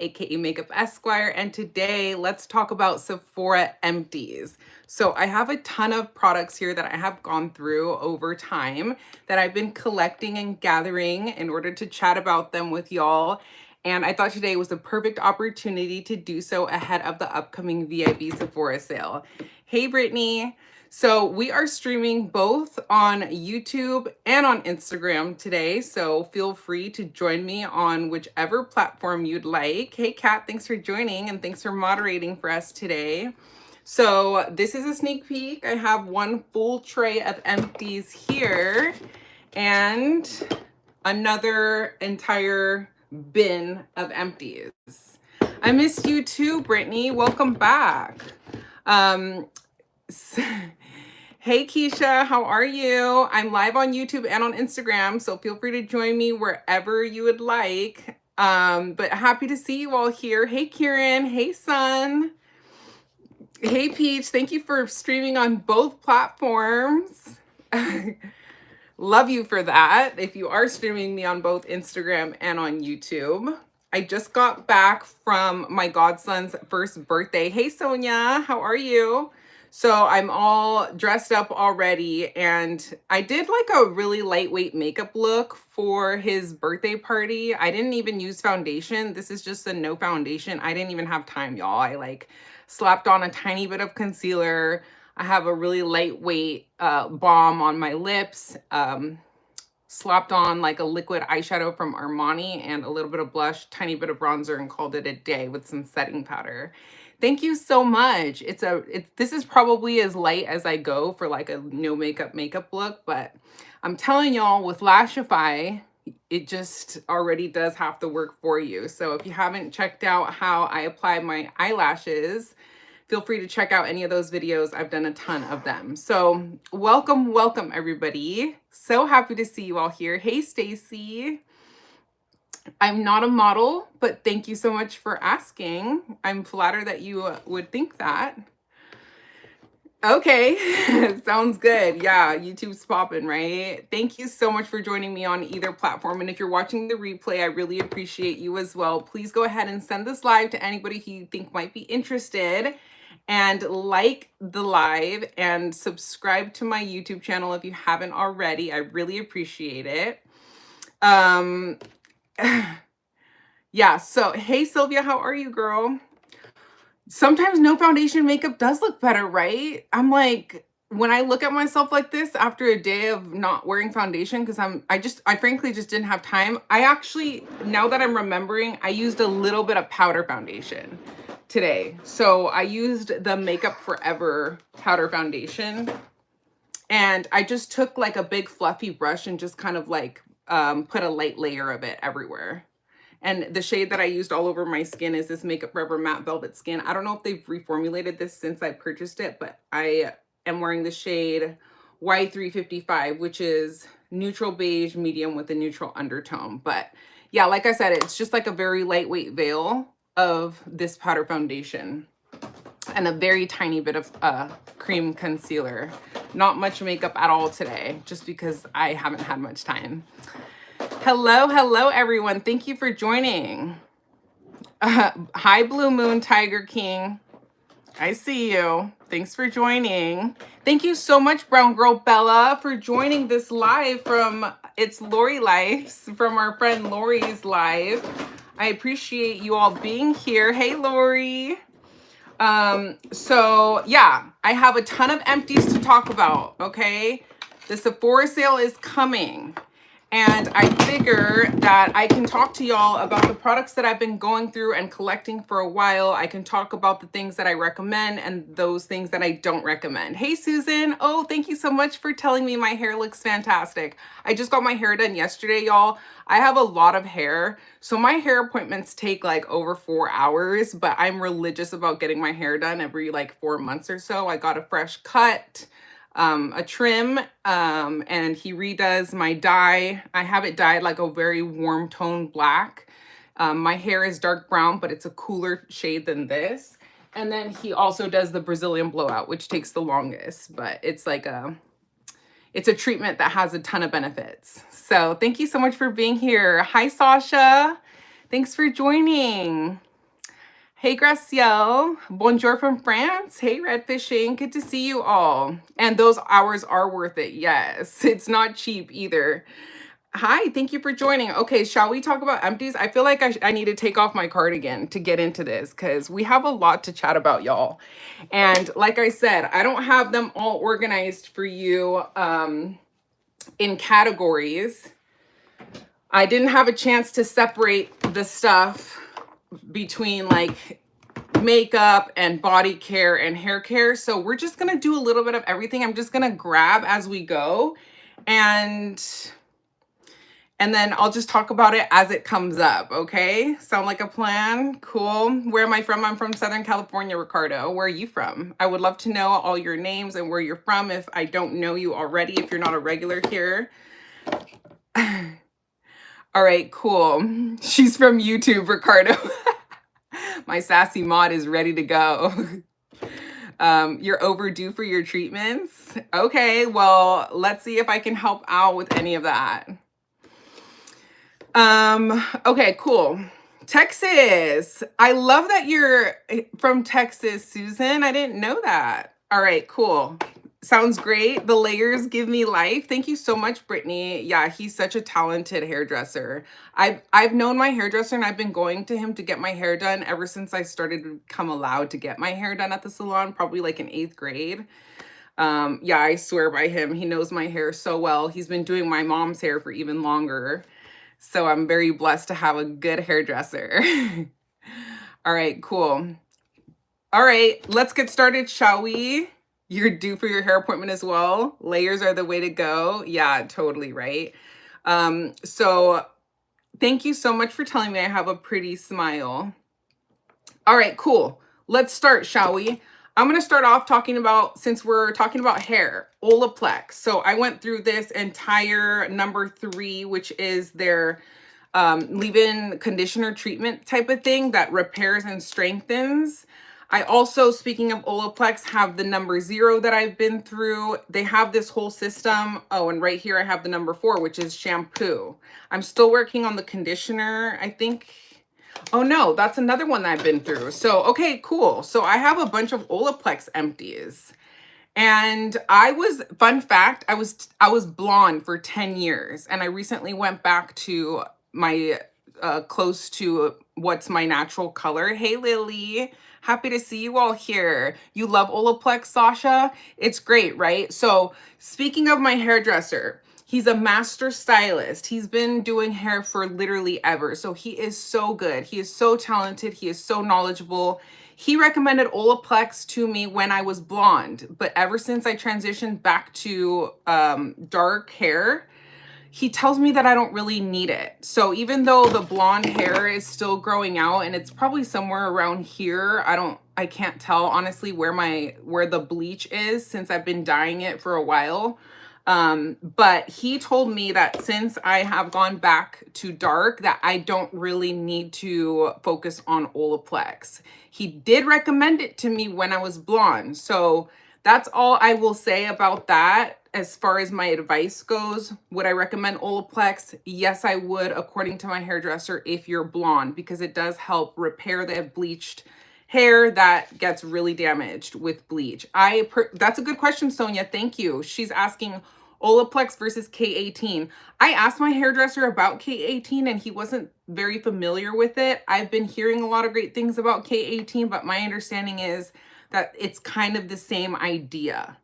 aka Makeup Esquire, and today let's talk about Sephora empties. So I have a ton of products here that I have gone through over time that I've been collecting and gathering in order to chat about them with y'all. And I thought today was a perfect opportunity to do so ahead of the upcoming VIB Sephora sale. Hey, Brittany. So we are streaming both on YouTube and on Instagram today. So feel free to join me on whichever platform you'd like. Hey, Kat, thanks for joining and thanks for moderating for us today. So this is a sneak peek. I have one full tray of empties here and another entire bin of empties. I missed you too, Brittany. Welcome back. Hey Keisha, how are you? I'm live on YouTube and on Instagram, so feel free to join me wherever you would like. But happy to see you all here. Hey Kieran, hey Sun. Hey Peach, thank you for streaming on both platforms. Love you for that. If you are streaming me on both Instagram and on YouTube. I just got back from my godson's first birthday. Hey Sonia, how are you? So I'm all dressed up already, and I did like a really lightweight makeup look for his birthday party. I didn't even use foundation. This is just a no foundation. I didn't even have time, y'all. I like slapped on a tiny bit of concealer. I have a really lightweight balm on my lips. Slapped on like a liquid eyeshadow from Armani and a little bit of blush, tiny bit of bronzer, and called it a day with some setting powder. Thank you so much. This is probably as light as I go for like a no makeup look, but I'm telling y'all with Lashify, it just already does have to work for you. So if you haven't checked out how I apply my eyelashes, feel free to check out any of those videos. I've done a ton of them. So welcome, welcome everybody. So happy to see you all here. Hey, Stacy. I'm not a model, but thank you so much for asking. I'm flattered that you would think that. Okay, sounds good. Yeah, YouTube's popping, right? Thank you so much for joining me on either platform. And if you're watching the replay, I really appreciate you as well. Please go ahead and send this live to anybody who you think might be interested. And like the live and subscribe to my YouTube channel if you haven't already. I really appreciate it. Yeah, so hey Sylvia, how are you, girl? Sometimes no foundation makeup does look better, right? I'm like, when I look at myself like this after a day of not wearing foundation, because I frankly just didn't have time. I actually, now that I'm remembering, I used a little bit of powder foundation today. So I used the Makeup Forever powder foundation, and I just took like a big fluffy brush and just kind of like put a light layer of it everywhere. And the shade that I used all over my skin is this Makeup Forever Matte Velvet Skin. I don't know if they've reformulated this since I purchased it, but I am wearing the shade Y355, which is neutral beige medium with a neutral undertone. But yeah, like I said, it's just like a very lightweight veil of this powder foundation and a very tiny bit of cream concealer. Not much makeup at all today, just because I haven't had much time. Hello, hello, everyone. Thank you for joining. Hi, Blue Moon Tiger King. I see you. Thanks for joining. Thank you so much, Brown Girl Bella, for joining this live from It's Lori Lives, from our friend Lori's live. I appreciate you all being here. Hey, Lori. So yeah, I have a ton of empties to talk about, okay? The Sephora sale is coming. And I figure that I can talk to y'all about the products that I've been going through and collecting for a while. I can talk about the things that I recommend and those things that I don't recommend. Hey, Susan. Oh, thank you so much for telling me my hair looks fantastic. I just got my hair done yesterday, y'all. I have a lot of hair, so my hair appointments take like over 4 hours, but I'm religious about getting my hair done every like 4 months or so. I got a fresh cut, a trim, and he redoes my dye. I have it dyed like a very warm tone black. My hair is dark brown, but it's a cooler shade than this. And then he also does the Brazilian blowout, which takes the longest, but it's like it's a treatment that has a ton of benefits. So thank you so much for being here. Hi, Sasha. Thanks for joining. Hey, Gracielle. Bonjour from France. Hey, Red Fishing. Good to see you all. And those hours are worth it. Yes, it's not cheap either. Hi, thank you for joining. Okay, shall we talk about empties? I feel like I need to take off my cardigan to get into this because we have a lot to chat about, y'all. And like I said, I don't have them all organized for you in categories. I didn't have a chance to separate the stuff between like makeup and body care and hair care. So we're just going to do a little bit of everything. I'm just going to grab as we go and then I'll just talk about it as it comes up. Okay. Sound like a plan? Cool. Where am I from? I'm from Southern California, Ricardo. Where are you from? I would love to know all your names and where you're from if I don't know you already, if you're not a regular here. All right, cool. She's from YouTube, Ricardo. My sassy mod is ready to go. You're overdue for your treatments. Okay, well, let's see if I can help out with any of that. Okay, cool. Texas. I love that you're from Texas, Susan. I didn't know that. All right, cool. Sounds great. The layers give me life. Thank you so much, Brittany. Yeah, he's such a talented hairdresser. I've known my hairdresser and I've been going to him to get my hair done ever since I started to become allowed to get my hair done at the salon, probably like in 8th grade. Yeah, I swear by him. He knows my hair so well. He's been doing my mom's hair for even longer. So I'm very blessed to have a good hairdresser. All right, cool. All right, let's get started, shall we? You're due for your hair appointment as well. Layers are the way to go. Yeah, totally right. So thank you so much for telling me I have a pretty smile. All right, cool. Let's start, shall we? I'm going to start off talking about, since we're talking about hair, Olaplex. So I went through this entire number 3, which is their leave-in conditioner treatment type of thing that repairs and strengthens. I also, speaking of Olaplex, have the number 0 that I've been through. They have this whole system. Oh, and right here I have the number 4, which is shampoo. I'm still working on the conditioner, I think. Oh no, that's another one that I've been through. So, okay, cool. So I have a bunch of Olaplex empties. And fun fact, I was blonde for 10 years. And I recently went back to my, close to what's my natural color. Hey, Lily. Happy to see you all here. You love Olaplex, Sasha? It's great, right? So speaking of my hairdresser, he's a master stylist. He's been doing hair for literally ever. So he is so good. He is so talented. He is so knowledgeable. He recommended Olaplex to me when I was blonde. But ever since I transitioned back to dark hair, he tells me that I don't really need it. So even though the blonde hair is still growing out and it's probably somewhere around here, I can't tell honestly where the bleach is since I've been dyeing it for a while. But he told me that since I have gone back to dark, that I don't really need to focus on Olaplex. He did recommend it to me when I was blonde. So that's all I will say about that. As far as my advice goes, would I recommend Olaplex? Yes, I would, according to my hairdresser, if you're blonde, because it does help repair the bleached hair that gets really damaged with bleach. That's a good question, Sonia. Thank you. She's asking Olaplex versus K18. I asked my hairdresser about K18 and he wasn't very familiar with it. I've been hearing a lot of great things about K18, but my understanding is that it's kind of the same idea.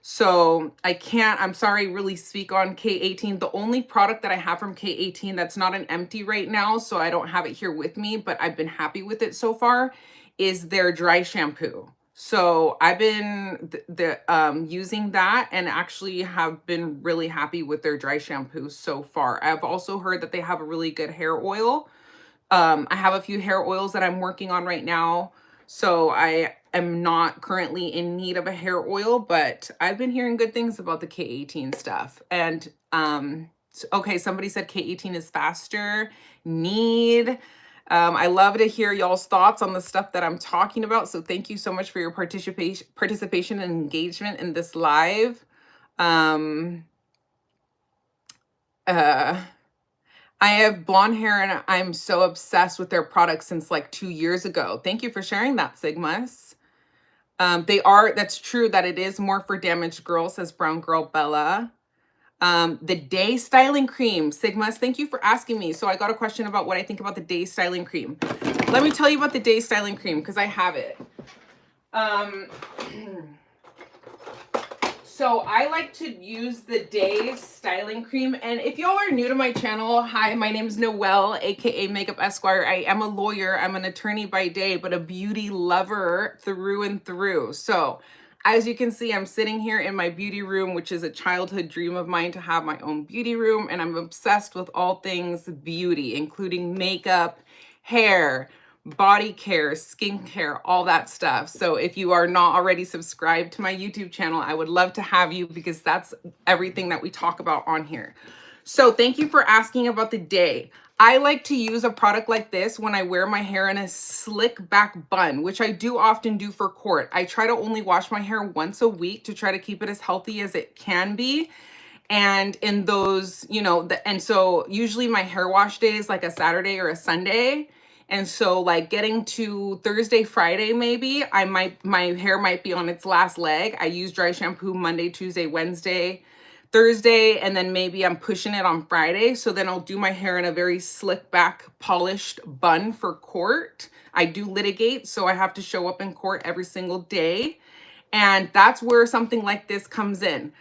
So I'm sorry, really speak on K18. The only product that I have from K18 that's not an empty right now, so I don't have it here with me, but I've been happy with it so far, is their dry shampoo. So I've been using that and actually have been really happy with their dry shampoo so far. I've also heard that they have a really good hair oil. I have a few hair oils that I'm working on right now. So I am not currently in need of a hair oil, but I've been hearing good things about the K18 stuff. And okay, somebody said K18 is faster. I love to hear y'all's thoughts on the stuff that I'm talking about. So thank you so much for your participation and engagement in this live. I have blonde hair and I'm so obsessed with their products since like 2 years ago. Thank you for sharing that, Sigmas. That's true that it is more for damaged girls, says Brown Girl Bella. The Day Styling Cream, Sigmas, thank you for asking me. So I got a question about what I think about the Day Styling Cream. Let me tell you about the Day Styling Cream because I have it. So I like to use the Day Styling Cream. And if y'all are new to my channel, hi, my name is Noelle, aka Makeup Esquire. I am a lawyer. I'm an attorney by day, but a beauty lover through and through. So as you can see, I'm sitting here in my beauty room, which is a childhood dream of mine to have my own beauty room. And I'm obsessed with all things beauty, including makeup, hair, body care, skincare, all that stuff. So if you are not already subscribed to my YouTube channel, I would love to have you because that's everything that we talk about on here. So thank you for asking about the Day. I like to use a product like this when I wear my hair in a slick back bun, which I do often do for court. I try to only wash my hair once a week to try to keep it as healthy as it can be. And in those, you know, and so usually my hair wash day is like a Saturday or a Sunday. And so like getting to Thursday, Friday, maybe my hair might be on its last leg. I use dry shampoo Monday, Tuesday, Wednesday, Thursday, and then maybe I'm pushing it on Friday. So then I'll do my hair in a very slick back polished bun for court. I do litigate, so I have to show up in court every single day. And that's where something like this comes in.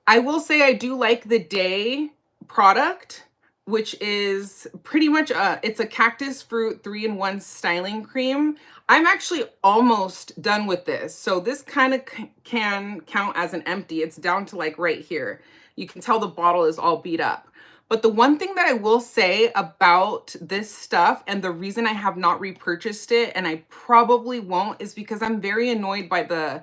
I will say I do like the Day product, which is pretty much it's a cactus fruit 3-in-1 styling cream. I'm actually almost done with this. So this kind of can count as an empty. It's down to like right here. You can tell the bottle is all beat up. But the one thing that I will say about this stuff, and the reason I have not repurchased it, and I probably won't, is because I'm very annoyed by the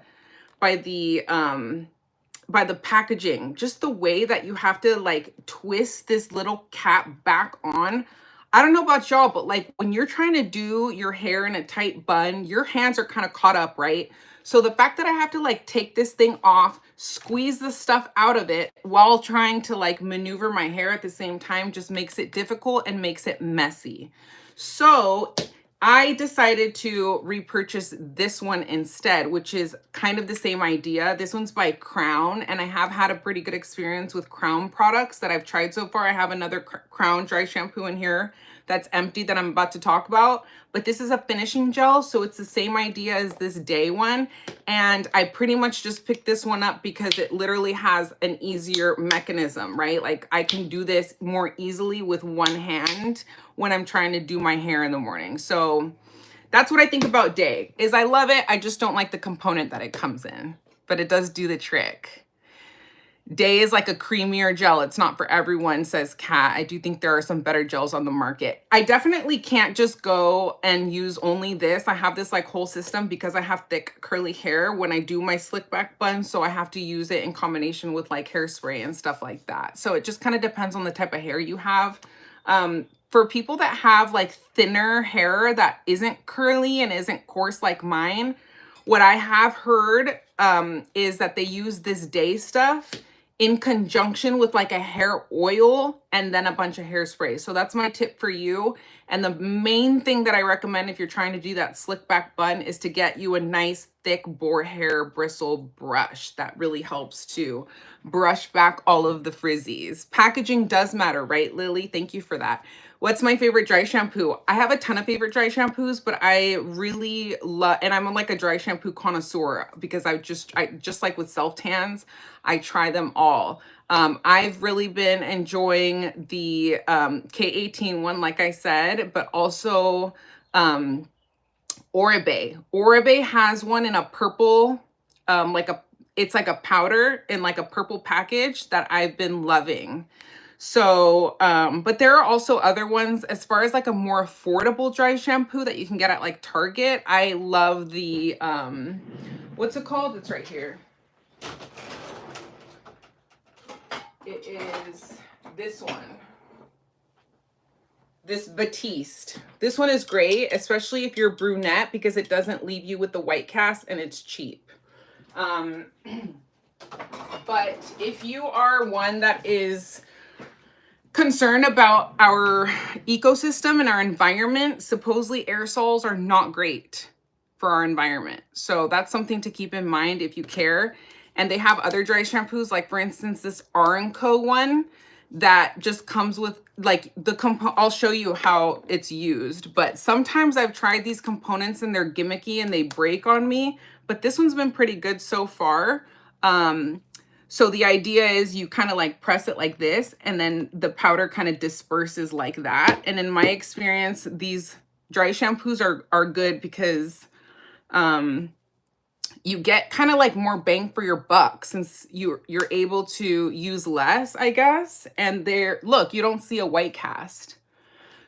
packaging, just the way that you have to like twist this little cap back on. I don't know about y'all, but like when you're trying to do your hair in a tight bun, your hands are kind of caught up, right? So the fact that I have to like take this thing off, squeeze the stuff out of it while trying to like maneuver my hair at the same time just makes it difficult and makes it messy. So I decided to repurchase this one instead, which is kind of the same idea. This one's by Crown, and I have had a pretty good experience with Crown products that I've tried so far. I have another Crown dry shampoo in here that's empty that I'm about to talk about, but this is a finishing gel, so it's the same idea as this Day one. And I pretty much just picked this one up because it literally has an easier mechanism, right? Like I can do this more easily with one hand when I'm trying to do my hair in the morning. So that's what I think about Day, is I love it. I just don't like the component that it comes in, but it does do the trick. Day is like a creamier gel. It's not for everyone, says Kat. I do think there are some better gels on the market. I definitely can't just go and use only this. I have this like whole system because I have thick curly hair when I do my slick back bun. So I have to use it in combination with like hairspray and stuff like that. So it just kind of depends on the type of hair you have. For people that have like thinner hair that isn't curly and isn't coarse like mine, what I have heard is that they use this Day stuff in conjunction with like a hair oil and then a bunch of hairspray. So that's my tip for you. And the main thing that I recommend if you're trying to do that slick back bun is to get you a nice thick boar hair bristle brush. That really helps to brush back all of the frizzies. Packaging does matter, right, Lily? Thank you for that. What's my favorite dry shampoo? I have a ton of favorite dry shampoos, but I really love, and I'm like a dry shampoo connoisseur because I just like with self tans, I try them all. I've really been enjoying the K18 one, like I said, but also Oribe. Oribe has one in a purple, it's like a powder in like a purple package that I've been loving. So, but there are also other ones as far as like a more affordable dry shampoo that you can get at like Target. I love the, what's it called? It's right here. It is this one. This Batiste. This one is great, especially if you're brunette because it doesn't leave you with the white cast and it's cheap. But if you are one that is concerned about our ecosystem and our environment. Supposedly aerosols are not great for our environment. So that's something to keep in mind if you care. And they have other dry shampoos, like for instance, this R+co one that just comes with like I'll show you how it's used. But sometimes I've tried these components and they're gimmicky and they break on me. But this one's been pretty good so far. So the idea is you kind of like press it like this and then the powder kind of disperses like that. And in my experience, these dry shampoos are good because you get kind of like more bang for your buck since you're able to use less, I guess. And look, you don't see a white cast.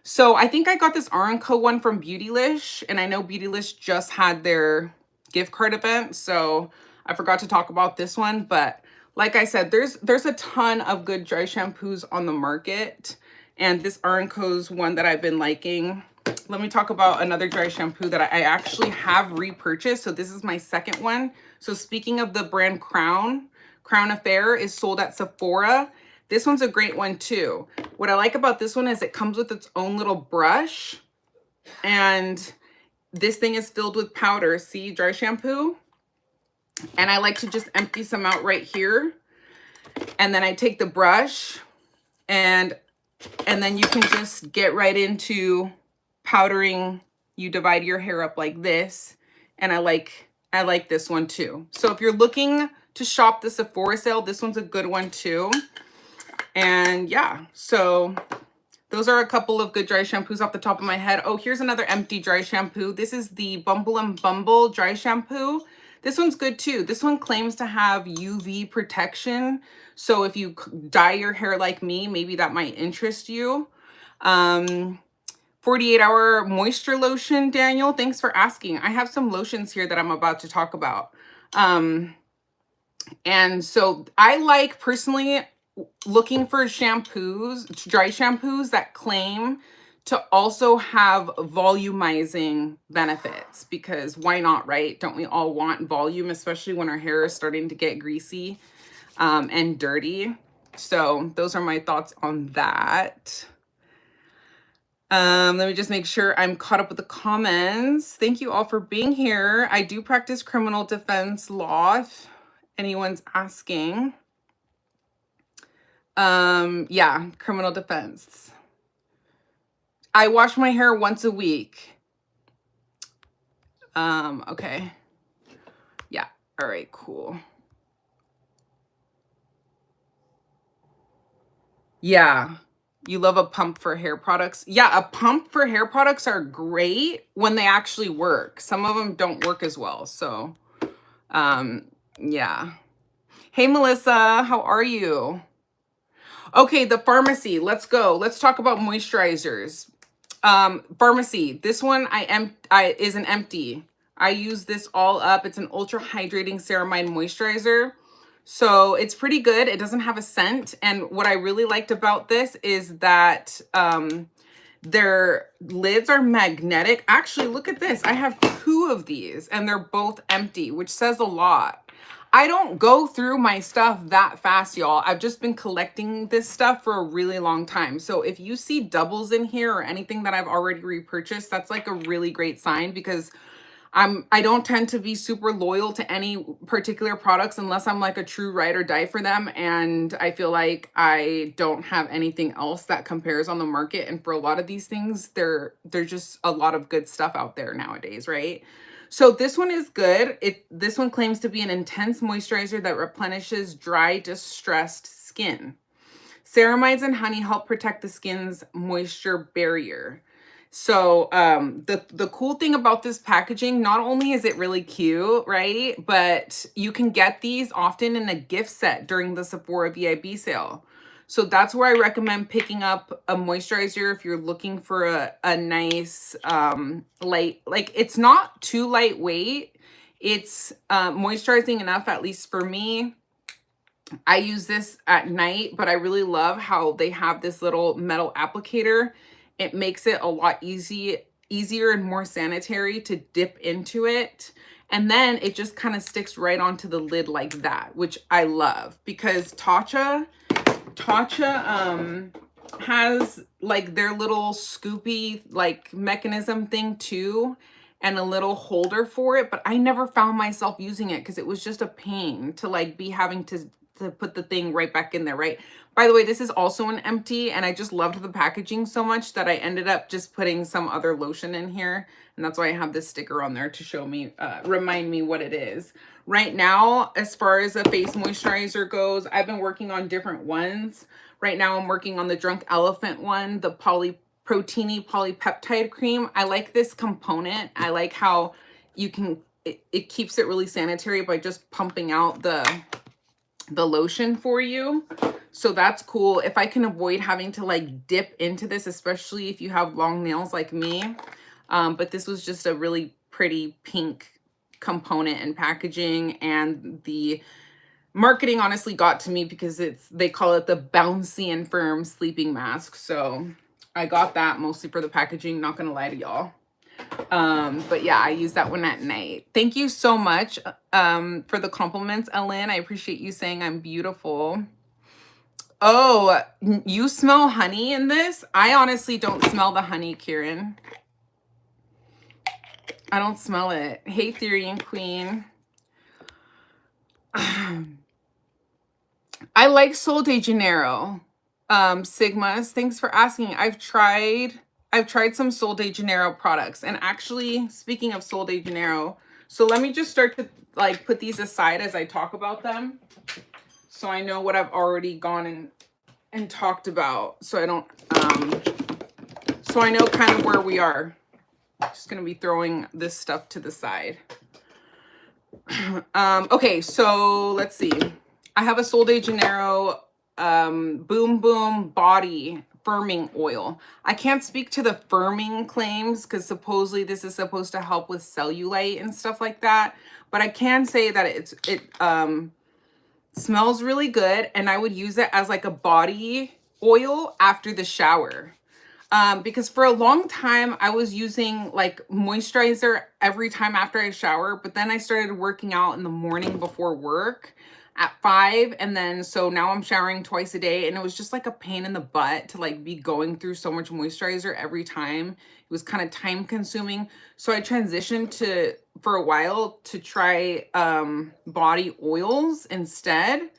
So I think I got this R+co one from Beautylish, and I know Beautylish just had their gift card event, so I forgot to talk about this one. But like I said, there's a ton of good dry shampoos on the market, and this R+co's one that I've been liking. Let me talk about another dry shampoo that I actually have repurchased. So this is my second one. So speaking of the brand Crown Affair is sold at Sephora. This one's a great one too. What I like about this one is it comes with its own little brush. And this thing is filled with powder. See, dry shampoo. And I like to just empty some out right here. And then I take the brush and then you can just get right into powdering. You divide your hair up like this, and I like this one too. So if you're looking to shop the Sephora sale, this one's a good one too. And yeah, so those are a couple of good dry shampoos off the top of my head. Oh, here's another empty dry shampoo. This is the BUMBLE dry shampoo. This one's good too. This one claims to have UV protection. So if you dye your hair like me, maybe that might interest you. 48-hour moisture lotion, Daniel. Thanks for asking. I have some lotions here that I'm about to talk about. And so I like personally looking for shampoos, dry shampoos that claim to also have volumizing benefits, because why not, right? Don't we all want volume, especially when our hair is starting to get greasy and dirty? So those are my thoughts on that. Let me just make sure I'm caught up with the comments. Thank you all for being here. I do practice criminal defense law, if anyone's asking. Yeah, criminal defense. I wash my hair once a week. Okay. Yeah. All right, cool. Yeah. You love a pump for hair products. Yeah, a pump for hair products are great when they actually work. Some of them don't work as well. So, yeah. Hey, Melissa, how are you? Okay, the Pharmacy. Let's go. Let's talk about moisturizers. Pharmacy. This one is an empty. I use this all up. It's an Ultra-Hydrating Ceramide Moisturizer. So it's pretty good. It doesn't have a scent. And what I really liked about this is that their lids are magnetic. Actually, look at this. I have 2 of these and they're both empty, which says a lot. I don't go through my stuff that fast, y'all. I've just been collecting this stuff for a really long time. So if you see doubles in here or anything that I've already repurchased, that's like a really great sign, because I don't tend to be super loyal to any particular products unless I'm like a true ride or die for them. And I feel like I don't have anything else that compares on the market. And for a lot of these things, there's just a lot of good stuff out there nowadays, right? So this one is good. This one claims to be an intense moisturizer that replenishes dry, distressed skin. Ceramides and honey help protect the skin's moisture barrier. So the cool thing about this packaging, not only is it really cute, right? But you can get these often in a gift set during the Sephora VIB sale. So that's where I recommend picking up a moisturizer if you're looking for a nice light, like it's not too lightweight. It's moisturizing enough, at least for me. I use this at night, but I really love how they have this little metal applicator. It makes it a lot easier and more sanitary to dip into it. And then it just kind of sticks right onto the lid like that, which I love, because Tatcha has like their little scoopy like mechanism thing too, and a little holder for it, but I never found myself using it because it was just a pain to like be having to put the thing right back in there, right? By the way, this is also an empty, and I just loved the packaging so much that I ended up just putting some other lotion in here, and that's why I have this sticker on there to show me, remind me what it is. Right now, as far as a face moisturizer goes, I've been working on different ones. Right now, I'm working on the Drunk Elephant one, the polyproteiny polypeptide cream. I like this component. I like how you can, it keeps it really sanitary by just pumping out the lotion for you. So that's cool. If I can avoid having to like dip into this, especially if you have long nails like me. But this was just a really pretty pink component and packaging, and the marketing honestly got to me because they call it the bouncy and firm sleeping mask. So I got that mostly for the packaging, not gonna lie to y'all. But yeah, I use that one at night. Thank you so much for the compliments, Ellen. I appreciate you saying I'm beautiful. Oh, you smell honey in this? I honestly don't smell the honey, Kieran. I don't smell it. Hey, Theory and Queen. I like Sol de Janeiro. Sigmas, thanks for asking. I've tried some Sol de Janeiro products, and actually, speaking of Sol de Janeiro, so let me just start to like put these aside as I talk about them, so I know what I've already gone and talked about, so I don't so I know kind of where we are. Just gonna be throwing this stuff to the side. Okay, so let's see. I have a Sol de Janeiro Boom Boom Body Firming Oil. I can't speak to the firming claims because supposedly this is supposed to help with cellulite and stuff like that. But I can say that it smells really good, and I would use it as like a body oil after the shower. Because for a long time I was using like moisturizer every time after I shower, but then I started working out in the morning before work at 5, and then so now I'm showering twice a day, and it was just like a pain in the butt to like be going through so much moisturizer every time. It was kind of time consuming, so I transitioned to, for a while, to try body oils instead.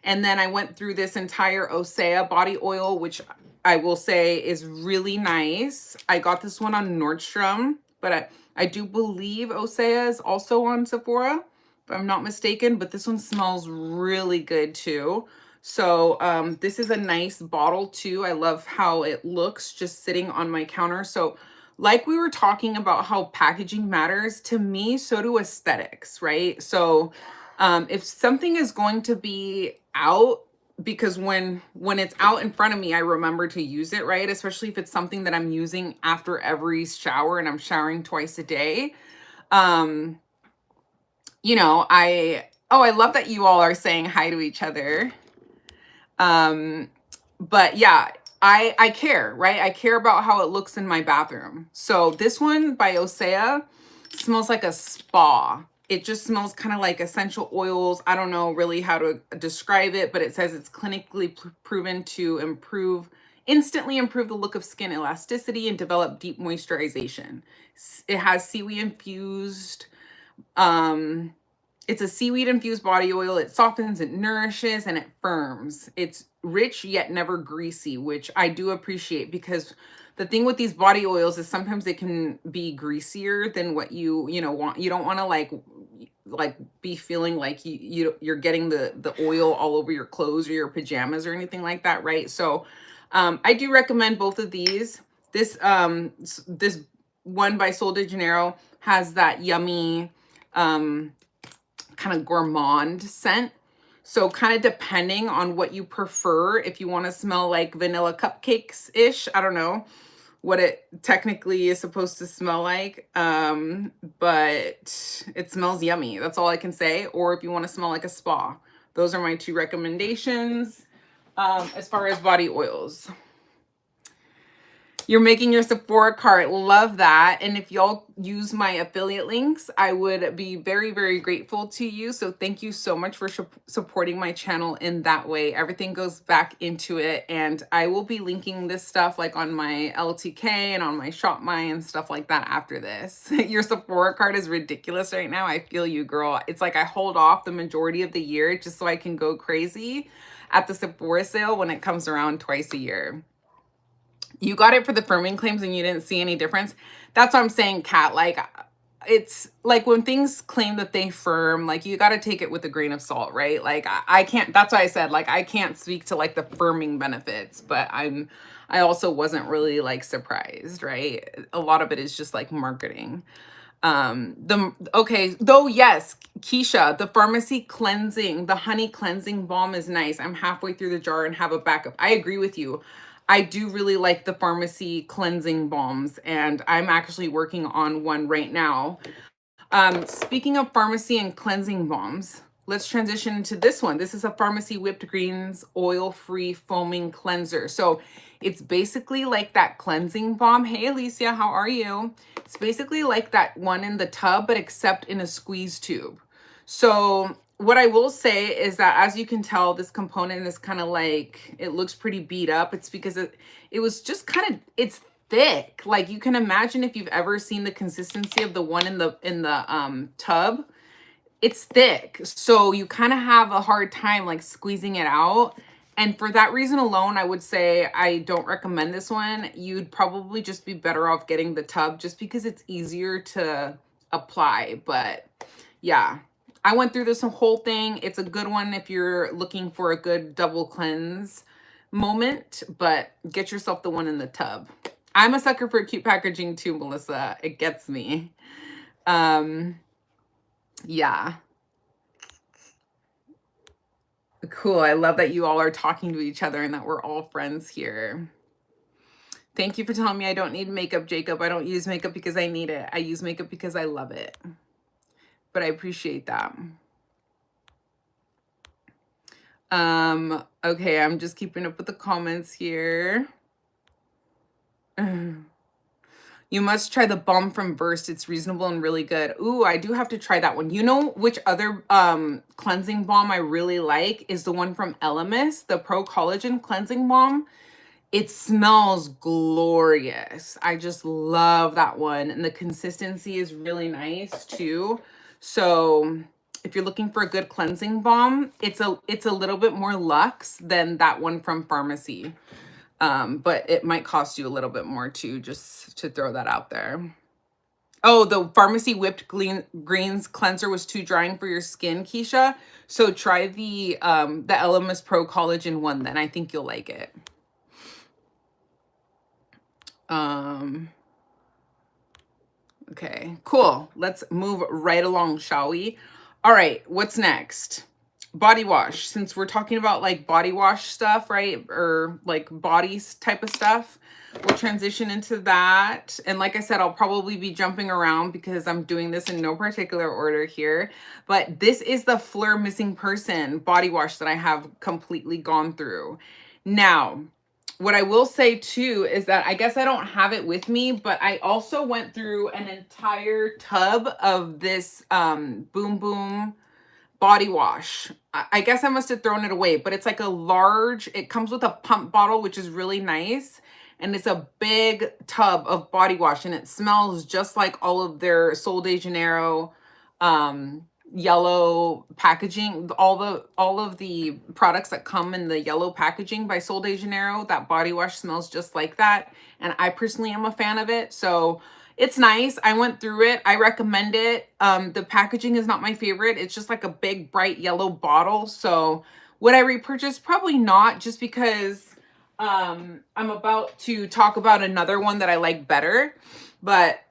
And then I went through this entire OSEA body oil, which I will say is really nice. I got this one on Nordstrom, but I do believe OSEA is also on Sephora, if I'm not mistaken, but this one smells really good too. So this is a nice bottle too. I love how it looks just sitting on my counter. So like we were talking about how packaging matters, to me, so do aesthetics, right? So if something is going to be out, because when it's out in front of me, I remember to use it, right? Especially if it's something that I'm using after every shower and I'm showering twice a day. You know, I love that you all are saying hi to each other. But yeah, I care, right? I care about how it looks in my bathroom. So this one by OSEA smells like a spa. It just smells kind of like essential oils. I don't know really how to describe it, but it says it's clinically proven to instantly improve the look of skin elasticity and develop deep moisturization. It has seaweed infused, it's a seaweed infused body oil. It softens, it nourishes, and it firms. It's rich yet never greasy, which I do appreciate, because the thing with these body oils is sometimes they can be greasier than what you want. You don't want to like be feeling like you're getting the oil all over your clothes or your pajamas or anything like that, right? So I do recommend both of these. This one by Sol de Janeiro has that yummy kind of gourmand scent. So kind of depending on what you prefer, if you want to smell like vanilla cupcakes-ish, I don't know what it technically is supposed to smell like, but it smells yummy. That's all I can say. Or if you want to smell like a spa. Those are my two recommendations as far as body oils. You're making your Sephora cart. Love that. And if y'all use my affiliate links, I would be very, very grateful to you. So thank you so much for supporting my channel in that way. Everything goes back into it. And I will be linking this stuff like on my LTK and on my Shop My and stuff like that after this. Your Sephora cart is ridiculous right now. I feel you, girl. It's like I hold off the majority of the year just so I can go crazy at the Sephora sale when it comes around twice a year. You got it for the firming claims and you didn't see any difference. That's what I'm saying, Kat. Like, it's like when things claim that they firm, like you got to take it with a grain of salt, right? Like I can't, that's why I said, like, I can't speak to like the firming benefits, but I also wasn't really like surprised, right? A lot of it is just like marketing. Okay, though, yes, Keisha, the pharmacy cleansing, the honey cleansing balm is nice. I'm halfway through the jar and have a backup. I agree with you. I do really like the pharmacy cleansing balms, and I'm actually working on one right now. Speaking of pharmacy and cleansing balms, let's transition into this one. This is a Pharmacy Whipped Greens oil-free foaming cleanser. So it's basically like that cleansing balm. Hey, Alicia, how are you? It's basically like that one in the tub, but except in a squeeze tube. So what I will say is that, as you can tell, this component is kind of like, it looks pretty beat up. It's because it was just kind of, it's thick. Like you can imagine if you've ever seen the consistency of the one in the tub, it's thick. So you kind of have a hard time like squeezing it out. And for that reason alone, I would say I don't recommend this one. You'd probably just be better off getting the tub just because it's easier to apply. But yeah, I went through this whole thing. It's a good one if you're looking for a good double cleanse moment, but get yourself the one in the tub. I'm a sucker for cute packaging too, Melissa. It gets me. Yeah. Cool. I love that you all are talking to each other and that we're all friends here. Thank you for telling me I don't need makeup, Jacob. I don't use makeup because I need it. I use makeup because I love it. But I appreciate that. Okay, I'm just keeping up with the comments here. You must try the balm from Burst. It's reasonable and really good. Ooh, I do have to try that one. You know which other cleansing balm I really like is the one from Elemis, the Pro-Collagen cleansing balm. It smells glorious. I just love that one. And the consistency is really nice too. So if you're looking for a good cleansing balm, it's a little bit more luxe than that one from Pharmacy. But it might cost you a little bit more too, just to throw that out there. Oh, the Pharmacy Whipped Greens cleanser was too drying for your skin, Keisha. So try the Elemis Pro Collagen one then. I think you'll like it. Okay, cool. Let's move right along, shall we? All right, what's next? Body wash. Since we're talking about like body wash stuff, right? Or like bodies type of stuff, we'll transition into that. And like I said, I'll probably be jumping around because I'm doing this in no particular order here. But this is the Phlur Missing Person body wash that I have completely gone through. Now, what I will say too is that I guess I don't have it with me, but I also went through an entire tub of this Boom Boom body wash. I guess I must have thrown it away, but it's like a large, it comes with a pump bottle, which is really nice. And it's a big tub of body wash and it smells just like all of their Sol de Janeiro yellow packaging. All of the products that come in the yellow packaging by Sol de Janeiro, that body wash smells just like that. And I personally am a fan of it. So it's nice. I went through it. I recommend it. The packaging is not my favorite. It's just like a big bright yellow bottle. So would I repurchase? Probably not, just because I'm about to talk about another one that I like better. But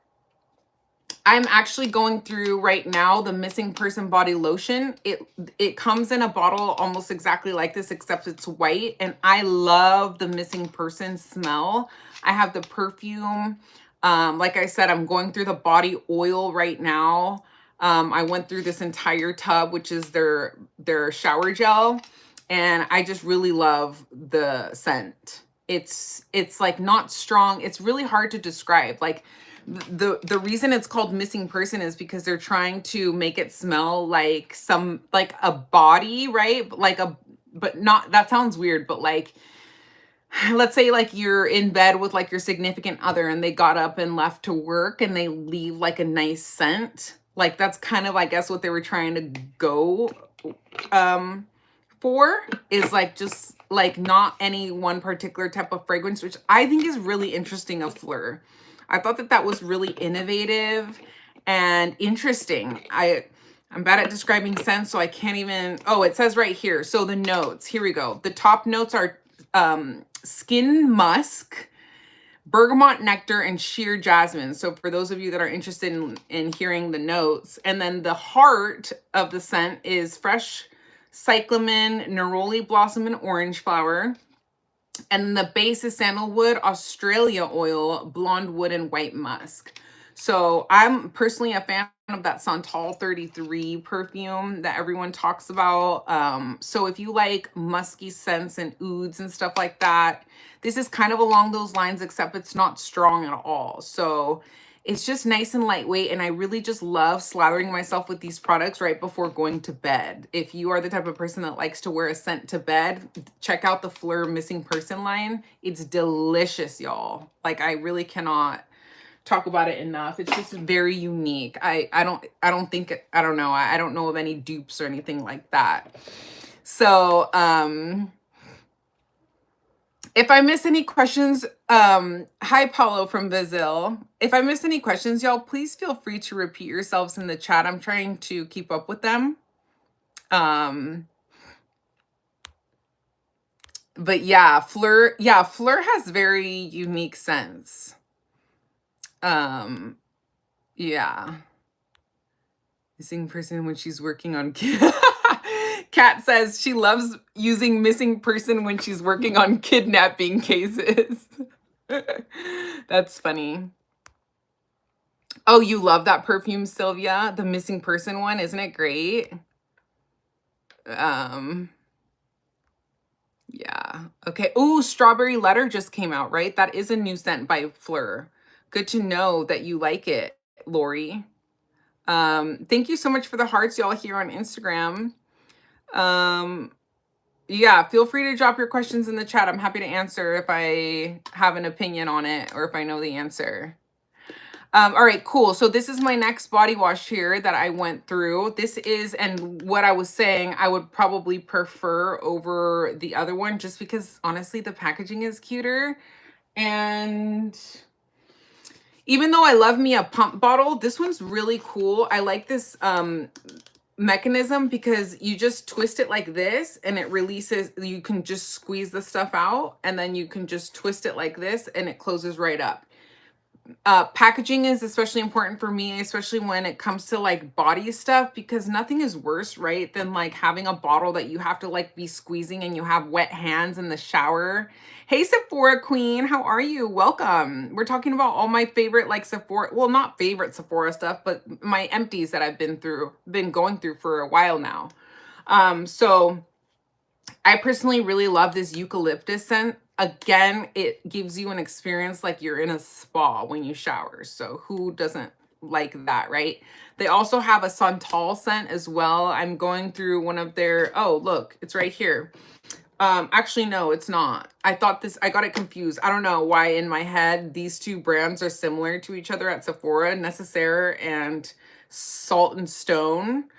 I'm actually going through right now the Missing Person body lotion. It comes in a bottle almost exactly like this, except it's white. And I love the Missing Person smell. I have the perfume. Like I said, I'm going through the body oil right now. I went through this entire tub, which is their shower gel. And I just really love the scent. it's like not strong. It's really hard to describe. Like the reason it's called missing person is because they're trying to make it smell like like a body, right? But not, that sounds weird, but like, let's say like you're in bed with like your significant other and they got up and left to work and they leave like a nice scent. Like that's kind of, I guess, what they were trying to go for, is like just like not any one particular type of fragrance, which I think is really interesting of Phlur. I thought that was really innovative and interesting. I'm bad at describing scents, so I can't even, oh, it says right here. So the notes, here we go. The top notes are skin musk, bergamot nectar, and sheer jasmine. So for those of you that are interested in hearing the notes, and then the heart of the scent is fresh cyclamen, neroli blossom, and orange flower. And the base is sandalwood, Australia oil, blonde wood, and white musk. So I'm personally a fan of that Santal 33 perfume that everyone talks about. So if you like musky scents and ouds and stuff like that, this is kind of along those lines, except it's not strong at all. So it's just nice and lightweight, and I really just love slathering myself with these products right before going to bed. If you are the type of person that likes to wear a scent to bed, check out the Phlur Missing Person line. It's delicious, y'all. Like, I really cannot talk about it enough. It's just very unique. I don't know of any dupes or anything like that. So if I miss any questions, hi Paulo from Brazil. If I miss any questions, y'all, please feel free to repeat yourselves in the chat. I'm trying to keep up with them. But yeah, Phlur has very unique scents. Yeah. Missing person when she's working on Kat says she loves using missing person when she's working on kidnapping cases. That's funny. Oh, you love that perfume, Sylvia? The missing person one, isn't it great? Yeah. Okay. Oh, Strawberry Letter just came out, right? That is a new scent by Phlur. Good to know that you like it, Lori. Thank you so much for the hearts, y'all, here on Instagram. Yeah, feel free to drop your questions in the chat. I'm happy to answer if I have an opinion on it or if I know the answer. All right, cool. So this is my next body wash here that I went through. This is, and what I was saying, I would probably prefer over the other one just because honestly, the packaging is cuter. And even though I love me a pump bottle, this one's really cool. I like this mechanism because you just twist it like this and it releases. You can just squeeze the stuff out and then you can just twist it like this and it closes right up. Packaging is especially important for me, especially when it comes to like body stuff, because nothing is worse, right, than like having a bottle that you have to like be squeezing and you have wet hands in the shower. Hey Sephora Queen, how are you? Welcome. We're talking about all my favorite like Sephora, well, not favorite Sephora stuff, but my empties that I've been going through for a while now. So I personally really love this eucalyptus scent. Again, it gives you an experience like you're in a spa when you shower. So who doesn't like that, right? They also have a Santal scent as well. I'm going through one of their, oh, look, it's right here. Actually, no, it's not. I got it confused. I don't know why in my head these two brands are similar to each other at Sephora, NÉCESSAIRE and Salt and Stone.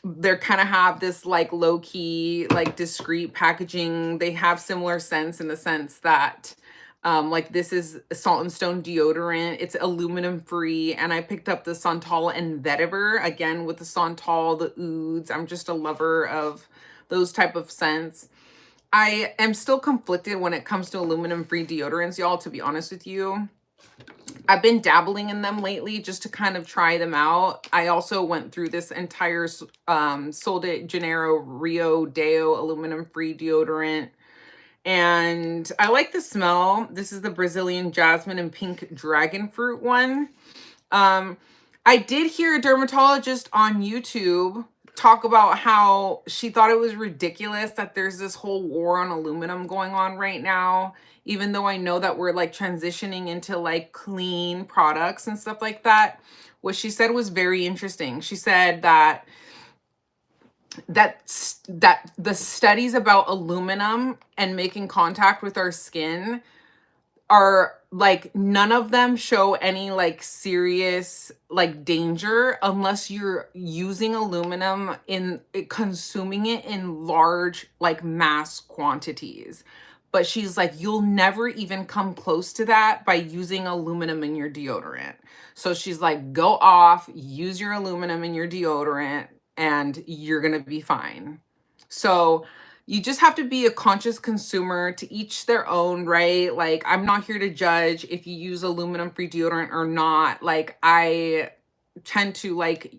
They kind of have this like low-key, like discreet packaging. They have similar scents in the sense that like this is Salt and Stone deodorant. It's aluminum free. And I picked up the Santal and Vetiver, again with the Santal, the ouds. I'm just a lover of those type of scents. I am still conflicted when it comes to aluminum free deodorants, y'all, to be honest with you. I've been dabbling in them lately just to kind of try them out. I also went through this entire Sol de Janeiro Rio Deo aluminum free deodorant. And I like the smell. This is the Brazilian jasmine and pink dragon fruit one. I did hear a dermatologist on YouTube talk about how she thought it was ridiculous that there's this whole war on aluminum going on right now, even though I know that we're like transitioning into like clean products and stuff like that. What she said was very interesting. She said that the studies about aluminum and making contact with our skin are like, none of them show any like serious like danger unless you're using aluminum in consuming it in large like mass quantities. But she's like, you'll never even come close to that by using aluminum in your deodorant. So she's like, go off, use your aluminum in your deodorant, and you're gonna be fine. So you just have to be a conscious consumer, to each their own, right? Like, I'm not here to judge if you use aluminum free deodorant or not. Like, I tend to like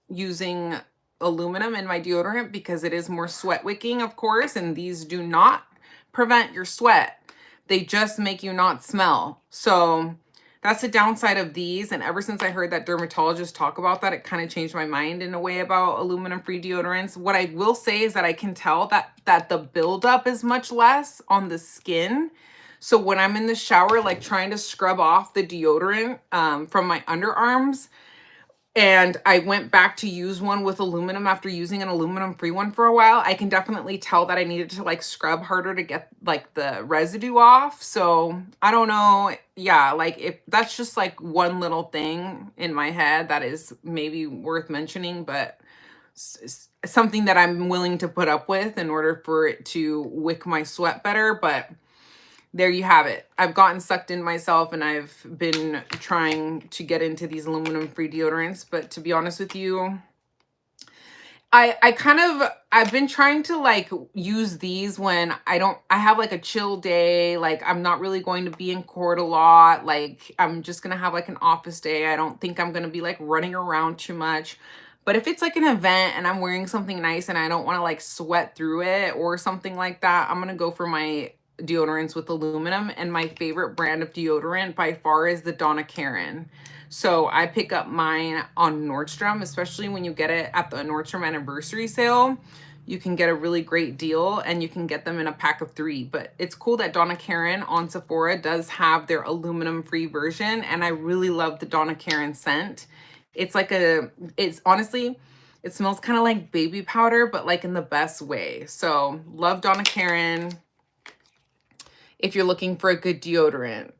using aluminum in my deodorant because it is more sweat wicking, of course, and these do not prevent your sweat. They just make you not smell. So that's the downside of these. And ever since I heard that dermatologists talk about that, it kind of changed my mind in a way about aluminum free deodorants. What I will say is that I can tell that the buildup is much less on the skin. So when I'm in the shower, like trying to scrub off the deodorant from my underarms, and I went back to use one with aluminum after using an aluminum free one for a while, I can definitely tell that I needed to like scrub harder to get like the residue off. So I don't know. Yeah, like if that's just like one little thing in my head that is maybe worth mentioning, but something that I'm willing to put up with in order for it to wick my sweat better. But there you have it. I've gotten sucked in myself, and I've been trying to get into these aluminum free deodorants. But to be honest with you, I've been trying to like use these when I have like a chill day. Like, I'm not really going to be in court a lot. Like, I'm just going to have like an office day. I don't think I'm going to be like running around too much. But if it's like an event and I'm wearing something nice and I don't want to like sweat through it or something like that, I'm going to go for my deodorants with aluminum. And my favorite brand of deodorant by far is the Donna Karan. So I pick up mine on Nordstrom, especially when you get it at the Nordstrom anniversary sale. You can get a really great deal, and you can get them in a pack of 3. But it's cool that Donna Karan on Sephora does have their aluminum free version, and I really love the Donna Karan scent. It's like it's honestly, it smells kind of like baby powder, but like in the best way. So love Donna Karan if you're looking for a good deodorant.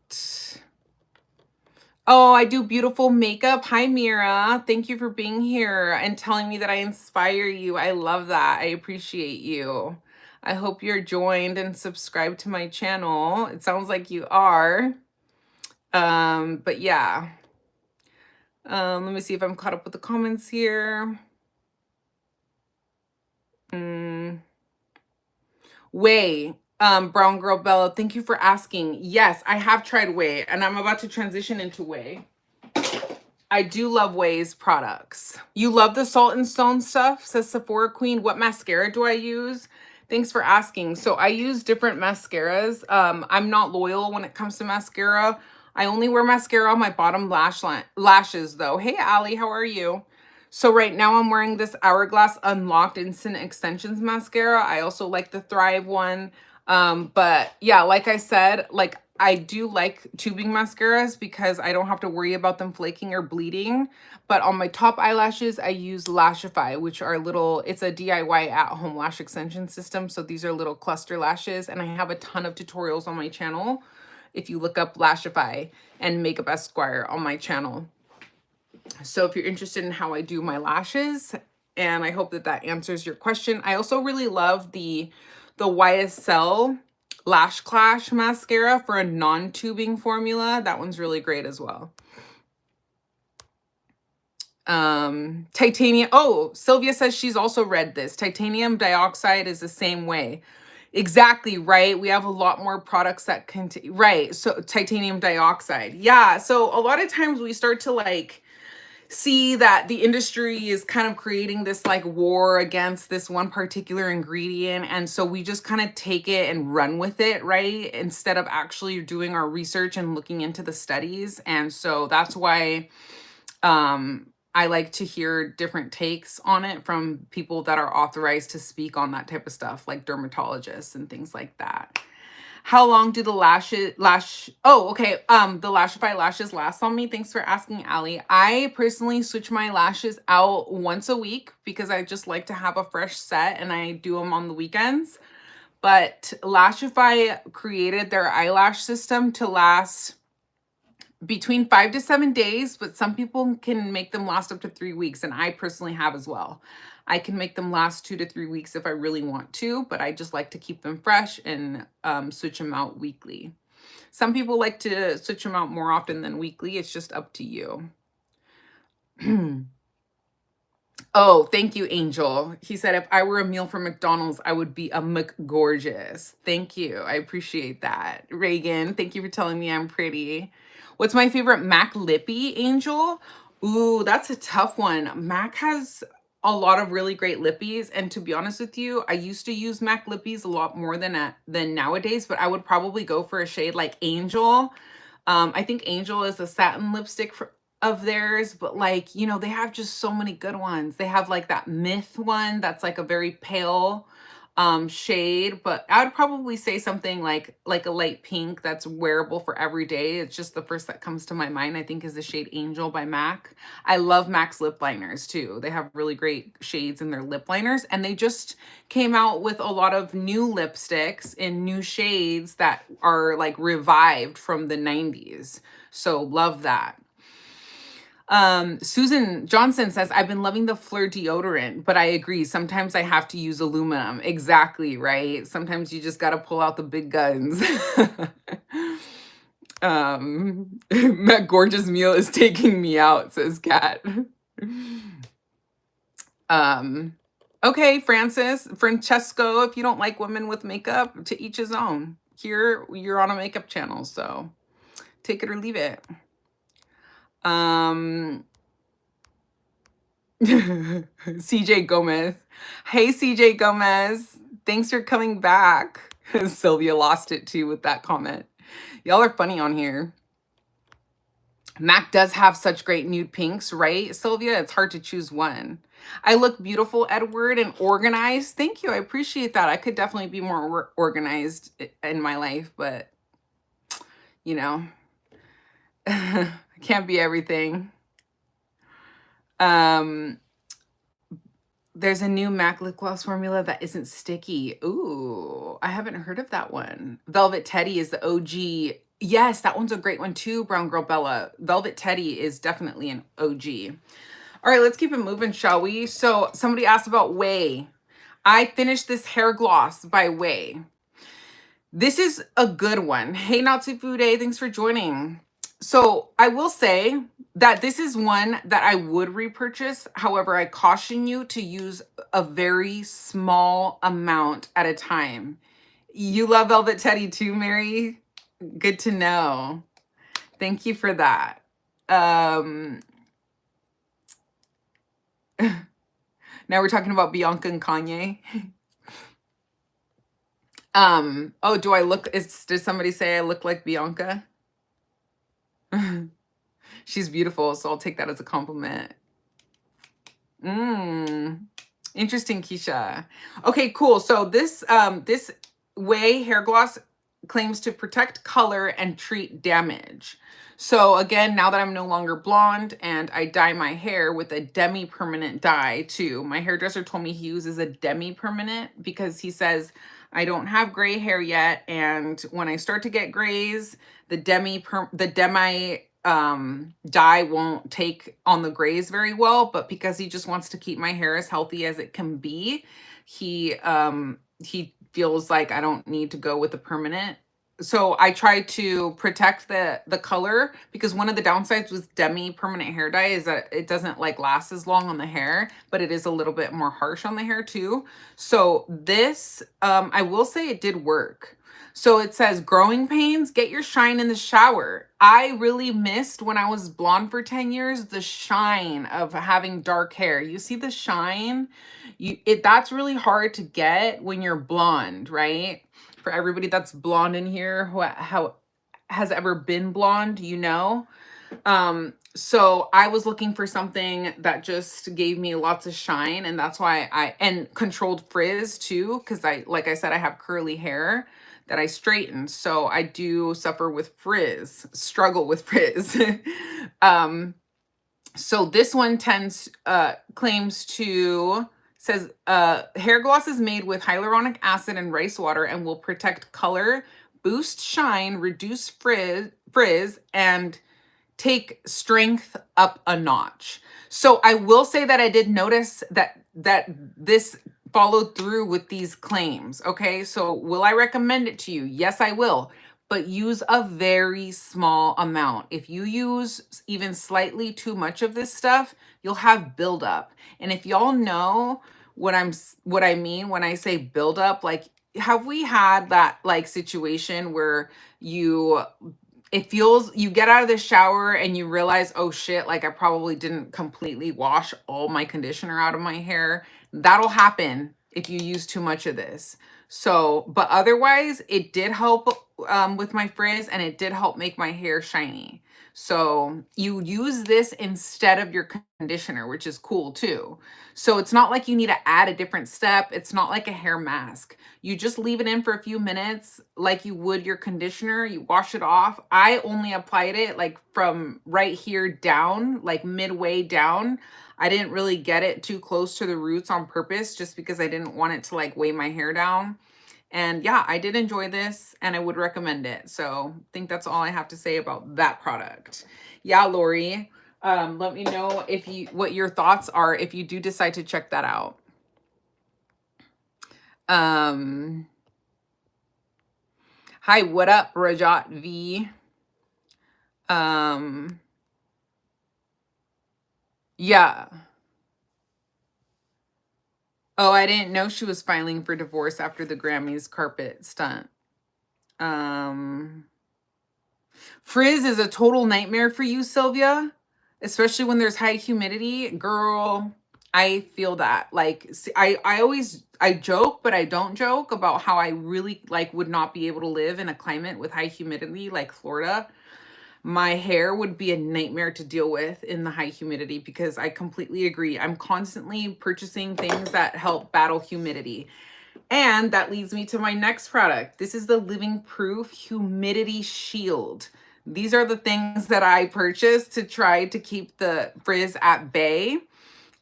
Oh, I do beautiful makeup. Hi, Mira. Thank you for being here and telling me that I inspire you. I love that. I appreciate you. I hope you're joined and subscribed to my channel. It sounds like you are. But yeah. Let me see if I'm caught up with the comments here. Whey. Brown Girl Bella, thank you for asking. Yes, I have tried Whey, and I'm about to transition into Whey. I do love Whey's products. You love the Salt and Stone stuff, says Sephora Queen. What mascara do I use? Thanks for asking. So I use different mascaras. I'm not loyal when it comes to mascara. I only wear mascara on my bottom lashes, though. Hey, Allie, how are you? So right now I'm wearing this Hourglass Unlocked Instant Extensions mascara. I also like the Thrive one. But yeah, like I said, like I do like tubing mascaras because I don't have to worry about them flaking or bleeding. But on my top eyelashes, I use Lashify, which are little, it's a DIY at-home lash extension system. So these are little cluster lashes, and I have a ton of tutorials on my channel. If you look up Lashify and Makeup Esquire on my channel. So if you're interested in how I do my lashes, and I hope that that answers your question. I also really love the YSL Lash Clash mascara for a non-tubing formula. That one's really great as well. Titanium. Oh, Sylvia says she's also read this. Titanium dioxide is the same way. Exactly, right? We have a lot more products that contain, right? So titanium dioxide. Yeah. So a lot of times we start to like see that the industry is kind of creating this like war against this one particular ingredient, and so we just kind of take it and run with it, right, instead of actually doing our research and looking into the studies. And so that's why I like to hear different takes on it from people that are authorized to speak on that type of stuff, like dermatologists and things like that. How long do the the Lashify lashes last on me? Thanks for asking, Allie. I personally switch my lashes out once a week because I just like to have a fresh set, and I do them on the weekends. But Lashify created their eyelash system to last between 5 to 7 days, but some people can make them last up to 3 weeks, and I personally have as well. I can make them last 2 to 3 weeks if I really want to, but I just like to keep them fresh and switch them out weekly. Some people like to switch them out more often than weekly. It's just up to you. Oh, thank you, Angel. He said, if I were a meal from McDonald's, I would be a McGorgeous. Thank you. I appreciate that. Reagan, thank you for telling me I'm pretty. What's my favorite MAC lippy, Angel? Ooh, that's a tough one. MAC has a lot of really great lippies, and to be honest with you, I used to use MAC lippies a lot more than nowadays, but I would probably go for a shade like Angel. I think Angel is a satin lipstick of theirs, but like, you know, they have just so many good ones. They have like that Myth one that's like a very pale shade, but I would probably say something like a light pink that's wearable for every day. It's just the first that comes to my mind, I think, is the shade Angel by MAC. I love MAC's lip liners too. They have really great shades in their lip liners, and they just came out with a lot of new lipsticks in new shades that are like revived from the 90s. So love that. Susan Johnson says, I've been loving the Phlur deodorant, but I agree. Sometimes I have to use aluminum. Exactly, right? Sometimes you just got to pull out the big guns. That gorgeous meal is taking me out, says Kat. Okay, Francesco, if you don't like women with makeup, to each his own. Here, you're on a makeup channel, so take it or leave it. CJ Gomez. Hey, CJ Gomez. Thanks for coming back. Sylvia lost it too with that comment. Y'all are funny on here. MAC does have such great nude pinks, right, Sylvia? It's hard to choose one. I look beautiful, Edward, and organized. Thank you. I appreciate that. I could definitely be more organized in my life, but, you know, I can't be everything. There's a new MAC lip gloss formula that isn't sticky. Ooh, I haven't heard of that one. Velvet Teddy is the OG. Yes, that one's a great one too, Brown Girl Bella. Velvet Teddy is definitely an OG. All right, let's keep it moving, shall we? So somebody asked about Way. I finished this hair gloss by Way. This is a good one. Hey, Natsufude, thanks for joining. So I will say that this is one that I would repurchase. However, I caution you to use a very small amount at a time. You love Velvet Teddy too, Mary? Good to know. Thank you for that. Now we're talking about Bianca and Kanye. Oh, do I look, did somebody say I look like Bianca? She's beautiful, so I'll take that as a compliment. Interesting, Keisha. Okay, cool. So this this Way hair gloss claims to protect color and treat damage. So again, now that I'm no longer blonde and I dye my hair with a demi-permanent dye too. My hairdresser told me he uses a demi-permanent because he says I don't have gray hair yet, and when I start to get grays, the demi dye won't take on the grays very well, but because he just wants to keep my hair as healthy as it can be, he feels like I don't need to go with the permanent. So I try to protect the color, because one of the downsides with demi-permanent hair dye is that it doesn't like last as long on the hair, but it is a little bit more harsh on the hair too. So this, I will say it did work. So it says, growing pains, get your shine in the shower. I really missed, when I was blonde for 10 years, the shine of having dark hair. You see the shine? That's really hard to get when you're blonde, right? For everybody that's blonde in here, who has ever been blonde, you know. So I was looking for something that just gave me lots of shine, and that's why and controlled frizz too, because like I said, I have curly hair that I straighten. So I do suffer with frizz, struggle with frizz. um, so this one claims to, says hair gloss is made with hyaluronic acid and rice water and will protect color, boost shine, reduce frizz, and take strength up a notch. So I will say that I did notice that this followed through with these claims. Okay, so will I recommend it to you? Yes, I will, but use a very small amount. If you use even slightly too much of this stuff, you'll have buildup. And if y'all know what I mean when I say buildup, like, have we had that like situation where it feels, you get out of the shower and you realize, oh shit, like I probably didn't completely wash all my conditioner out of my hair. That'll happen if you use too much of this. So, but otherwise it did help with my frizz, and it did help make my hair shiny. So you use this instead of your conditioner, which is cool too. So it's not like you need to add a different step. It's not like a hair mask. You just leave it in for a few minutes like you would your conditioner. You wash it off. I only applied it like from right here down, like midway down. I didn't really get it too close to the roots on purpose just because I didn't want it to like weigh my hair down. And yeah, I did enjoy this and I would recommend it. So I think that's all I have to say about that product. Yeah, Lori, let me know what your thoughts are if you do decide to check that out. Hi, what up, Rajat V? Yeah. Oh, I didn't know she was filing for divorce after the Grammys carpet stunt. Frizz is a total nightmare for you, Sylvia, especially when there's high humidity. Girl, I feel that. Like, I joke, but I don't joke about how I really like would not be able to live in a climate with high humidity like Florida. My hair would be a nightmare to deal with in the high humidity, because I completely agree. I'm constantly purchasing things that help battle humidity. And that leads me to my next product. This is the Living Proof Humidity Shield. These are the things that I purchased to try to keep the frizz at bay.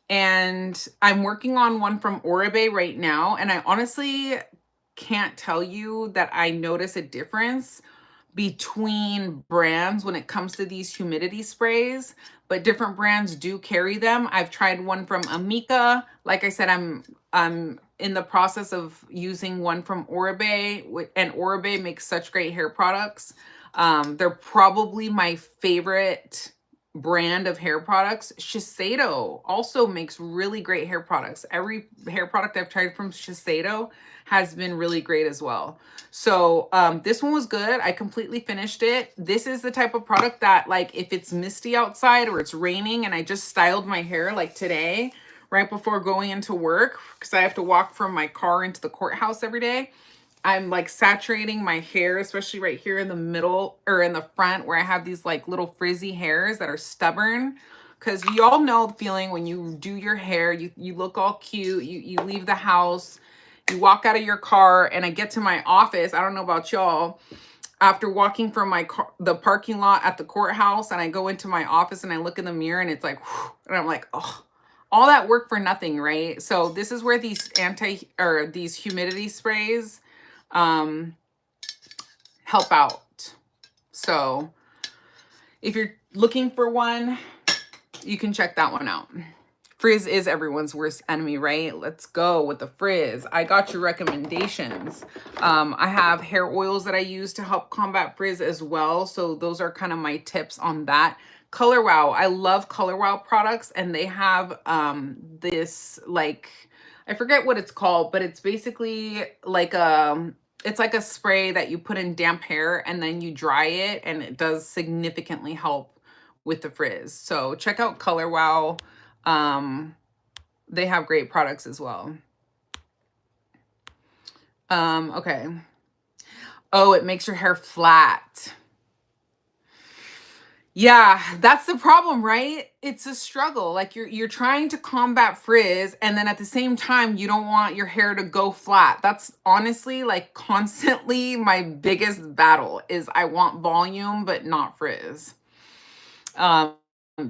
And I'm working on one from Oribe right now. And I honestly can't tell you that I notice a difference between brands when it comes to these humidity sprays, but different brands do carry them. I've tried one from Amika. Like I said, I'm in the process of using one from Oribe, and Oribe makes such great hair products. They're probably my favorite brand of hair products. Shiseido also makes really great hair products. Every hair product I've tried from Shiseido has been really great as well. So this one was good. I completely finished it. This is the type of product that, like, if it's misty outside or it's raining and I just styled my hair like today, right before going into work, because I have to walk from my car into the courthouse every day, I'm like saturating my hair, especially right here in the middle or in the front where I have these like little frizzy hairs that are stubborn. Because you all know the feeling when you do your hair, you look all cute, you leave the house, you walk out of your car, and I get to my office. I don't know about y'all. After walking from my car, the parking lot at the courthouse, and I go into my office and I look in the mirror and it's like, whew, and I'm like, oh, all that work for nothing, right? So this is where these these humidity sprays help out. So if you're looking for one, you can check that one out. Frizz is everyone's worst enemy, right? Let's go with the frizz. I got your recommendations. I have hair oils that I use to help combat frizz as well. So those are kind of my tips on that. Color Wow. I love Color Wow products, and they have this, like, I forget what it's called, but it's basically like it's like a spray that you put in damp hair and then you dry it, and it does significantly help with the frizz. So check out Color Wow. They have great products as well. Okay. Oh, it makes your hair flat. Yeah, that's the problem, right? It's a struggle. Like you're trying to combat frizz and then at the same time you don't want your hair to go flat. That's honestly like constantly my biggest battle is I want volume but not frizz. Um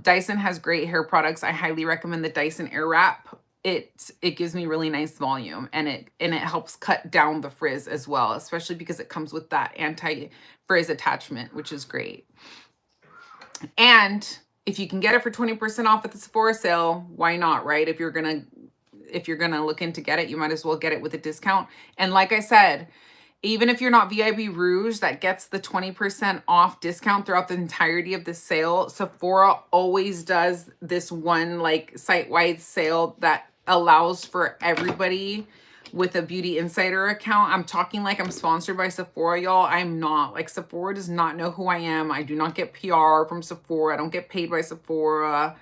Dyson has great hair products. I highly recommend the Dyson Airwrap. It gives me really nice volume and it helps cut down the frizz as well, especially because it comes with that anti-frizz attachment, which is great. And if you can get it for 20% off at the Sephora sale, why not, right? If you're gonna look into get it, you might as well get it with a discount. And like I said, even if you're not VIB Rouge, that gets the 20% off discount throughout the entirety of the sale. Sephora always does this one like site-wide sale that allows for everybody with a Beauty Insider account. I'm talking like I'm sponsored by Sephora, y'all. I'm not. Like, Sephora does not know who I am. I do not get PR from Sephora. I don't get paid by Sephora.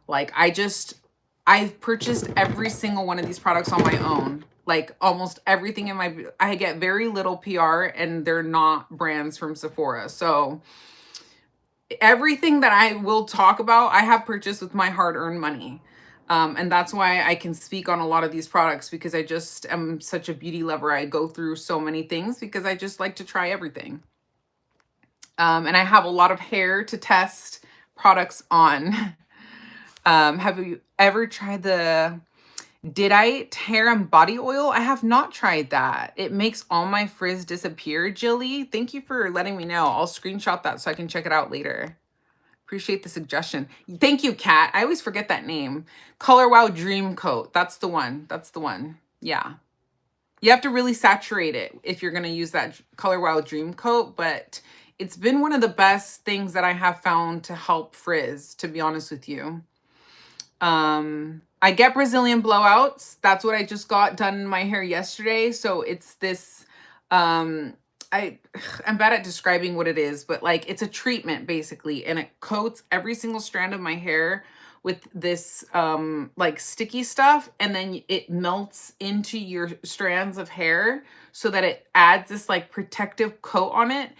Like, I've purchased every single one of these products on my own. Like, almost everything in my, I get very little PR and they're not brands from Sephora. So everything that I will talk about, I have purchased with my hard-earned money. And that's why I can speak on a lot of these products, because I just am such a beauty lover. I go through so many things because I just like to try everything. And I have a lot of hair to test products on. Have you ever tried the Didite hair and body oil? I have not tried that. It makes all my frizz disappear, Jilly. Thank you for letting me know. I'll screenshot that so I can check it out later. Appreciate the suggestion. Thank you, Kat. I always forget that name. Color Wow Dream Coat. That's the one. That's the one. Yeah. You have to really saturate it if you're going to use that Color Wow Dream Coat, but it's been one of the best things that I have found to help frizz, to be honest with you. I get Brazilian blowouts. That's what I just got done in my hair yesterday. So it's this, I'm bad at describing what it is, but like it's a treatment basically, and it coats every single strand of my hair with this like sticky stuff, and then it melts into your strands of hair so that it adds this like protective coat on it.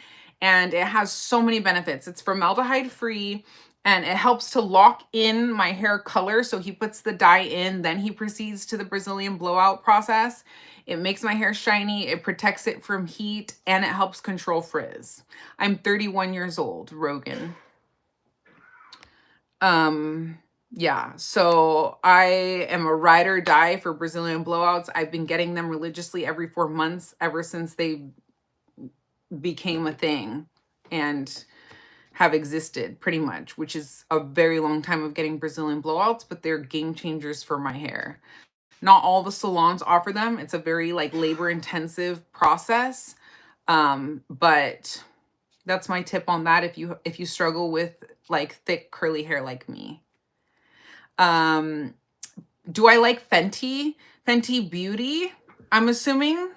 And it has so many benefits. It's formaldehyde free and it helps to lock in my hair color. So he puts the dye in, then he proceeds to the Brazilian blowout process. It makes my hair shiny, it protects it from heat, and it helps control frizz. I'm 31 years old, Rogan. Yeah, so I am a ride or die for Brazilian blowouts. I've been getting them religiously every 4 months ever since they became a thing and have existed pretty much, which is a very long time of getting Brazilian blowouts, but they're game changers for my hair. Not all the salons offer them. It's a very like labor intensive process. But that's my tip on that if you struggle with like thick curly hair like me. Do I like Fenty? Fenty Beauty, I'm assuming.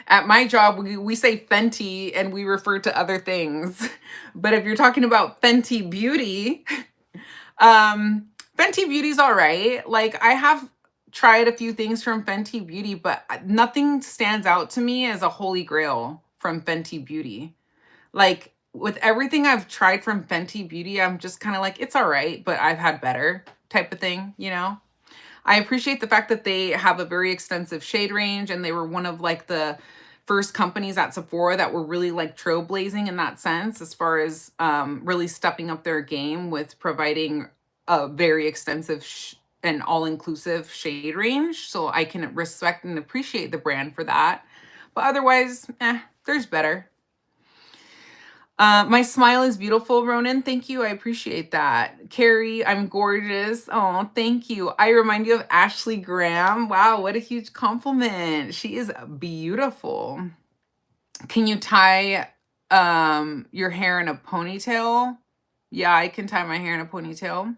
At my job, we say Fenty and we refer to other things. But if you're talking about Fenty Beauty, Fenty Beauty's all right. Like, I have tried a few things from Fenty Beauty, but nothing stands out to me as a holy grail from Fenty Beauty. Like, with everything I've tried from Fenty Beauty, I'm just kind of like, it's all right, but I've had better type of thing, you know? I appreciate the fact that they have a very extensive shade range, and they were one of like the first companies at Sephora that were really like trailblazing in that sense, as far as really stepping up their game with providing a very extensive and all-inclusive shade range. So I can respect and appreciate the brand for that. But otherwise, there's better. My smile is beautiful, Ronan. Thank you. I appreciate that. Carrie, I'm gorgeous. Oh, thank you. I remind you of Ashley Graham. Wow, what a huge compliment. She is beautiful. Can you tie your hair in a ponytail? Yeah, I can tie my hair in a ponytail.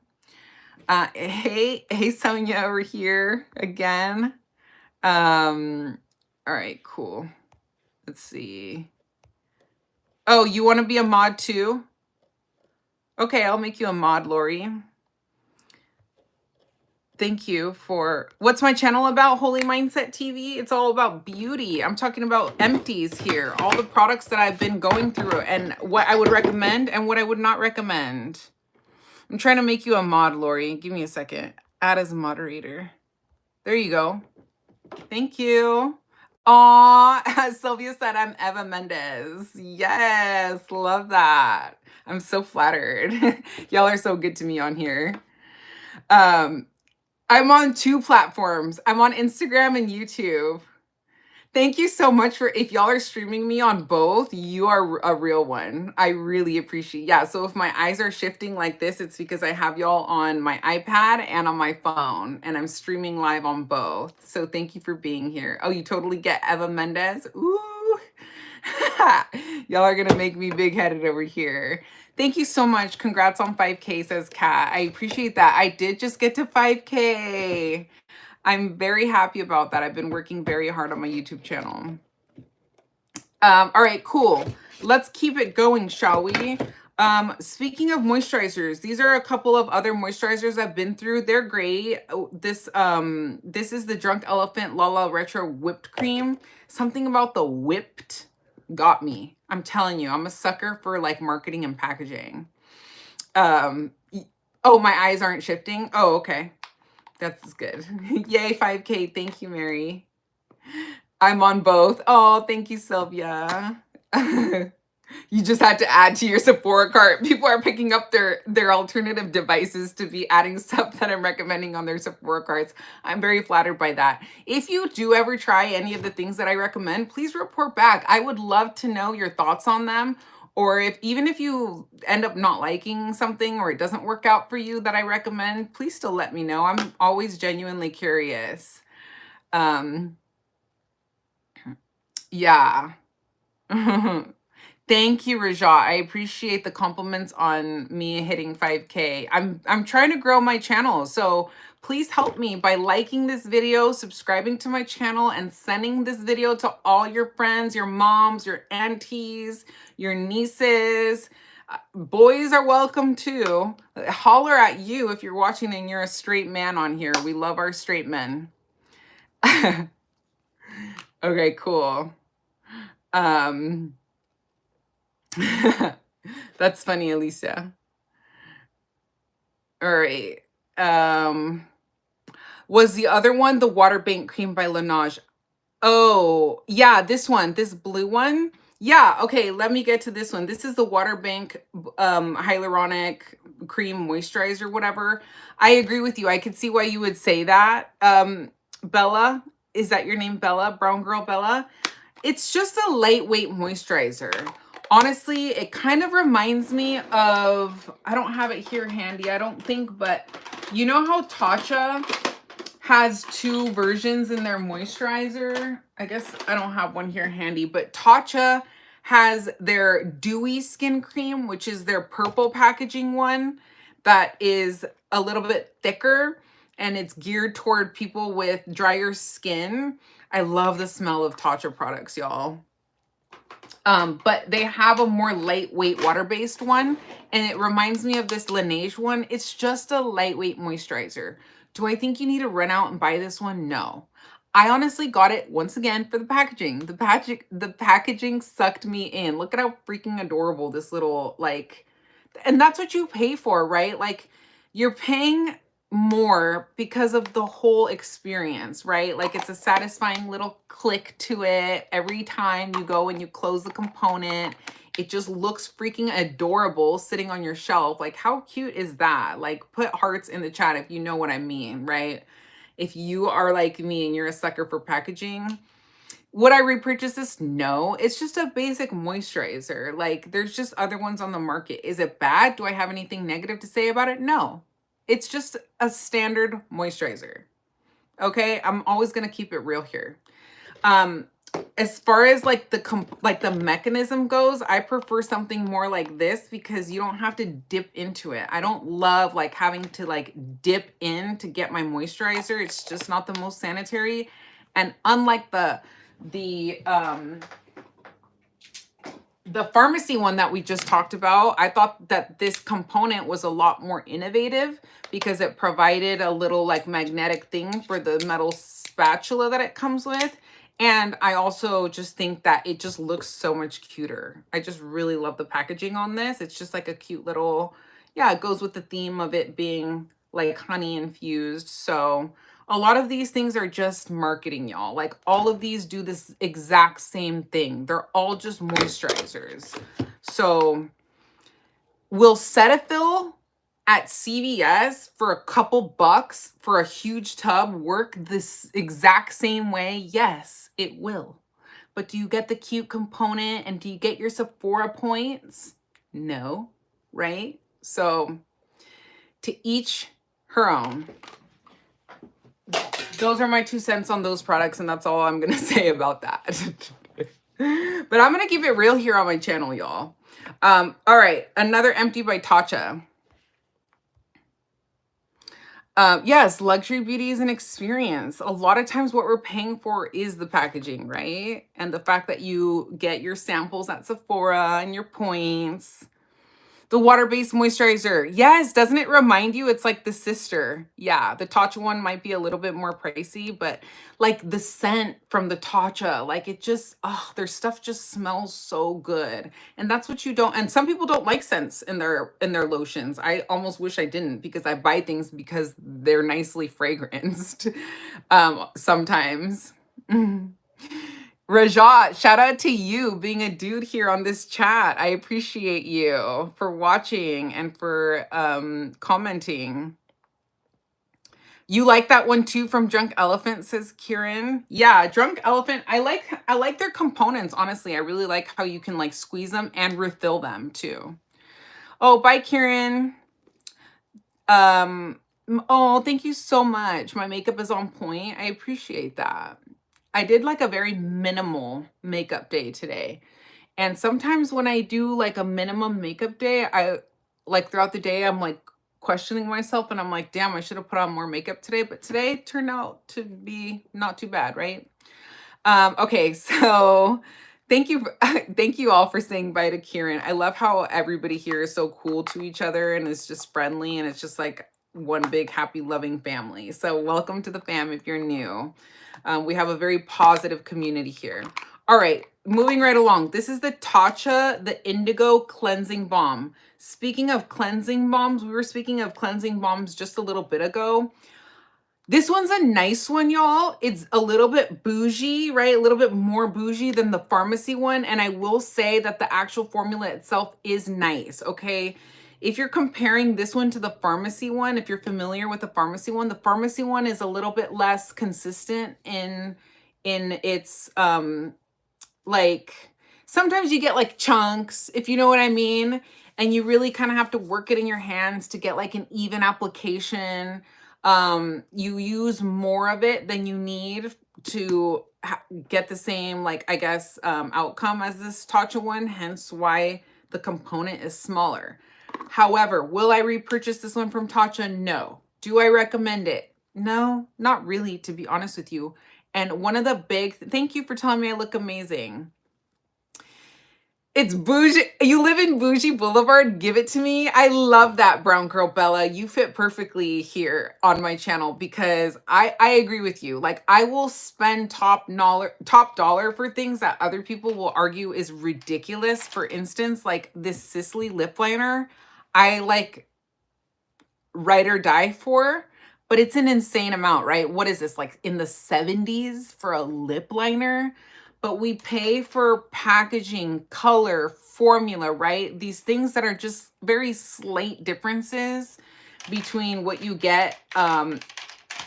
Hey, Sonia over here again. All right, cool. Let's see. Oh, you want to be a mod too? Okay, I'll make you a mod, Lori. Thank you for, what's my channel about? Holy Mindset TV. It's all about beauty. I'm talking about empties here. All the products that I've been going through and what I would recommend and what I would not recommend. I'm trying to make you a mod, Lori. Give me a second. Add as a moderator. There you go. Thank you. Aw, Sylvia said I'm Eva Mendes. Yes, love that. I'm so flattered. Y'all are so good to me on here. I'm on 2 platforms. I'm on Instagram and YouTube. Thank you so much for, if y'all are streaming me on both, you are a real one. I really appreciate. Yeah, so if my eyes are shifting like this, it's because I have y'all on my iPad and on my phone, and I'm streaming live on both. So thank you for being here. Oh, you totally get Eva Mendes? Ooh. Y'all are gonna make me big-headed over here. Thank you so much. Congrats on 5K, says Kat. I appreciate that. I did just get to 5K. I'm very happy about that. I've been working very hard on my YouTube channel. All right, cool. Let's keep it going, shall we? Speaking of moisturizers, these are a couple of other moisturizers I've been through. They're great. This is the Drunk Elephant Lala Retro Whipped Cream. Something about the whipped got me. I'm telling you, I'm a sucker for like marketing and packaging. Oh, my eyes aren't shifting. Oh, okay. That's good. Yay, 5K. Thank you, Mary. I'm on both. Oh, thank you, Sylvia. You just had to add to your Sephora cart. People are picking up their alternative devices to be adding stuff that I'm recommending on their Sephora carts. I'm very flattered by that. If you do ever try any of the things that I recommend, please report back. I would love to know your thoughts on them. Or even if you end up not liking something or it doesn't work out for you that I recommend, please still let me know. I'm always genuinely curious. Yeah. Thank you, Rajat. I appreciate the compliments on me hitting 5K. I'm trying to grow my channel, so please help me by liking this video, subscribing to my channel, and sending this video to all your friends, your moms, your aunties, your nieces. Boys are welcome too. Holler at you if you're watching and you're a straight man on here. We love our straight men. Okay, cool. That's funny, Alicia. All right. Was the other one the Water Bank Cream by Laneige? Oh, yeah, this one, this blue one. Yeah, okay, let me get to this one. This is the Water Bank Hyaluronic Cream Moisturizer, whatever. I agree with you. I could see why you would say that. Bella, is that your name, Bella? Brown Girl Bella? It's just a lightweight moisturizer. Honestly, it kind of reminds me of, I don't have it here handy, I don't think, but you know how Tatcha has 2 versions in their moisturizer? I guess I don't have one here handy, but Tatcha has their Dewy Skin Cream, which is their purple packaging one that is a little bit thicker and it's geared toward people with drier skin. I love the smell of Tatcha products, y'all. But they have a more lightweight water-based one, and it reminds me of this Laneige one. It's just a lightweight moisturizer. Do I think you need to run out and buy this one? No. I honestly got it once again for the packaging. The packaging sucked me in. Look at how freaking adorable this little, like, and that's what you pay for, right? Like, you're paying more because of the whole experience, right? Like, it's a satisfying little click to it every time you go and you close the component. It just looks freaking adorable sitting on your shelf. Like, how cute is that? Like, put hearts in the chat if you know what I mean, right? If you are like me and you're a sucker for packaging. Would I repurchase this? No. It's just a basic moisturizer. Like, there's just other ones on the market. Is it bad? Do I have anything negative to say about it? No. It's just a standard moisturizer. Okay? I'm always going to keep it real here. As far as like the mechanism goes, I prefer something more like this because you don't have to dip into it. I don't love like having to like dip in to get my moisturizer. It's just not the most sanitary. And unlike the the pharmacy one that we just talked about, I thought that this component was a lot more innovative because it provided a little like magnetic thing for the metal spatula that it comes with. And I also just think that it just looks so much cuter. I just really love the packaging on this. It's just like a cute little, yeah, it goes with the theme of it being like honey infused. So a lot of these things are just marketing, y'all. Like all of these do this exact same thing. They're all just moisturizers. So will Cetaphil at CVS for a couple bucks for a huge tub work this exact same way? Yes, it will. But do you get the cute component and do you get your Sephora points? No, right? So to each her own. Those are my 2 cents on those products, and that's all I'm going to say about that. But I'm going to keep it real here on my channel, y'all. All right, another empty by Tatcha. Yes, luxury beauty is an experience. A lot of times what we're paying for is the packaging, right? And the fact that you get your samples at Sephora and your points. The water-based moisturizer. Yes, doesn't it remind you? It's like the sister. Yeah, the Tatcha one might be a little bit more pricey, but like the scent from the Tatcha, like it just, oh, their stuff just smells so good. And that's what you don't, and some people don't like scents in their lotions. I almost wish I didn't because I buy things because they're nicely fragranced sometimes. Rajat, shout out to you being a dude here on this chat. I appreciate you for watching and for commenting. You like that one too from Drunk Elephant, says Kieran. Yeah, Drunk Elephant. I like their components, honestly. I really like how you can like squeeze them and refill them too. Oh, bye, Kieran. Oh, thank you so much. My makeup is on point. I appreciate that. I did like a very minimal makeup day today. And sometimes when I do like a minimum makeup day, I like throughout the day, I'm like questioning myself and I'm like, damn, I should have put on more makeup today. But today turned out to be not too bad, right? Okay, so thank you. Thank you all for saying bye to Kieran. I love how everybody here is so cool to each other and is just friendly. And it's just like one big, happy, loving family. So welcome to the fam if you're new. We have a very positive community here. All right, moving right along. This is the Tatcha, the Indigo Cleansing Balm. Speaking of cleansing balms, we were speaking of cleansing balms just a little bit ago. This one's a nice one, y'all. It's a little bit bougie, right? A little bit more bougie than the pharmacy one. And I will say that the actual formula itself is nice, okay? If you're comparing this one to the pharmacy one, if you're familiar with the pharmacy one is a little bit less consistent in its, like, sometimes you get like chunks, if you know what I mean, and you really kind of have to work it in your hands to get like an even application. You use more of it than you need to get the same, like, I guess, outcome as this Tatcha one, hence why the component is smaller. However, will I repurchase this one from Tatcha? No. Do I recommend it? No, not really, to be honest with you. And one of the big, thank you for telling me I look amazing. It's bougie. You live in Bougie Boulevard. Give it to me. I love that, Brown Girl Bella. You fit perfectly here on my channel because I agree with you. Like, I will spend top dollar for things that other people will argue is ridiculous. For instance, like this Sisley lip liner, I like ride or die for, but it's an insane amount, right? What is this, like in the 70s for a lip liner? But we pay for packaging, color, formula, right? These things that are just very slight differences between what you get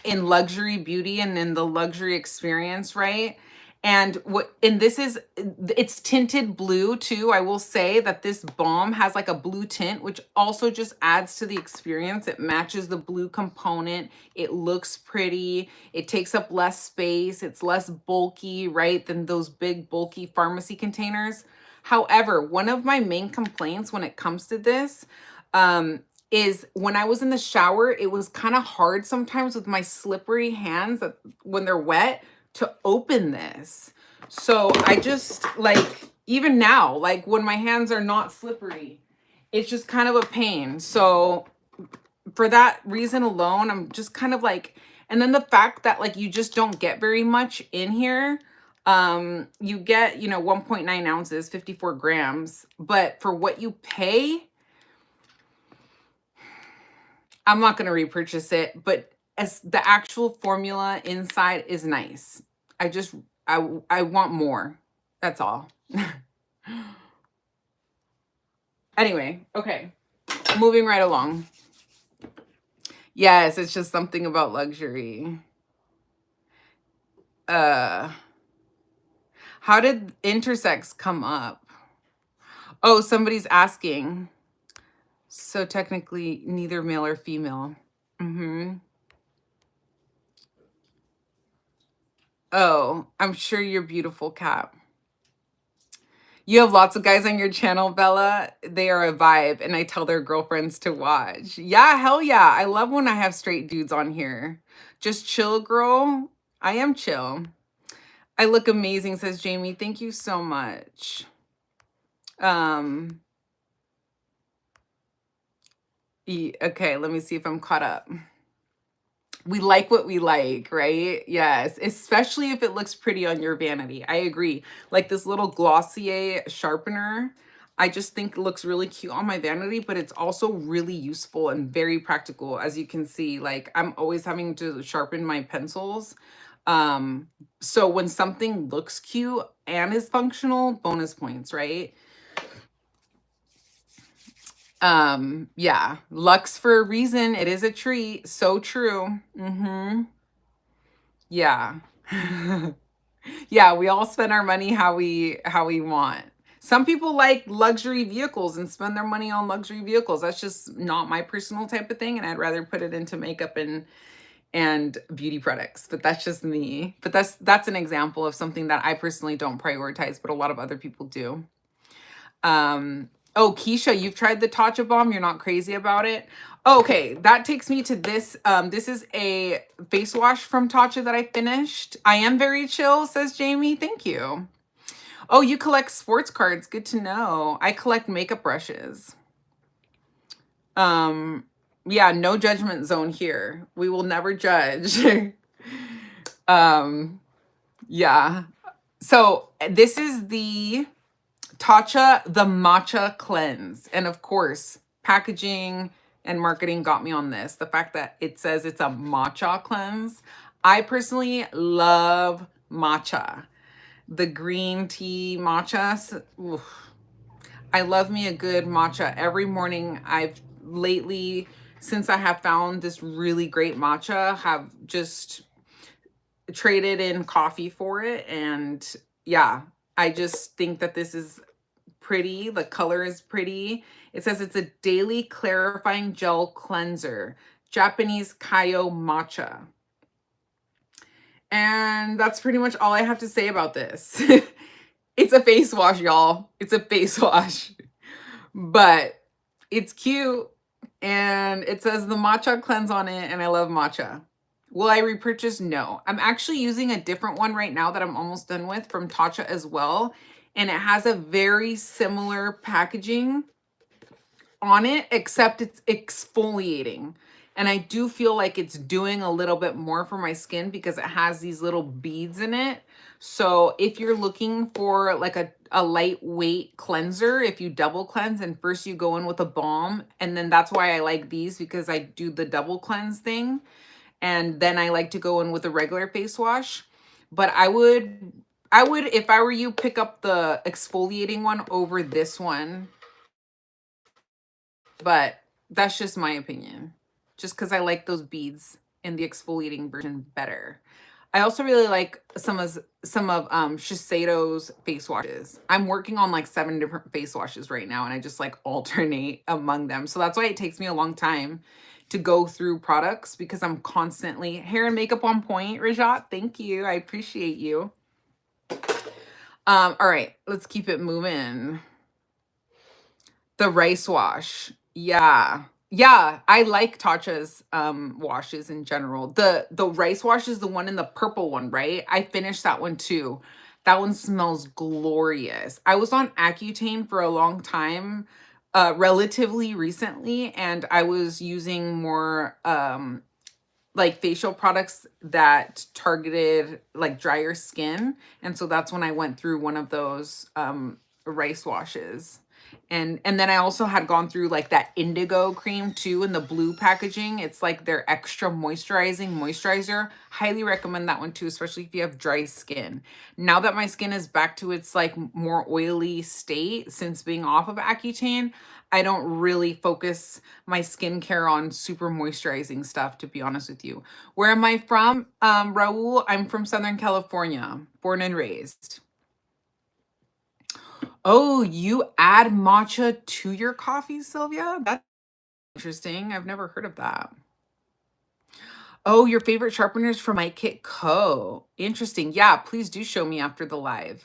in luxury beauty and in the luxury experience, right? And this is, it's tinted blue too. I will say that this balm has like a blue tint, which also just adds to the experience. It matches the blue component. It looks pretty. It takes up less space. It's less bulky, right, than those big bulky pharmacy containers. However, one of my main complaints when it comes to this is when I was in the shower, it was kind of hard sometimes with my slippery hands when they're wet to open this. So I just like, even now, like when my hands are not slippery, it's just kind of a pain. So for that reason alone, I'm just kind of like, and then the fact that like you just don't get very much in here. You get, you know, 1.9 ounces, 54 grams, but for what you pay, I'm not going to repurchase it, but as the actual formula inside is nice. I want more. That's all. Anyway, okay. Moving right along. Yes, it's just something about luxury. How did intersex come up? Oh, somebody's asking. So technically neither male or female. Oh, I'm sure you're beautiful, Cap. You have lots of guys on your channel, Bella. They are a vibe, and I tell their girlfriends to watch. Yeah, hell yeah. I love when I have straight dudes on here. Just chill, girl. I am chill. I look amazing, says Jamie. Thank you so much. Okay, let me see if I'm caught up. We like what we like, right? Yes, especially if it looks pretty on your vanity. I agree. Like this little Glossier sharpener, I just think looks really cute on my vanity, but it's also really useful and very practical. As you can see, like I'm always having to sharpen my pencils. So when something looks cute and is functional, bonus points, right? Yeah, Lux for a reason. It is a treat. So true. Yeah. Yeah, we all spend our money how we want. Some people like luxury vehicles and spend their money on luxury vehicles. That's just not my personal type of thing, and I'd rather put it into makeup and beauty products. But that's just me. But that's an example of something that I personally don't prioritize, but a lot of other people do. Oh, Keisha, you've tried the Tatcha Balm. You're not crazy about it. Okay, that takes me to this. This is a face wash from Tatcha that I finished. I am very chill, says Jamie. Thank you. Oh, you collect sports cards. Good to know. I collect makeup brushes. Yeah, no judgment zone here. We will never judge. Yeah. So this is the Tatcha, the matcha cleanse. And of course, packaging and marketing got me on this. The fact that it says it's a matcha cleanse. I personally love matcha. The green tea matcha. Oof. I love me a good matcha. Every morning I've lately, since I have found this really great matcha, have just traded in coffee for it. And yeah, I just think that this is pretty. The color is pretty. It says it's a daily clarifying gel cleanser, Japanese Kaio matcha. And that's pretty much all I have to say about this. It's a face wash, y'all. It's a face wash. But it's cute. And it says the matcha cleanse on it. And I love matcha. Will I repurchase? No. I'm actually using a different one right now that I'm almost done with from Tatcha as well. And it has a very similar packaging on it, except it's exfoliating. And I do feel like it's doing a little bit more for my skin because it has these little beads in it. So if you're looking for like a lightweight cleanser, if you double cleanse and first you go in with a balm, and then that's why I like these, because I do the double cleanse thing. And then I like to go in with a regular face wash. But I would, if I were you, pick up the exfoliating one over this one. But that's just my opinion. Just because I like those beads in the exfoliating version better. I also really like some of Shiseido's face washes. I'm working on like 7 different face washes right now, and I just like alternate among them. So that's why it takes me a long time to go through products, because I'm constantly hair and makeup on point. Rajat, thank you. I appreciate you. All right, let's keep it moving. The rice wash. Yeah. Yeah, I like Tatcha's washes in general. The rice wash is the one in the purple one, right? I finished that one too. That one smells glorious. I was on Accutane for a long time, relatively recently, and I was using more like facial products that targeted like drier skin. And so that's when I went through one of those rice washes. And then I also had gone through like that indigo cream too in the blue packaging. It's like their extra moisturizing moisturizer. Highly recommend that one too, especially if you have dry skin. Now that my skin is back to its like more oily state since being off of Accutane, I don't really focus my skincare on super moisturizing stuff, to be honest with you. Where am I from? Raul, I'm from Southern California, born and raised. Oh, you add matcha to your coffee, Sylvia? That's interesting. I've never heard of that. Oh, your favorite sharpeners from R+co. Interesting. Yeah, please do show me after the live.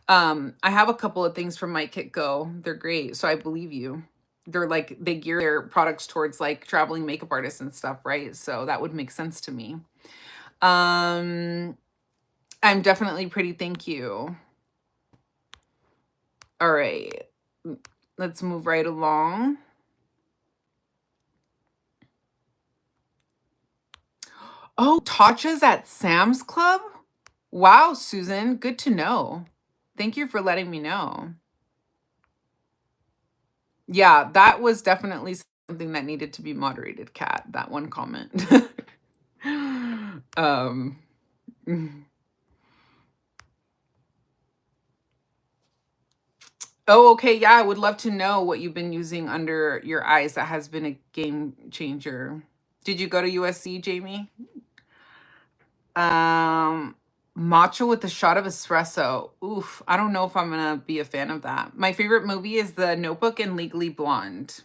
I have a couple of things from R+co. They're great, so I believe you. They're like, they gear their products towards like traveling makeup artists and stuff, right? So that would make sense to me. I'm definitely pretty, thank you. All right, let's move right along. Oh, Tatcha's at Sam's Club? Wow, Susan, good to know. Thank you for letting me know. Yeah, that was definitely something that needed to be moderated, Kat, that one comment. Oh, okay. Yeah, I would love to know what you've been using under your eyes that has been a game changer. Did you go to USC, Jamie? Matcha with a shot of espresso. Oof, I don't know if I'm gonna be a fan of that. My favorite movie is The Notebook and Legally Blonde.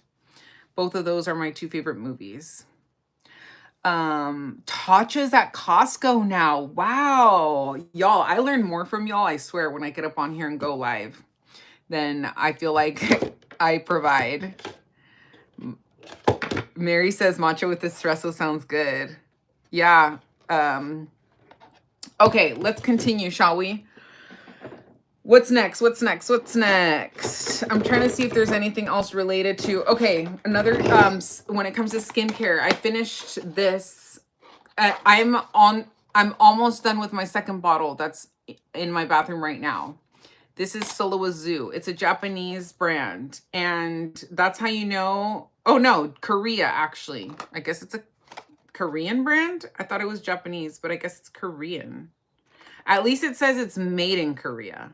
Both of those are my two favorite movies. Tatcha's at Costco now. Wow. Y'all, I learn more from y'all, I swear, when I get up on here and go live. Then I feel like I provide. Mary says matcha with espresso sounds good. Yeah. Okay, let's continue, shall we? What's next? What's next? What's next? I'm trying to see if there's anything else related to, okay, another, when it comes to skincare, I finished this. I'm almost done with my second bottle that's in my bathroom right now. This is Soloazu. It's a Japanese brand. And that's how you know, oh no, Korea actually. I guess it's a Korean brand. I thought it was Japanese, but I guess it's Korean. At least it says it's made in Korea.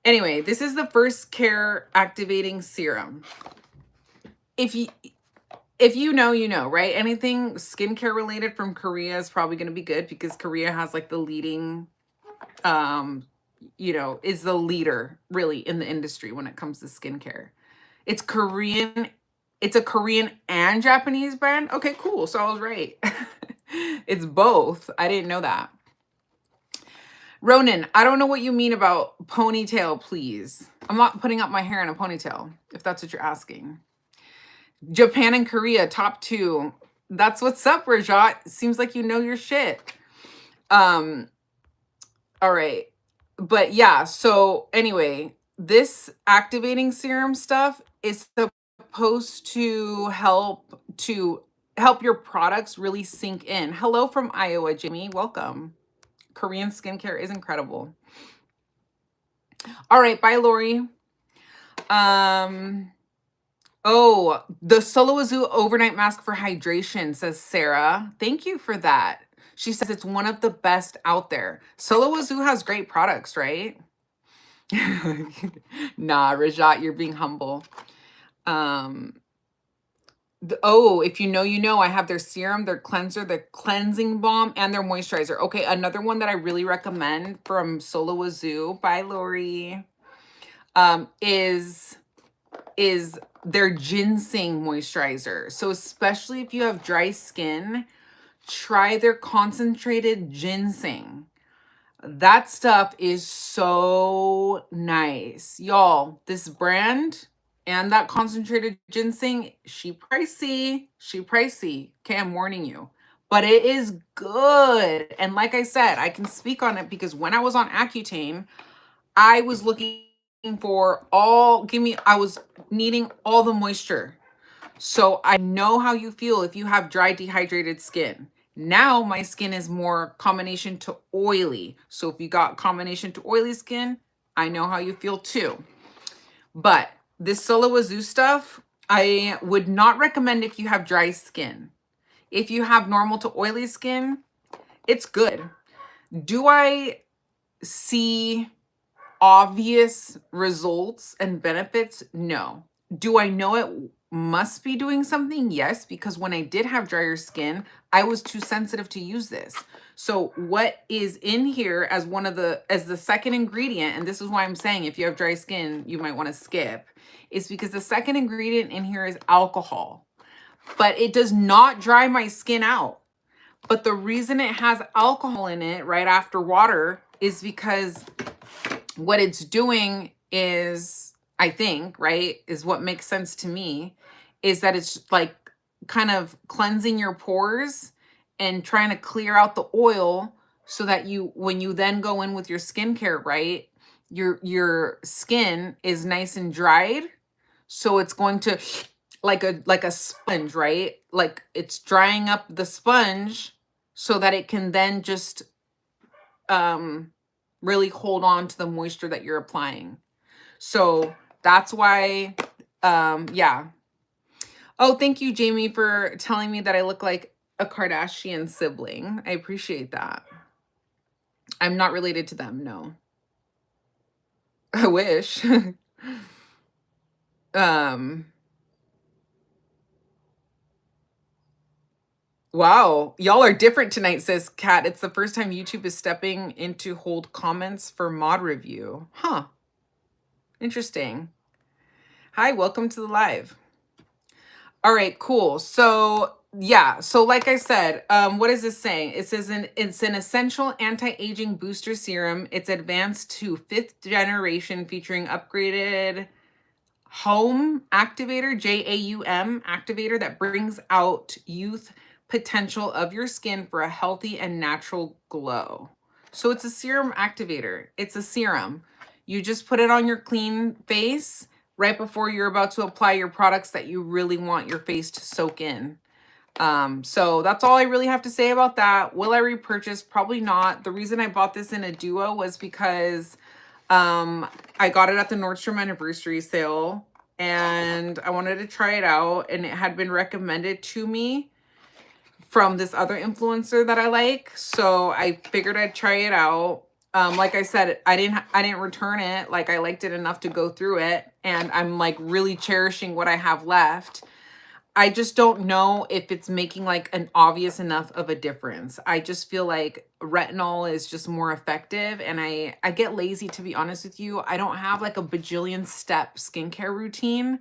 Anyway, this is the first care activating serum. If you know, you know, right? Anything skincare related from Korea is probably going to be good because Korea has like the leading, you know, is the leader really in the industry when it comes to skincare. It's Korean. It's a Korean and Japanese brand. Okay, cool. So I was right. It's both. I didn't know that. Ronan, I don't know what you mean about ponytail, please. I'm not putting up my hair in a ponytail, if that's what you're asking. Japan and Korea, top two. That's what's up, Rajat. Seems like you know your shit. All right. But yeah, so anyway, this activating serum stuff is supposed to help your products really sink in. Hello from Iowa, Jimmy. Welcome. Korean skincare is incredible. All right, bye, Lori. Oh, the Soloazu overnight mask for hydration, says Sarah. Thank you for that. She says it's one of the best out there. Soloazu has great products, right? Nah, Rajat, you're being humble. Oh, if you know, you know, I have their serum, their cleanser, their cleansing balm, and their moisturizer. Okay, another one that I really recommend from Soloazu by Lori is their ginseng moisturizer. So especially if you have dry skin, try their concentrated ginseng. That stuff is so nice. Y'all, this brand and that concentrated ginseng, she pricey. She pricey. Okay, I'm warning you. but it is good. And like I said, I can speak on it because when I was on Accutane, I was looking for I was needing all the moisture. So I know how you feel if you have dry, dehydrated skin. Now my skin is more combination to oily. So if you got combination to oily skin, I know how you feel too. But this Solo Wazoo stuff, I would not recommend if you have dry skin. If you have normal to oily skin, it's good. Do I see obvious results and benefits? No. Do I know it must be doing something? Yes, because when I did have drier skin, I was too sensitive to use this. So what is in here as the second ingredient, and this is why I'm saying if you have dry skin, you might want to skip, is because the second ingredient in here is alcohol. But it does not dry my skin out. But the reason it has alcohol in it right after water is because what it's doing is, I think, right, is what makes sense to me, is that it's like kind of cleansing your pores and trying to clear out the oil so that when you then go in with your skincare, right, your skin is nice and dried. So it's going to like a sponge, right? Like it's drying up the sponge so that it can then just really hold on to the moisture that you're applying. So that's why, yeah. Oh, thank you, Jamie, for telling me that I look like a Kardashian sibling. I appreciate that. I'm not related to them, no. I wish. Wow, y'all are different tonight, says Kat. It's the first time YouTube is stepping in to hold comments for mod review. Huh. Interesting. Hi, welcome to the live. All right, cool. So yeah, so like I said, what is this saying? It says it's an essential anti-aging booster serum. It's advanced to 5th generation, featuring upgraded home activator, JAUM activator, that brings out youth potential of your skin for a healthy and natural glow. So it's a serum activator. It's a serum. You just put it on your clean face right before you're about to apply your products that you really want your face to soak in. So that's all I really have to say about that. Will I repurchase? Probably not. The reason I bought this in a duo was because I got it at the Nordstrom anniversary sale and I wanted to try it out, and it had been recommended to me from this other influencer that I like. So I figured I'd try it out. Like I said, I didn't return it. Like, I liked it enough to go through it, and I'm like really cherishing what I have left. I just don't know if it's making like an obvious enough of a difference. I just feel like retinol is just more effective, and I get lazy, to be honest with you. I don't have like a bajillion step skincare routine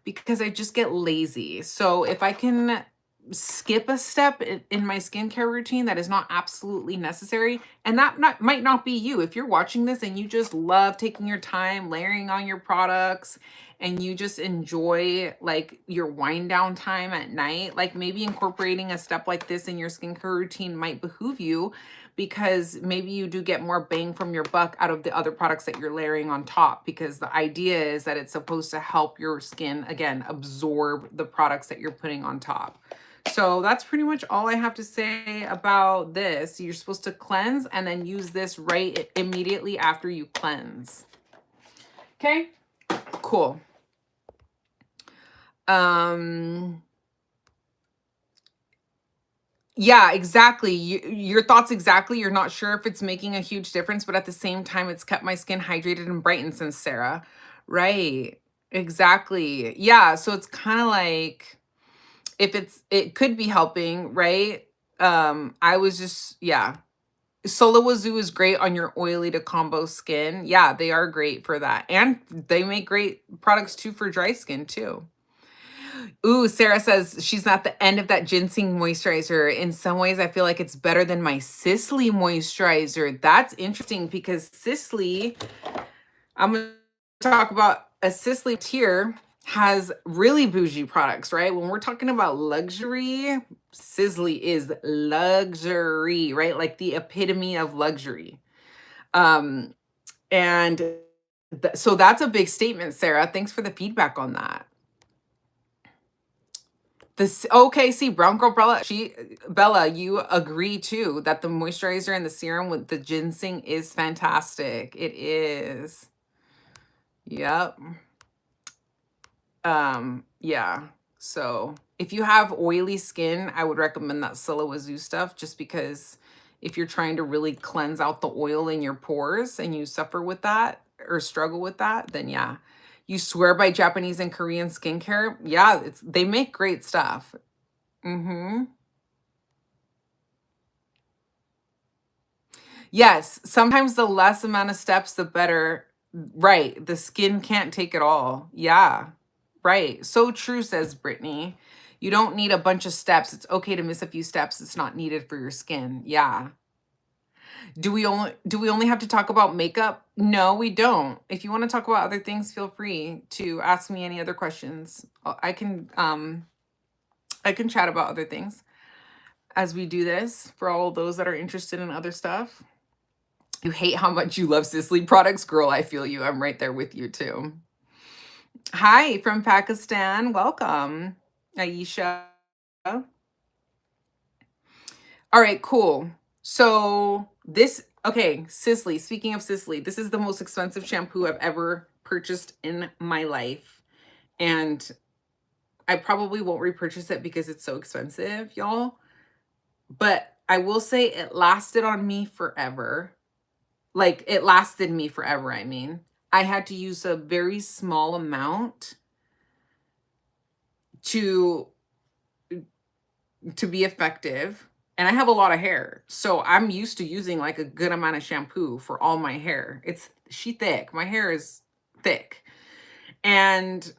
because I just get lazy. So if I can skip a step in my skincare routine that is not absolutely necessary, and that might not be you. If you're watching this and you just love taking your time layering on your products and you just enjoy like your wind down time at night, like maybe incorporating a step like this in your skincare routine might behoove you, because maybe you do get more bang from your buck out of the other products that you're layering on top, because the idea is that it's supposed to help your skin, again, absorb the products that you're putting on top. So that's pretty much all I have to say about this. You're supposed to cleanse and then use this right immediately after you cleanse. Okay, cool. Yeah, exactly. Your thoughts exactly. You're not sure if it's making a huge difference, but at the same time, it's kept my skin hydrated and brightened since Sarah. Right. Exactly. Yeah. So it's kind of like, if it could be helping, right? I was just, yeah. Solo Wazoo is great on your oily to combo skin. Yeah, they are great for that. And they make great products too for dry skin too. Ooh, Sarah says she's not the end of that ginseng moisturizer. In some ways, I feel like it's better than my Sisley moisturizer. That's interesting, because Sisley, I'm going to talk about a Sisley here. has really bougie products, right? When we're talking about luxury, Sisley is luxury, right? Like the epitome of luxury. Um, and so that's a big statement, Sarah. Thanks for the feedback on that. This okay, see, Brown Girl Bella, you agree too that the moisturizer and the serum with the ginseng is fantastic. It is. Yep. Yeah. So if you have oily skin, I would recommend that Silhouette stuff just because if you're trying to really cleanse out the oil in your pores and you suffer with that or struggle with that, then yeah. You swear by Japanese and Korean skincare? Yeah, they make great stuff. Mm-hmm. Yes, sometimes the less amount of steps, the better. Right. The skin can't take it all. Yeah. Right. So true, says Brittany. You don't need a bunch of steps. It's okay to miss a few steps. It's not needed for your skin. Yeah. Do we only have to talk about makeup? No, we don't. If you want to talk about other things, feel free to ask me any other questions. I can chat about other things as we do this for all those that are interested in other stuff. You hate how much you love Sisley products, girl. I feel you. I'm right there with you too. Hi from Pakistan. Welcome, Aisha. All right, cool. So okay, Sisley. Speaking of Sisley, this is the most expensive shampoo I've ever purchased in my life. And I probably won't repurchase it because it's so expensive, y'all. But I will say it lasted on me forever. Like, it lasted me forever, I mean. I had to use a very small amount to be effective. And I have a lot of hair. So I'm used to using like a good amount of shampoo for all my hair. She thick. My hair is thick. And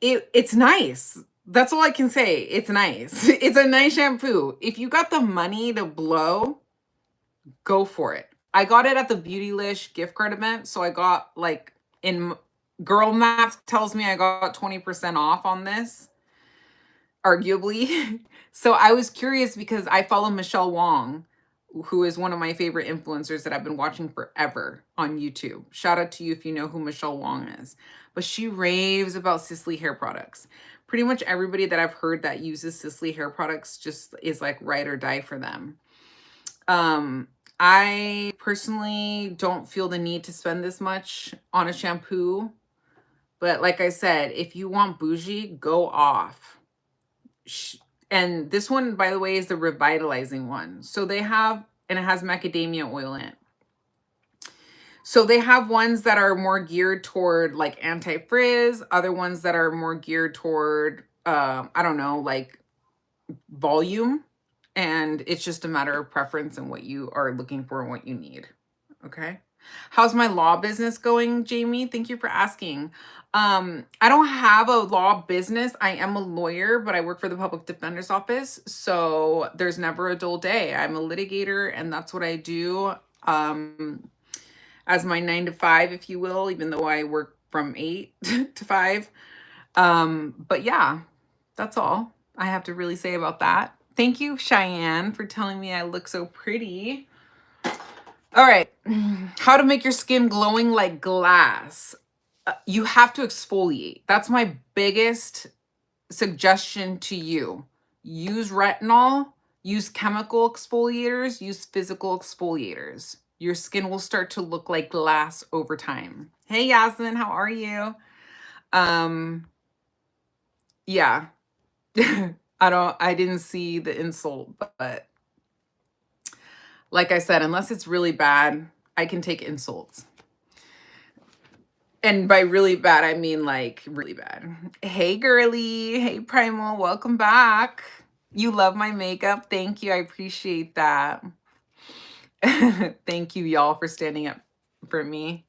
it's nice. That's all I can say. It's nice. It's a nice shampoo. If you got the money to blow, go for it. I got it at the Beautylish gift card event. So I got like girl math tells me I got 20% off on this, arguably. So I was curious because I follow Michelle Wong, who is one of my favorite influencers that I've been watching forever on YouTube. Shout out to you if you know who Michelle Wong is. But she raves about Sisley hair products. Pretty much everybody that I've heard that uses Sisley hair products just is like ride or die for them. I personally don't feel the need to spend this much on a shampoo. But like I said, if you want bougie, go off. And this one, by the way, is the revitalizing one. So they have, and it has macadamia oil in it. So they have ones that are more geared toward like anti-frizz, other ones that are more geared toward, I don't know, like volume. And it's just a matter of preference and what you are looking for and what you need. Okay. How's my law business going, Jamie? Thank you for asking. I don't have a law business. I am a lawyer, but I work for the public defender's office. So there's never a dull day. I'm a litigator and that's what I do. As my 9 to 5, if you will, even though I work from 8 to 5. But yeah, that's all I have to really say about that. Thank you, Cheyenne, for telling me I look so pretty. All right. How to make your skin glowing like glass. You have to exfoliate. That's my biggest suggestion to you. Use retinol, use chemical exfoliators, use physical exfoliators. Your skin will start to look like glass over time. Hey, Yasmin, how are you? Yeah. I didn't see the insult, but like I said, unless it's really bad, I can take insults. And by really bad, I mean like really bad. Hey, girly. Hey, Primal. Welcome back. You love my makeup. Thank you. I appreciate that. Thank you, y'all, for standing up for me.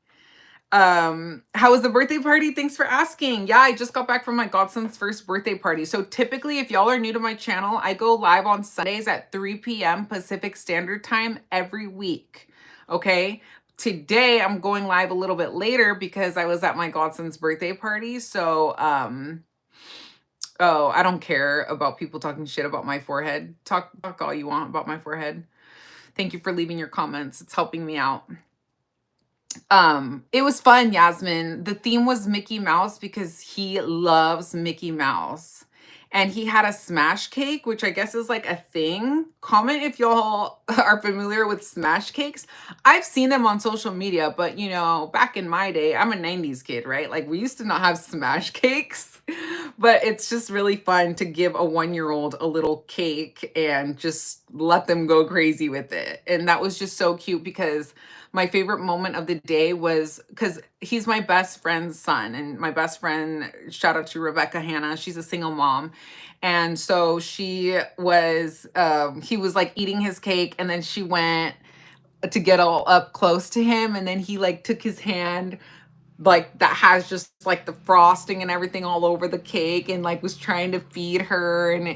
How was the birthday party? Thanks for asking. Yeah, I just got back from my godson's first birthday party. So typically, if y'all are new to my channel, I go live on Sundays at 3 p.m. Pacific Standard Time every week. Okay. today I'm going live a little bit later because I was at my godson's birthday party. So, oh, I don't care about people talking shit about my forehead. Talk all you want about my forehead. Thank you for leaving your comments. It's helping me out. It was fun, Yasmin. The theme was Mickey Mouse because he loves Mickey Mouse. And he had a smash cake, which I guess is like a thing. Comment if y'all are familiar with smash cakes. I've seen them on social media, but you know, back in my day, I'm a 90s kid, right? Like we used to not have smash cakes, but it's just really fun to give a 1-year-old a little cake and just let them go crazy with it. And that was just so cute because my favorite moment of the day was because he's my best friend's son, and my best friend, shout out to Rebecca Hannah, she's a single mom. And so she was, he was like eating his cake, and then she went to get all up close to him, and then he like took his hand like that has just like the frosting and everything all over the cake and like was trying to feed her, and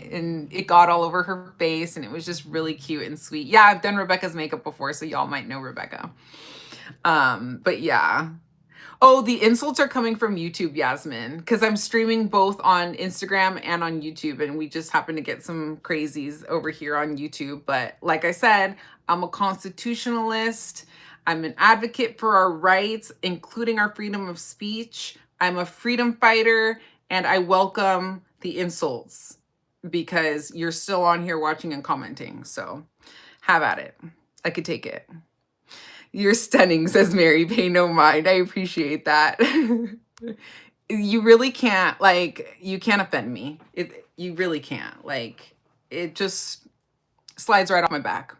it got all over her face, and it was just really cute and sweet. Yeah, I've done Rebecca's makeup before, so y'all might know Rebecca. But yeah. Oh, the insults are coming from YouTube, Yasmin, because I'm streaming both on Instagram and on YouTube, and we just happen to get some crazies over here on YouTube. But like I said, I'm a constitutionalist. I'm an advocate for our rights, including our freedom of speech. I'm a freedom fighter, and I welcome the insults because you're still on here watching and commenting. So have at it. I could take it. You're stunning, says Mary. Pay no mind. I appreciate that. You really can't, like, you can't offend me. You really can't. Like, it just slides right off my back.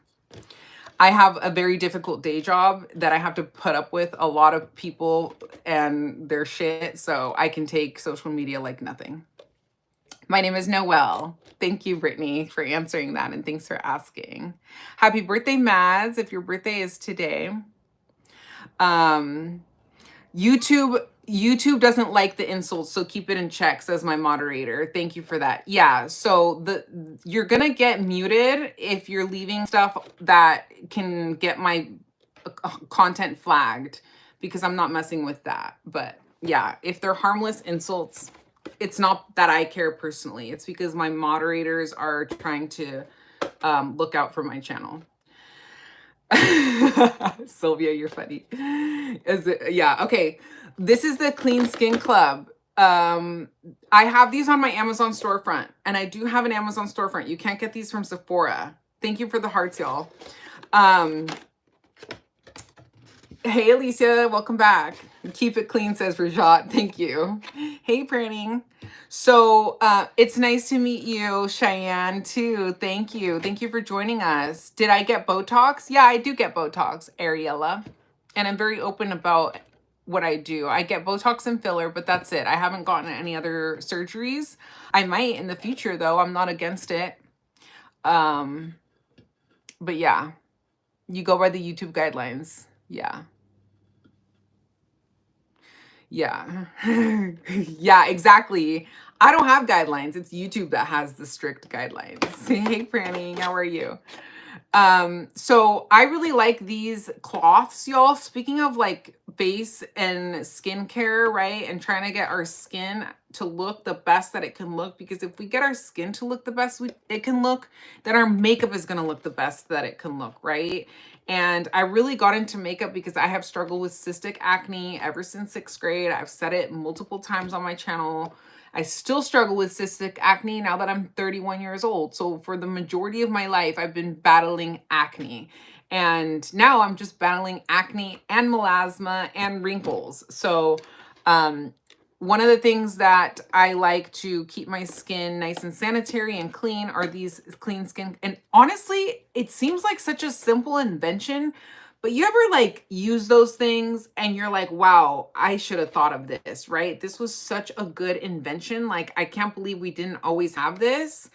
I have a very difficult day job that I have to put up with a lot of people and their shit, so I can take social media like nothing. My name is Noelle. Thank you, Brittany, for answering that, and thanks for asking. Happy birthday, Mads, if your birthday is today. YouTube doesn't like the insults, so keep it in check, says my moderator. Thank you for that. Yeah, so you're gonna get muted if you're leaving stuff that can get my content flagged, because I'm not messing with that. But yeah, if they're harmless insults, it's not that I care personally. It's because my moderators are trying to look out for my channel. Sylvia, you're funny. Yeah, okay. This is the Clean Skin Club. I have these on my Amazon storefront, and I do have an Amazon storefront. You can't get these from Sephora. Thank you for the hearts, y'all. Hey, Alicia, welcome back. Keep it clean, says Rajat. Thank you. Hey, Pranning. So it's nice to meet you, Cheyenne, too. Thank you. Thank you for joining us. Did I get Botox? Yeah, I do get Botox, Ariella. And I'm very open about what I do. I get Botox and filler, but that's it. I haven't gotten any other surgeries. I might in the future, though. I'm not against it. But yeah, you go by the YouTube guidelines. Yeah. Yeah. Yeah, exactly. I don't have guidelines. It's YouTube that has the strict guidelines. Hey, Franny, how are you? So I really like these cloths, y'all. Speaking of like face and skincare, right? And trying to get our skin to look the best that it can look, because if we get our skin to look the best it can look, then our makeup is going to look the best that it can look, right? And I really got into makeup because I have struggled with cystic acne ever since 6th grade. I've said it multiple times on my channel. I still struggle with cystic acne now that I'm 31 years old. So for the majority of my life, I've been battling acne. And now I'm just battling acne and melasma and wrinkles. So one of the things that I like to keep my skin nice and sanitary and clean are these clean skin. And honestly, it seems like such a simple invention, but you ever like use those things and you're like, wow, I should have thought of this, right? This was such a good invention. Like, I can't believe we didn't always have this.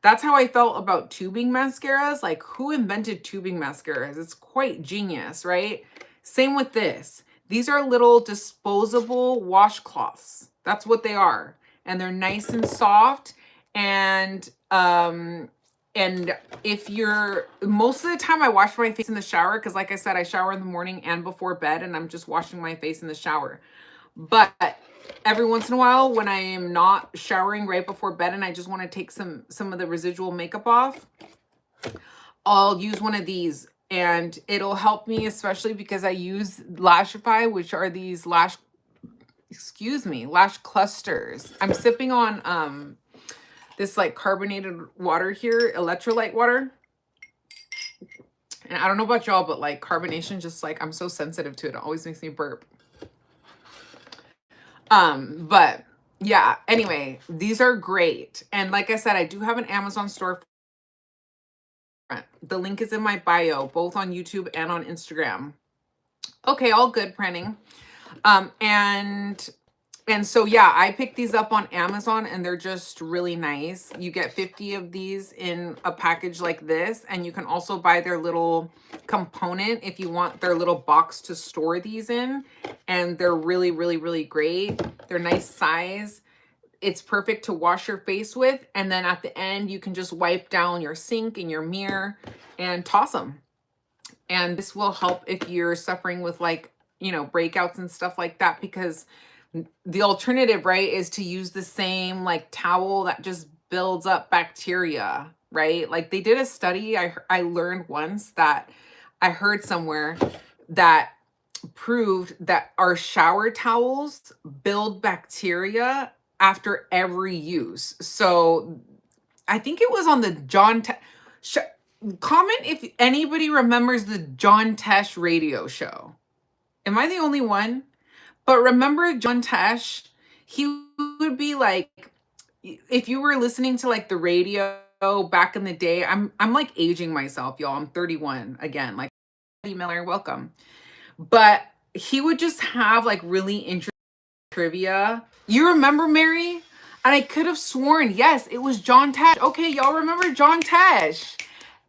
That's how I felt about tubing mascaras. Like, who invented tubing mascaras? It's quite genius, right? Same with this. These are little disposable washcloths. That's what they are. And they're nice and soft. And And if you're, most of the time I wash my face in the shower, because like I said, I shower in the morning and before bed, and I'm just washing my face in the shower. But every once in a while, when I am not showering right before bed and I just want to take some of the residual makeup off, I'll use one of these, and it'll help me, especially because I use Lashify, which are these lash clusters. I'm sipping on this like carbonated water here, electrolyte water. And I don't know about y'all, but like carbonation, just like, I'm so sensitive to it. It always makes me burp. But yeah, anyway, these are great. And like I said, I do have an Amazon storefront. The link is in my bio, both on YouTube and on Instagram. Okay, all good, printing. And so, yeah, I picked these up on Amazon, and they're just really nice. You get 50 of these in a package like this, and you can also buy their little component if you want their little box to store these in. And they're really, really, really great. They're nice size. It's perfect to wash your face with. And then at the end, you can just wipe down your sink and your mirror and toss them. And this will help if you're suffering with like, you know, breakouts and stuff like that, because the alternative, right, is to use the same like towel that just builds up bacteria, right? Like they did a study, I learned once, that I heard somewhere, that proved that our shower towels build bacteria after every use. So I think it was on the comment if anybody remembers the John Tesh radio show. Am I the only one? But remember John Tesh? He would be like, if you were listening to like the radio back in the day, I'm like aging myself, y'all. I'm 31 again. Like, Miller, welcome. But he would just have like really interesting trivia. You remember, Mary? And I could have sworn, yes, it was John Tesh. Okay, y'all remember John Tesh?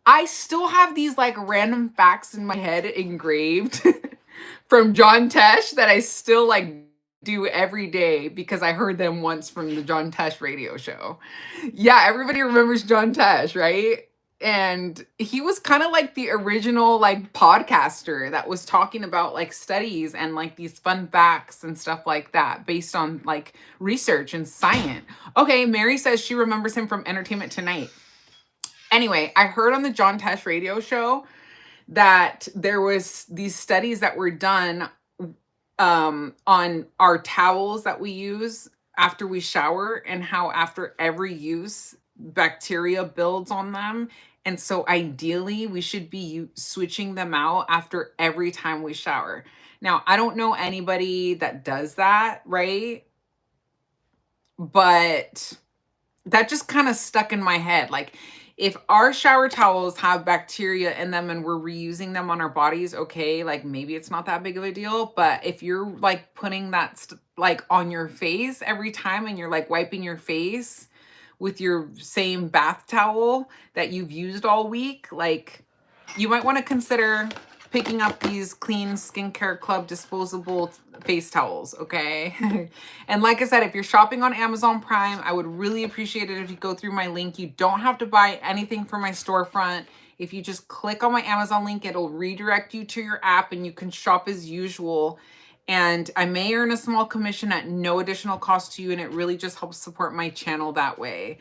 I still have these like random facts in my head engraved from John Tesh that I still like do every day because I heard them once from the John Tesh radio show. Yeah, everybody remembers John Tesh, right? And he was kind of like the original like podcaster that was talking about like studies and like these fun facts and stuff like that based on like research and science. Okay, Mary says she remembers him from Entertainment Tonight. Anyway, I heard on the John Tesh radio show that there was these studies that were done on our towels that we use after we shower, and how after every use bacteria builds on them. And so ideally we should be switching them out after every time we shower. Now, I don't know anybody that does that, right? But that just kind of stuck in my head. Like, if our shower towels have bacteria in them and we're reusing them on our bodies, okay, like maybe it's not that big of a deal. But if you're like putting that like on your face every time, and you're like wiping your face with your same bath towel that you've used all week, like you might want to consider picking up these Clean Skincare Club disposable face towels, okay? And like I said, if you're shopping on Amazon Prime, I would really appreciate it if you go through my link. You don't have to buy anything from my storefront. If you just click on my Amazon link, it'll redirect you to your app and you can shop as usual. And I may earn a small commission at no additional cost to you, and it really just helps support my channel that way.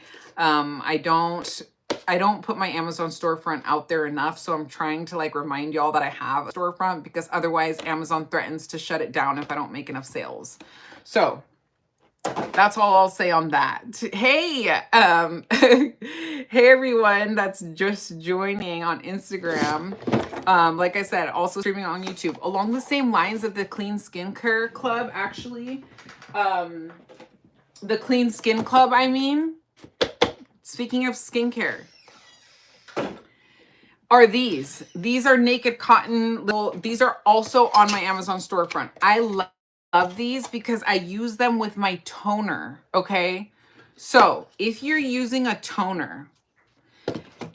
I don't put my Amazon storefront out there enough, so I'm trying to like remind y'all that I have a storefront, because otherwise Amazon threatens to shut it down if I don't make enough sales. So that's all I'll say on that. Hey, hey everyone that's just joining on Instagram. Like I said, also streaming on YouTube. Along the same lines of the Clean Skincare Club, actually. The Clean Skin Club, I mean. Speaking of skincare, are these. These are Naked Cotton. These are also on my Amazon storefront. I love these because I use them with my toner, okay? So if you're using a toner,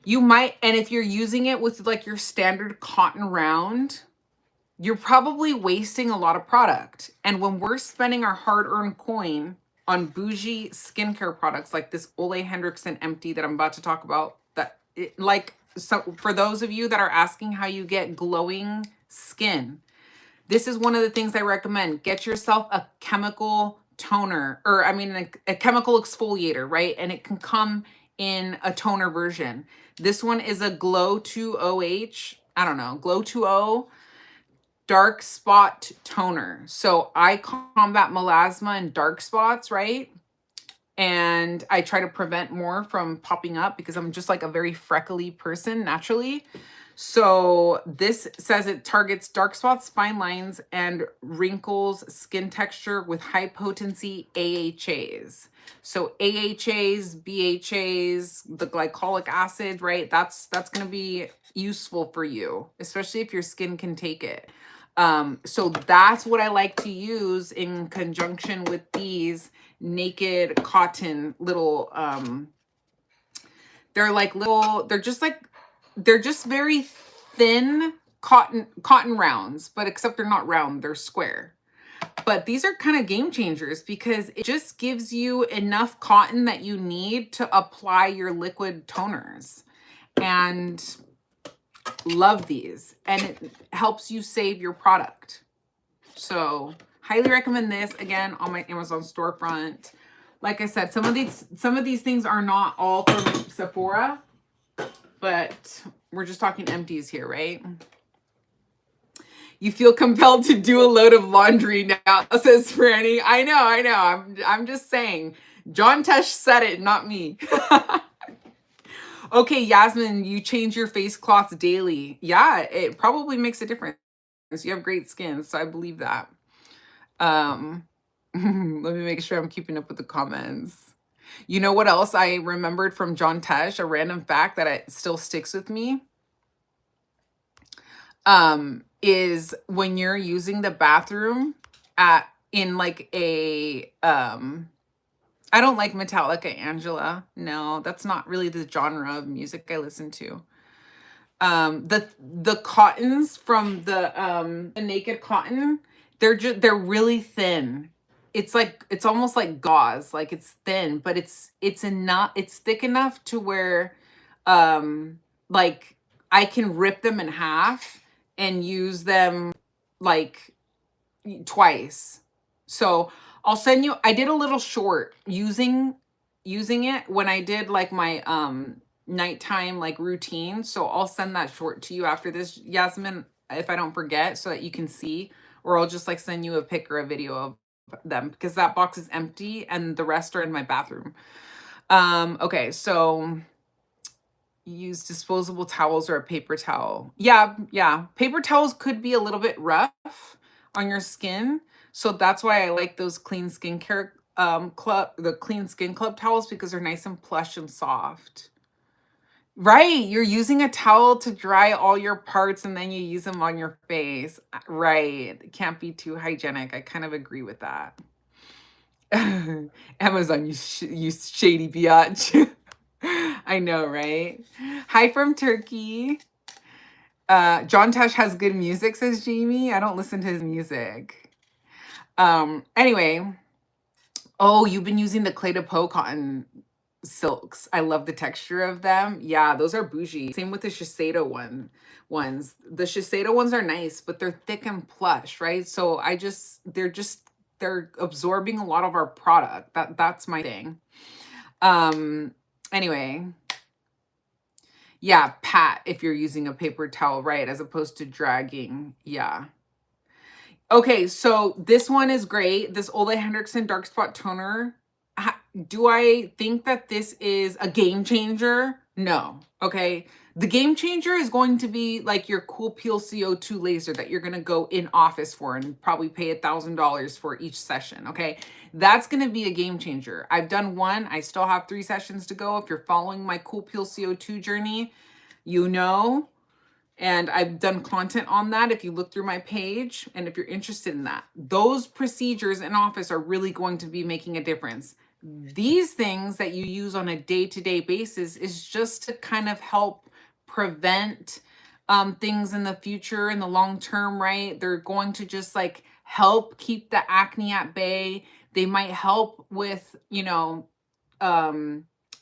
you might, and if you're using it with like your standard cotton round, you're probably wasting a lot of product. And when we're spending our hard-earned coin on bougie skincare products like this Ole Henriksen Empty that I'm about to talk about, that like, so for those of you that are asking how you get glowing skin, this is one of the things I recommend. Get yourself a chemical toner, or I mean, a chemical exfoliator, right? And it can come in a toner version. This one is a Glow 2OH, I don't know, Glow 2O dark spot toner. So I combat melasma and dark spots, right? And I try to prevent more from popping up because I'm just like a very freckly person naturally. So this says it targets dark spots, fine lines, and wrinkles, skin texture with high potency AHAs. So AHAs, BHAs, the glycolic acid, right? That's going to be useful for you, especially if your skin can take it. So that's what I like to use in conjunction with these naked cotton little, they're like little, they're just very thin cotton rounds, but except they're not round, they're square. But these are kind of game changers because it just gives you enough cotton that you need to apply your liquid toners. And love these, and it helps you save your product. So highly recommend this, again, on my Amazon storefront. Like I said, some of these things are not all from Sephora, but we're just talking empties here, right? You feel compelled to do a load of laundry now, says Franny. I know. I'm just saying. John Tesh said it, not me. Okay, Yasmin, you change your face cloths daily. Yeah, it probably makes a difference. You have great skin, so I believe that. Let me make sure I'm keeping up with the comments. You know what else I remembered from John Tesh, a random fact that it still sticks with me? Is when you're using the bathroom in like a I don't like Metallica, Angela. No, that's not really the genre of music I listen to. The cottons from the naked cotton, they're really thin. It's like, it's almost like gauze, like it's thin, but it's thick enough to where like I can rip them in half and use them like twice. So I'll send you, I did a little short using it when I did like my nighttime like routine. So I'll send that short to you after this, Yasmin, if I don't forget, so that you can see, or I'll just like send you a pic or a video of them, because that box is empty and the rest are in my bathroom. Okay, so use disposable towels or a paper towel. Yeah, paper towels could be a little bit rough on your skin, so that's why I like those Clean Skincare Club, the Clean Skin Club towels, because they're nice and plush and soft. Right, you're using a towel to dry all your parts and then you use them on your face. Right, it can't be too hygienic. I kind of agree with that. Amazon, you shady biatch. I know, right? Hi from Turkey. John Tesh has good music, says Jamie. I don't listen to his music. Anyway. Oh, you've been using the Clé de Peau cotton silks. I love the texture of them. Yeah, those are bougie. Same with the Shiseido ones. The Shiseido ones are nice, but they're thick and plush, right? So they're absorbing a lot of our product. That's my thing. Anyway. Yeah, pat if you're using a paper towel, right, as opposed to dragging. Yeah. Okay, so this one is great. This Ole Henriksen Dark Spot Toner. Do I think that this is a game changer? No. Okay. The game changer is going to be like your Cool Peel CO2 laser that you're going to go in office for and probably pay $1,000 for each session. Okay. That's going to be a game changer. I've done one. I still have 3 sessions to go. If you're following my Cool Peel CO2 journey, you know, and I've done content on that if you look through my page and if you're interested in that. Those procedures in office are really going to be making a difference. These things that you use on a day-to-day basis is just to kind of help prevent things in the future, in the long term, right? They're going to just like help keep the acne at bay. They might help with, you know,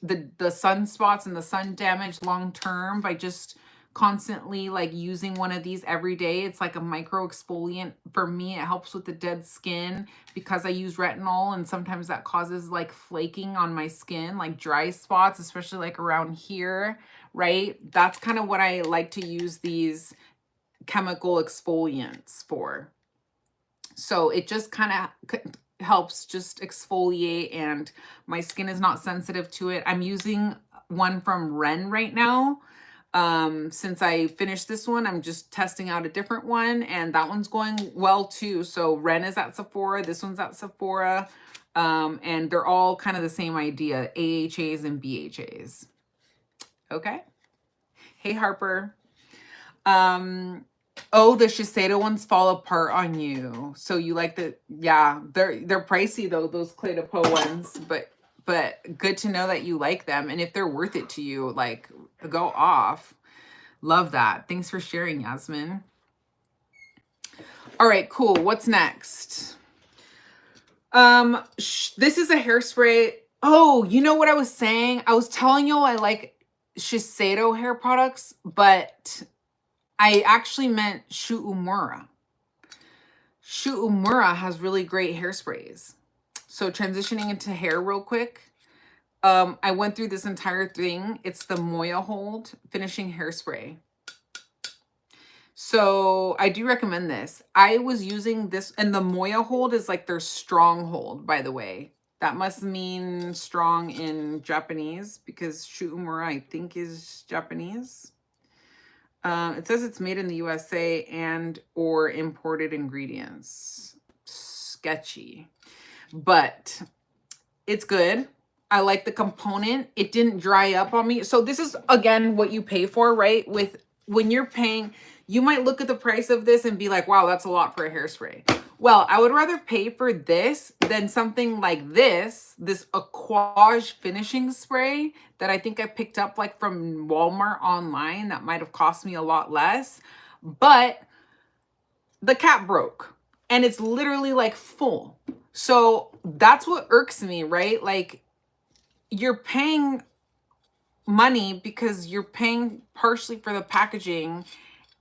the sunspots and the sun damage long term by just constantly like using one of these every day. It's like a micro exfoliant for me. It helps with the dead skin because I use retinol, and sometimes that causes like flaking on my skin, like dry spots, especially like around here, right? That's kind of what I like to use these chemical exfoliants for. So it just kind of helps just exfoliate, and my skin is not sensitive to it. I'm using one from Ren right now. Since I finished this one, I'm just testing out a different one, and that one's going well too. So Ren is at Sephora, this one's at Sephora, and they're all kind of the same idea, AHAs and BHAs. Okay. Hey, Harper. Oh, the Shiseido ones fall apart on you. So you like the, yeah, they're pricey though, those Clé de Peau ones, but good to know that you like them. And if they're worth it to you, like, go off. Love that. Thanks for sharing, Yasmin. All right, cool. What's next? This is a hairspray. Oh, you know what I was saying? I was telling y'all I like Shiseido hair products, but I actually meant Shu Uemura. Shu Uemura has really great hairsprays. So transitioning into hair real quick. I went through this entire thing. It's the Moya Hold Finishing Hairspray. So I do recommend this. I was using this, and the Moya Hold is like their stronghold, by the way. That must mean strong in Japanese, because Shu Uemura, I think, is Japanese. It says it's made in the USA and or imported ingredients. Sketchy. But it's good. I like the component. It didn't dry up on me. So this is, again, what you pay for, right? When you're paying, you might look at the price of this and be like, wow, that's a lot for a hairspray. Well, I would rather pay for this than something like this Aquage finishing spray that I think I picked up like from Walmart online. That might have cost me a lot less, but the cap broke and it's literally like full. So that's what irks me, right? Like, you're paying money because you're paying partially for the packaging,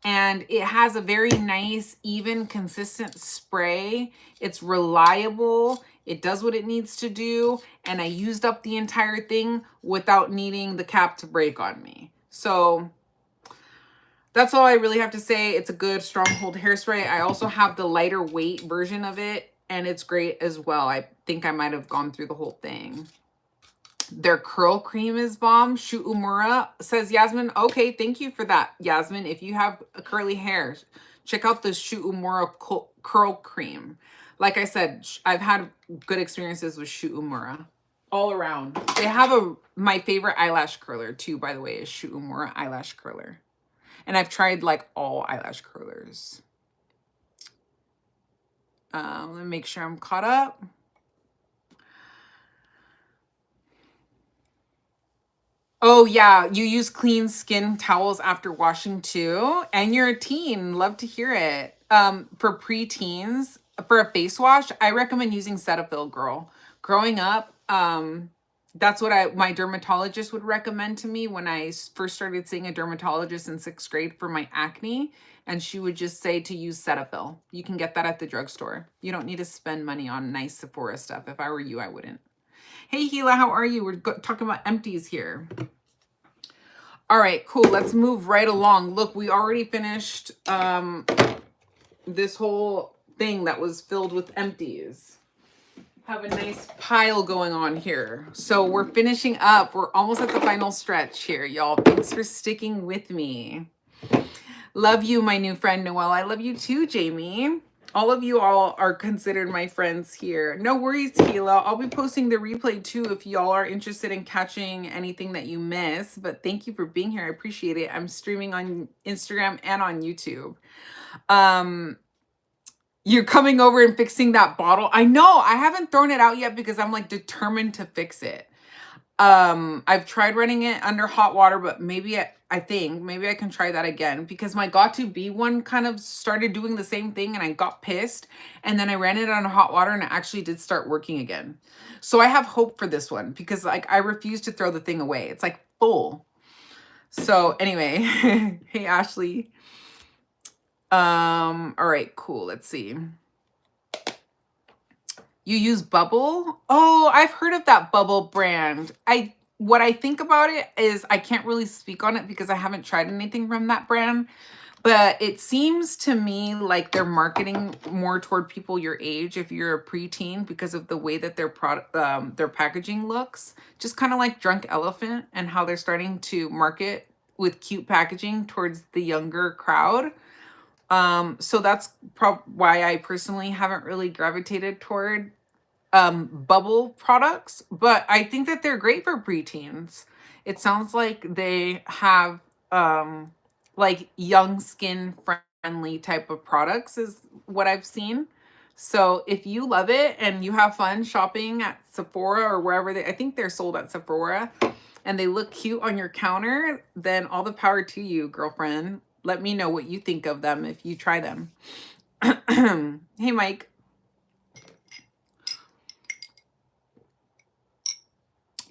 and it has a very nice, even, consistent spray. It's reliable. It does what it needs to do. And I used up the entire thing without needing the cap to break on me. So that's all I really have to say. It's a good stronghold hairspray. I also have the lighter weight version of it, and it's great as well. I think I might have gone through the whole thing. Their curl cream is bomb. Shu Uemura, says Yasmin. Okay, thank you for that, Yasmin. If you have curly hair, check out the Shu Uemura curl cream. Like I said, I've had good experiences with Shu Uemura all around. They have my favorite eyelash curler too, by the way, is Shu Uemura eyelash curler. And I've tried like all eyelash curlers. Let me make sure I'm caught up. Oh, yeah. You use clean skin towels after washing too. And you're a teen. Love to hear it. For preteens, for a face wash, I recommend using Cetaphil, girl. Growing up, that's what my dermatologist would recommend to me when I first started seeing a dermatologist in 6th grade for my acne. And she would just say to use Cetaphil. You can get that at the drugstore. You don't need to spend money on nice Sephora stuff. If I were you, I wouldn't. Hey, Gila, how are you? We're talking about empties here. All right, cool. Let's move right along. Look, we already finished this whole thing that was filled with empties. Have a nice pile going on here. So we're finishing up. We're almost at the final stretch here, y'all. Thanks for sticking with me. Love you, my new friend, Noelle. I love you too, Jamie. All of you all are considered my friends here. No worries, Gila. I'll be posting the replay too if y'all are interested in catching anything that you miss. But thank you for being here. I appreciate it. I'm streaming on Instagram and on YouTube. You're coming over and fixing that bottle. I know. I haven't thrown it out yet because I'm like determined to fix it. I've tried running it under hot water, but maybe I think maybe I can try that again, because my Got2b one kind of started doing the same thing and I got pissed, and then I ran it under hot water and it actually did start working again. So I have hope for this one, because like I refuse to throw the thing away. It's like full. So anyway, hey Ashley. All right, cool. Let's see. You use Bubble? Oh, I've heard of that Bubble brand. What I think about it is I can't really speak on it because I haven't tried anything from that brand, but it seems to me like they're marketing more toward people your age if you're a preteen, because of the way that their product, their packaging looks. Just kind of like Drunk Elephant, and how they're starting to market with cute packaging towards the younger crowd. So that's why I personally haven't really gravitated toward Bubble products, but I think that they're great for preteens. It sounds like they have like young skin friendly type of products is what I've seen. So if you love it and you have fun shopping at Sephora or wherever I think they're sold at Sephora, and they look cute on your counter, then all the power to you, girlfriend. Let me know what you think of them if you try them. Hey, Mike.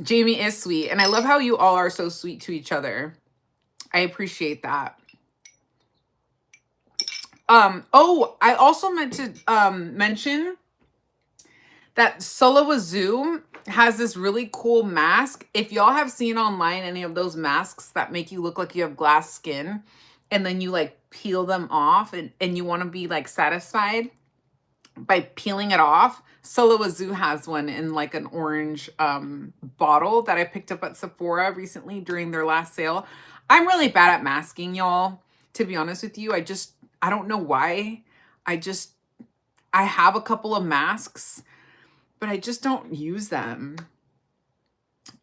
Jamie is sweet, and I love how you all are so sweet to each other. I appreciate that. Oh, I also meant to mention that Solawazoo has this really cool mask. If y'all have seen online any of those masks that make you look like you have glass skin, and then you like peel them off, and you want to be like satisfied by peeling it off, Solawazoo has one in like an orange bottle that I picked up at Sephora recently during their last sale. I'm really bad at masking, y'all, to be honest with you. I don't know why. I have a couple of masks, but I just don't use them.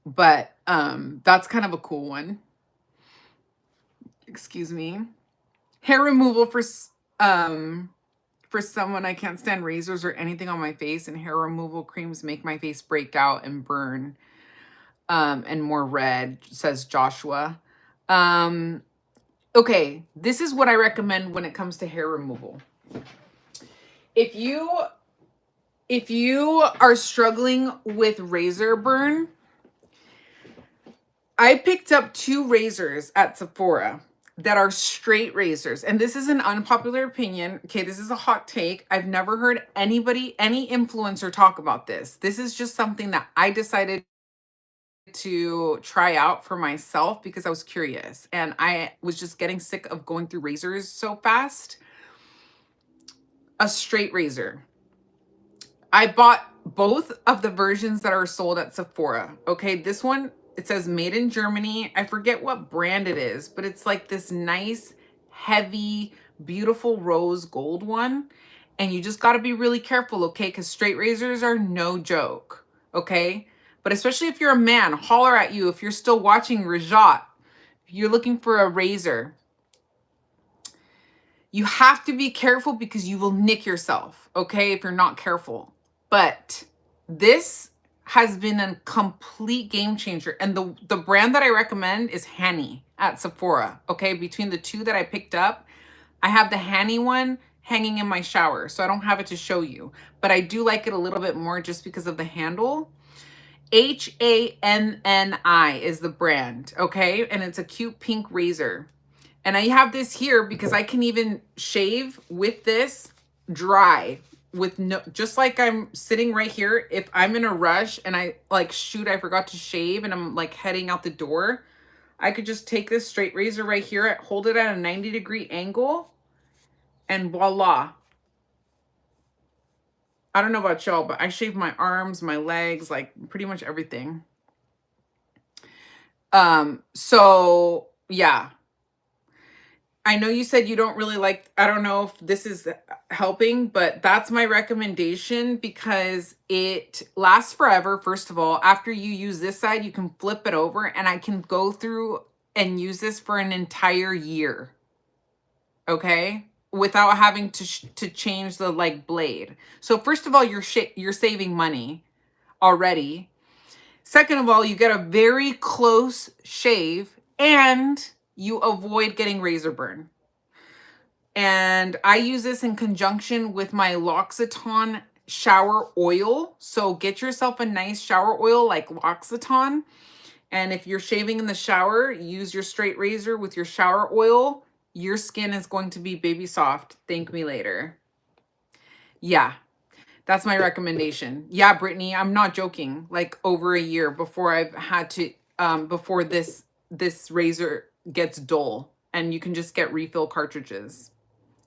But that's kind of a cool one. Excuse me. Hair removal for someone, I can't stand razors or anything on my face, and hair removal creams make my face break out and burn and more red, says Joshua. Okay, this is what I recommend when it comes to hair removal. If you are struggling with razor burn, I picked up 2 razors at Sephora that are straight razors. And this is an unpopular opinion. Okay, this is a hot take. I've never heard any influencer talk about this. This is just something that I decided to try out for myself because I was curious. And I was just getting sick of going through razors so fast. A straight razor. I bought both of the versions that are sold at Sephora. Okay, this one, it says made in Germany. I forget what brand it is, but it's like this nice, heavy, beautiful rose gold one. And you just got to be really careful, okay? Because straight razors are no joke, okay? But especially if you're a man, holler at you if you're still watching Rajat. If you're looking for a razor, you have to be careful because you will nick yourself, okay? If you're not careful. But this has been a complete game changer. And the brand that I recommend is Hanny at Sephora. Okay, between the 2 that I picked up, I have the Hanny one hanging in my shower, so I don't have it to show you. But I do like it a little bit more just because of the handle. HANNI is the brand, okay? And it's a cute pink razor. And I have this here because I can even shave with this dry. With no, just like I'm sitting right here, if I'm in a rush and I like, shoot, I forgot to shave and I'm like heading out the door, I could just take this straight razor right here, hold it at a 90-degree angle, and voila. I don't know about y'all, but I shave my arms, my legs, like pretty much everything. So yeah. I know you said you don't really like, I don't know if this is helping, but that's my recommendation because it lasts forever. First of all, after you use this side, you can flip it over and I can go through and use this for an entire year. Okay? Without having to change the like blade. So first of all, you're saving money already. Second of all, you get a very close shave and you avoid getting razor burn. And I use this in conjunction with my L'Occitane shower oil. So get yourself a nice shower oil like L'Occitane. And if you're shaving in the shower, use your straight razor with your shower oil. Your skin is going to be baby soft. Thank me later. Yeah, that's my recommendation. Yeah, Brittany, I'm not joking. Like over a year before I've had to, before this razor gets dull, and you can just get refill cartridges.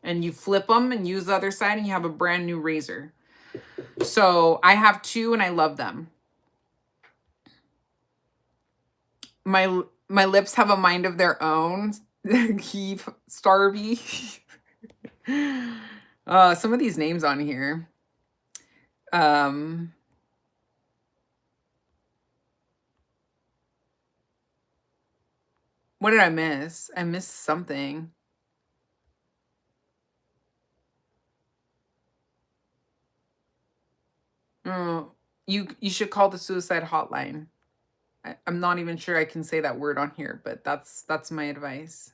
And you flip them and use the other side and you have a brand new razor. So I have two and I love them. My lips have a mind of their own. Heave Starby. Some of these names on here. What did I miss? I missed something. Oh, you should call the suicide hotline. I'm not even sure I can say that word on here, but that's my advice.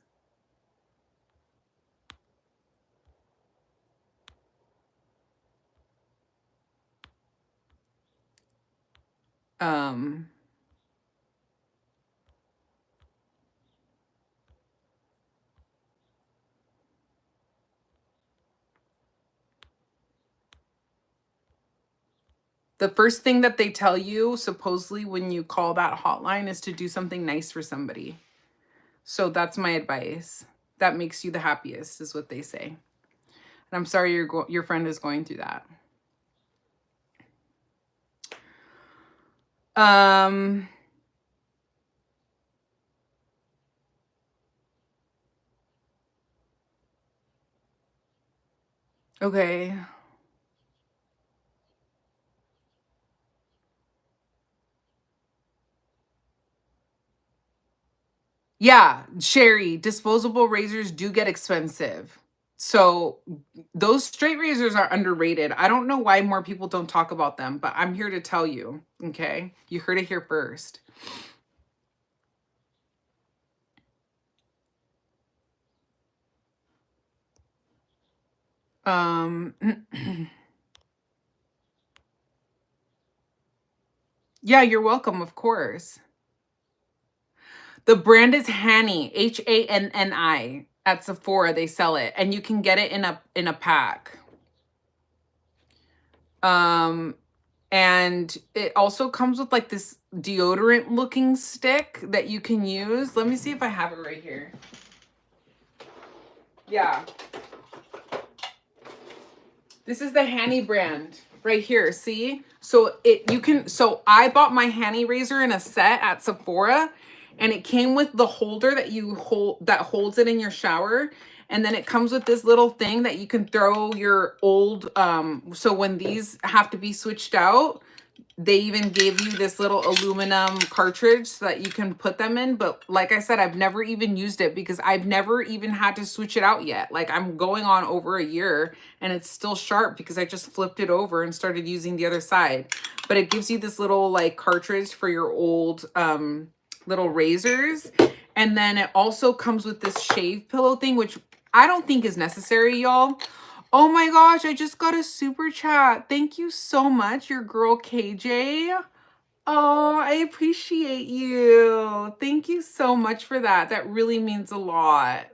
The first thing that they tell you, supposedly, when you call that hotline is to do something nice for somebody. So that's my advice. That makes you the happiest, is what they say. And I'm sorry your friend is going through that. Okay. Yeah, Sherry, disposable razors do get expensive. So those straight razors are underrated. I don't know why more people don't talk about them, but I'm here to tell you, okay? You heard it here first. Yeah, you're welcome, of course. The brand is Hanni, Hanni. At Sephora, they sell it, and you can get it in a pack. And it also comes with like this deodorant looking stick that you can use. Let me see if I have it right here. Yeah. This is the Hanni brand right here. See? So I bought my Hanni razor in a set at Sephora, and it came with the holder that holds it in your shower. And then it comes with this little thing that you can throw your old, so when these have to be switched out, they even gave you this little aluminum cartridge so that you can put them in. But like I said, I've never even used it because I've never even had to switch it out yet. Like I'm going on over a year and it's still sharp because I just flipped it over and started using the other side. But it gives you this little like cartridge for your old little razors. And then it also comes with this shave pillow thing, which I don't think is necessary, y'all. Oh my gosh, I just got a super chat. Thank you so much, your girl KJ. Oh, I appreciate you. Thank you so much for that. That really means a lot.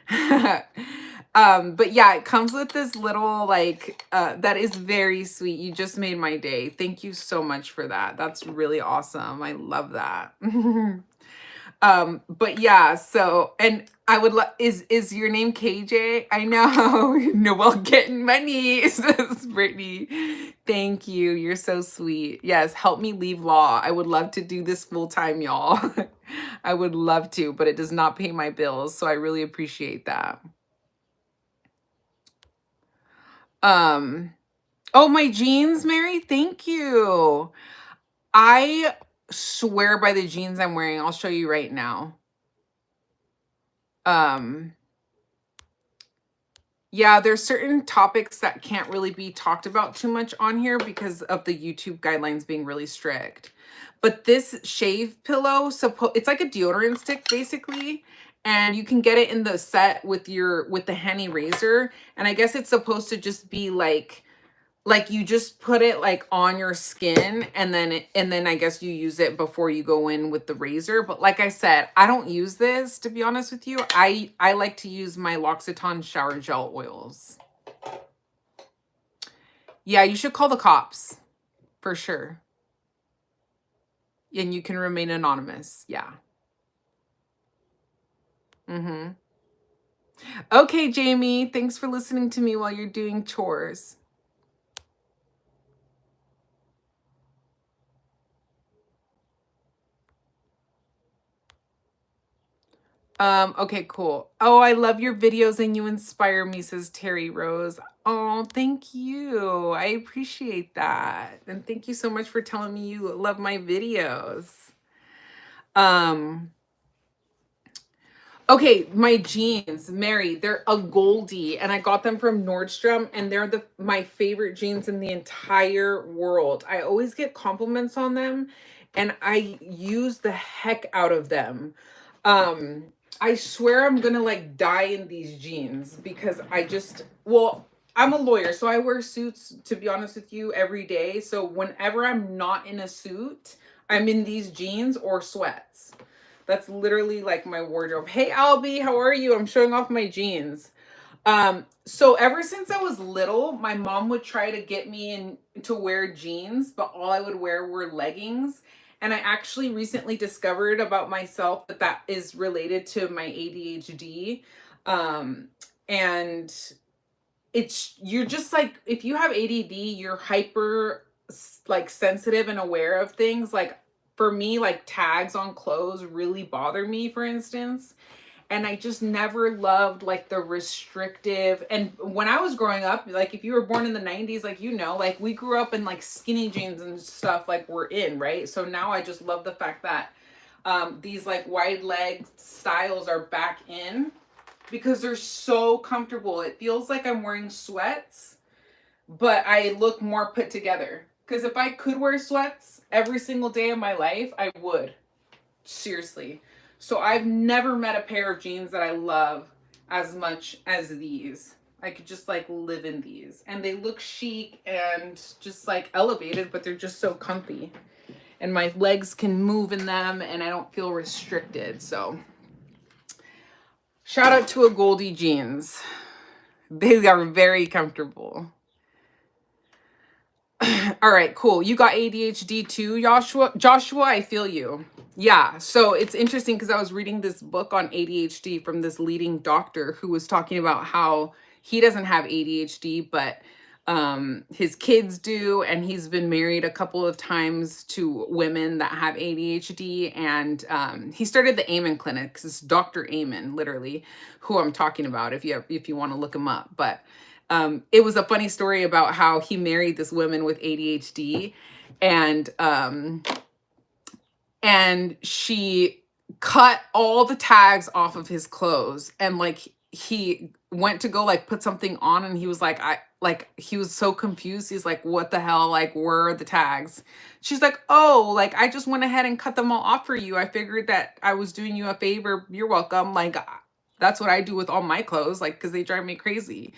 But yeah, it comes with this little like that is very sweet. You just made my day. Thank you so much for that. That's really awesome. I love that. But yeah, so, and I would love, is your name KJ? I know. Noelle getting money, says Brittany. Thank you. You're so sweet. Yes, help me leave law. I would love to do this full time, y'all. I would love to, but it does not pay my bills. So I really appreciate that. Oh, my jeans, Mary. Thank you. I swear by the jeans I'm wearing. I'll show you right now. Yeah, there's certain topics that can't really be talked about too much on here because of the YouTube guidelines being really strict. But this shave pillow, it's like a deodorant stick basically, and you can get it in the set with the Henny razor, and I guess it's supposed to just be like you just put it like on your skin, and then I guess you use it before you go in with the razor. But like I said, I don't use this, to be honest with you. I like to use my L'Occitane shower gel oils. Yeah, you should call the cops for sure. And you can remain anonymous. Yeah. Mm-hmm. Okay, Jamie, thanks for listening to me while you're doing chores. Okay, cool. Oh, I love your videos and you inspire me, says Terry Rose. Oh, thank you. I appreciate that. And thank you so much for telling me you love my videos. Okay, my jeans, Mary, they're a Goldie, and I got them from Nordstrom, and they're my favorite jeans in the entire world. I always get compliments on them, and I use the heck out of them. I swear I'm gonna like die in these jeans because well, I'm a lawyer, so I wear suits, to be honest with you, every day. So whenever I'm not in a suit, I'm in these jeans or sweats. That's literally like my wardrobe. Hey, Albie, how are you? I'm showing off my jeans. So ever since I was little, my mom would try to get me in to wear jeans, but all I would wear were leggings. And I actually recently discovered about myself that is related to my ADHD. And you're just like, if you have ADD, you're hyper like sensitive and aware of things. Like for me, like tags on clothes really bother me, for instance. And I just never loved like the restrictive. And when I was growing up, like if you were born in the 90s, like, like we grew up in like skinny jeans and stuff like we're in, right? So now I just love the fact that these like wide leg styles are back in because they're so comfortable. It feels like I'm wearing sweats, but I look more put together. Because if I could wear sweats every single day of my life, I would. Seriously. So I've never met a pair of jeans that I love as much as these. I could just like live in these. And they look chic and just like elevated, but they're just so comfy. And my legs can move in them and I don't feel restricted. So shout out to a Goldie jeans. They are very comfortable. All right, cool. You got ADHD too, Joshua? Joshua, I feel you. Yeah, so it's interesting because I was reading this book on ADHD from this leading doctor who was talking about how he doesn't have ADHD, but his kids do, and he's been married a couple of times to women that have ADHD, and he started the Amen Clinic. It's Dr. Amen, literally, who I'm talking about if you want to look him up. But it was a funny story about how he married this woman with ADHD, and she cut all the tags off of his clothes, and like he went to go like put something on, and he was like, he was so confused. He's like, what the hell? Like, where are the tags? She's like, oh, like I just went ahead and cut them all off for you. I figured that I was doing you a favor. You're welcome. Like, that's what I do with all my clothes, like, because they drive me crazy.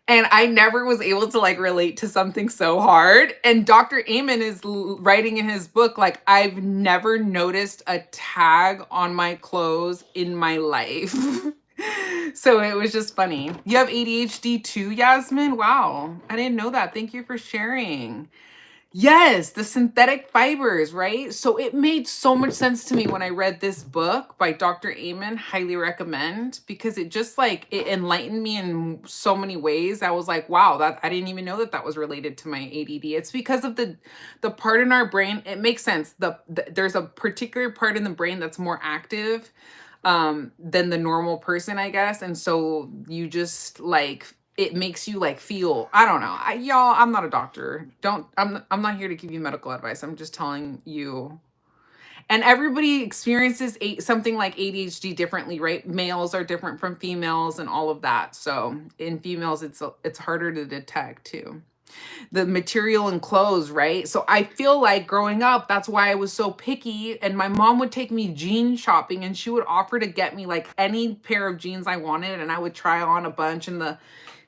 And I never was able to like relate to something so hard. And Dr. Amen is writing in his book, like, I've never noticed a tag on my clothes in my life. So it was just funny. You have ADHD too, Yasmin? Wow. I didn't know that. Thank you for sharing. Yes, the synthetic fibers, right? So it made so much sense to me when I read this book by Dr. Amen. Highly recommend, because it just like it enlightened me in so many ways. I was like, wow, that I didn't even know that was related to my ADD. It's because of the part in our brain. It makes sense. There's a particular part in the brain that's more active than the normal person, I guess. And so you just like, it makes you like feel, I don't know. Y'all, I'm not a doctor. I'm not here to give you medical advice. I'm just telling you. And everybody experiences something like ADHD differently, right? Males are different from females and all of that. So in females, it's harder to detect too. The material and clothes, right? So I feel like growing up, that's why I was so picky. And my mom would take me jean shopping and she would offer to get me like any pair of jeans I wanted. And I would try on a bunch in the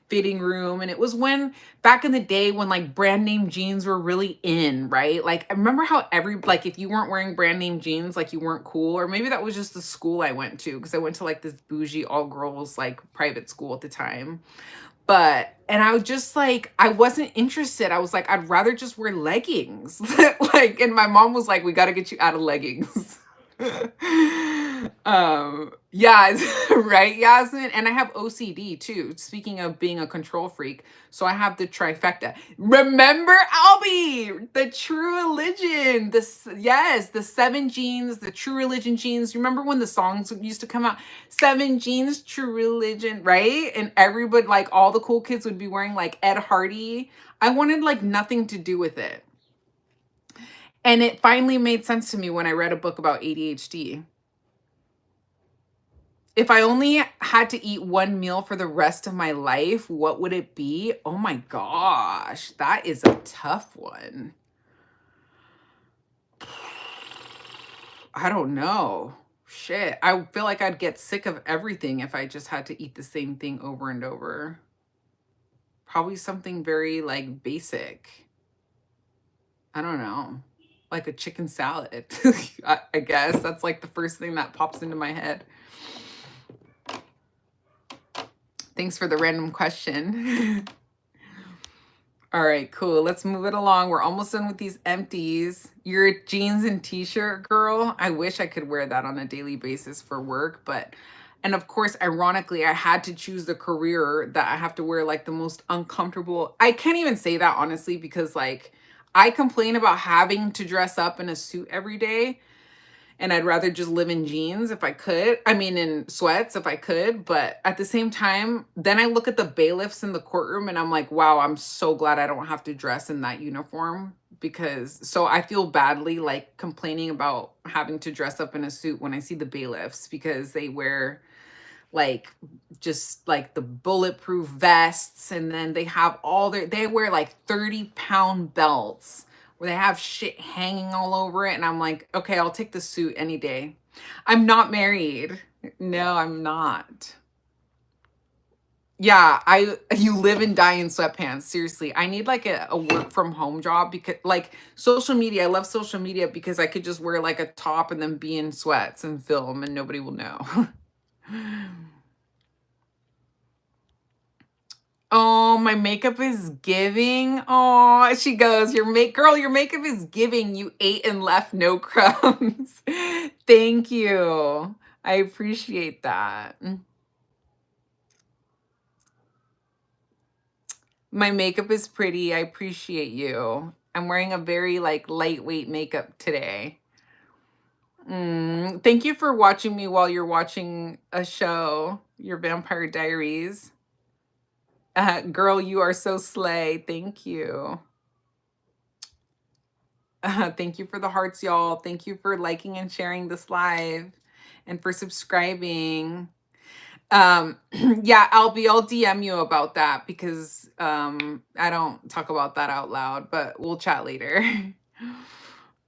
fitting room. And it was when back in the day when like brand name jeans were really in, right? Like I remember how like if you weren't wearing brand name jeans, like you weren't cool. Or maybe that was just the school I went to, because I went to like this bougie all girls like private school at the time. And I was just like, I wasn't interested. I was like, I'd rather just wear leggings. Like, and my mom was like, we got to get you out of leggings. Yeah, right, Yasmin. And I have OCD too. Speaking of being a control freak, so I have the trifecta. Remember, Albie, the True Religion. Yes, the 7 jeans, the True Religion jeans. Remember when the songs used to come out? 7 jeans, True Religion, right? And everybody, like all the cool kids, would be wearing like Ed Hardy. I wanted like nothing to do with it. And it finally made sense to me when I read a book about ADHD. If I only had to eat one meal for the rest of my life, what would it be? Oh my gosh, that is a tough one. I don't know. Shit, I feel like I'd get sick of everything if I just had to eat the same thing over and over. Probably something very like basic. I don't know. Like a chicken salad. I guess that's like the first thing that pops into my head. Thanks for the random question. All right, cool. Let's move it along. We're almost done with these empties. You're a jeans and t-shirt girl. I wish I could wear that on a daily basis for work, and of course, ironically, I had to choose the career that I have to wear like the most uncomfortable. I can't even say that honestly, because like I complain about having to dress up in a suit every day. And I'd rather just live in jeans if I could. I mean, in sweats if I could. But at the same time, then I look at the bailiffs in the courtroom and I'm like, wow, I'm so glad I don't have to dress in that uniform. So I feel badly like complaining about having to dress up in a suit when I see the bailiffs, because they wear like just like the bulletproof vests, and then they have they wear like 30-pound belts where they have shit hanging all over it. And I'm like, okay, I'll take the suit any day. I'm not married. No, I'm not. Yeah, you live and die in sweatpants. Seriously, I need like a work from home job, because like social media, I love social media because I could just wear like a top and then be in sweats and film and nobody will know. Oh, my makeup is giving. Oh, she goes, girl, your makeup is giving. You ate and left no crumbs. Thank you. I appreciate that. My makeup is pretty. I appreciate you. I'm wearing a very like lightweight makeup today. Thank you for watching me while you're watching a show, your Vampire Diaries. Girl, you are so slay. Thank you. Thank you for the hearts, y'all. Thank you for liking and sharing this live and for subscribing. Yeah, I'll DM you about that, because I don't talk about that out loud, but we'll chat later.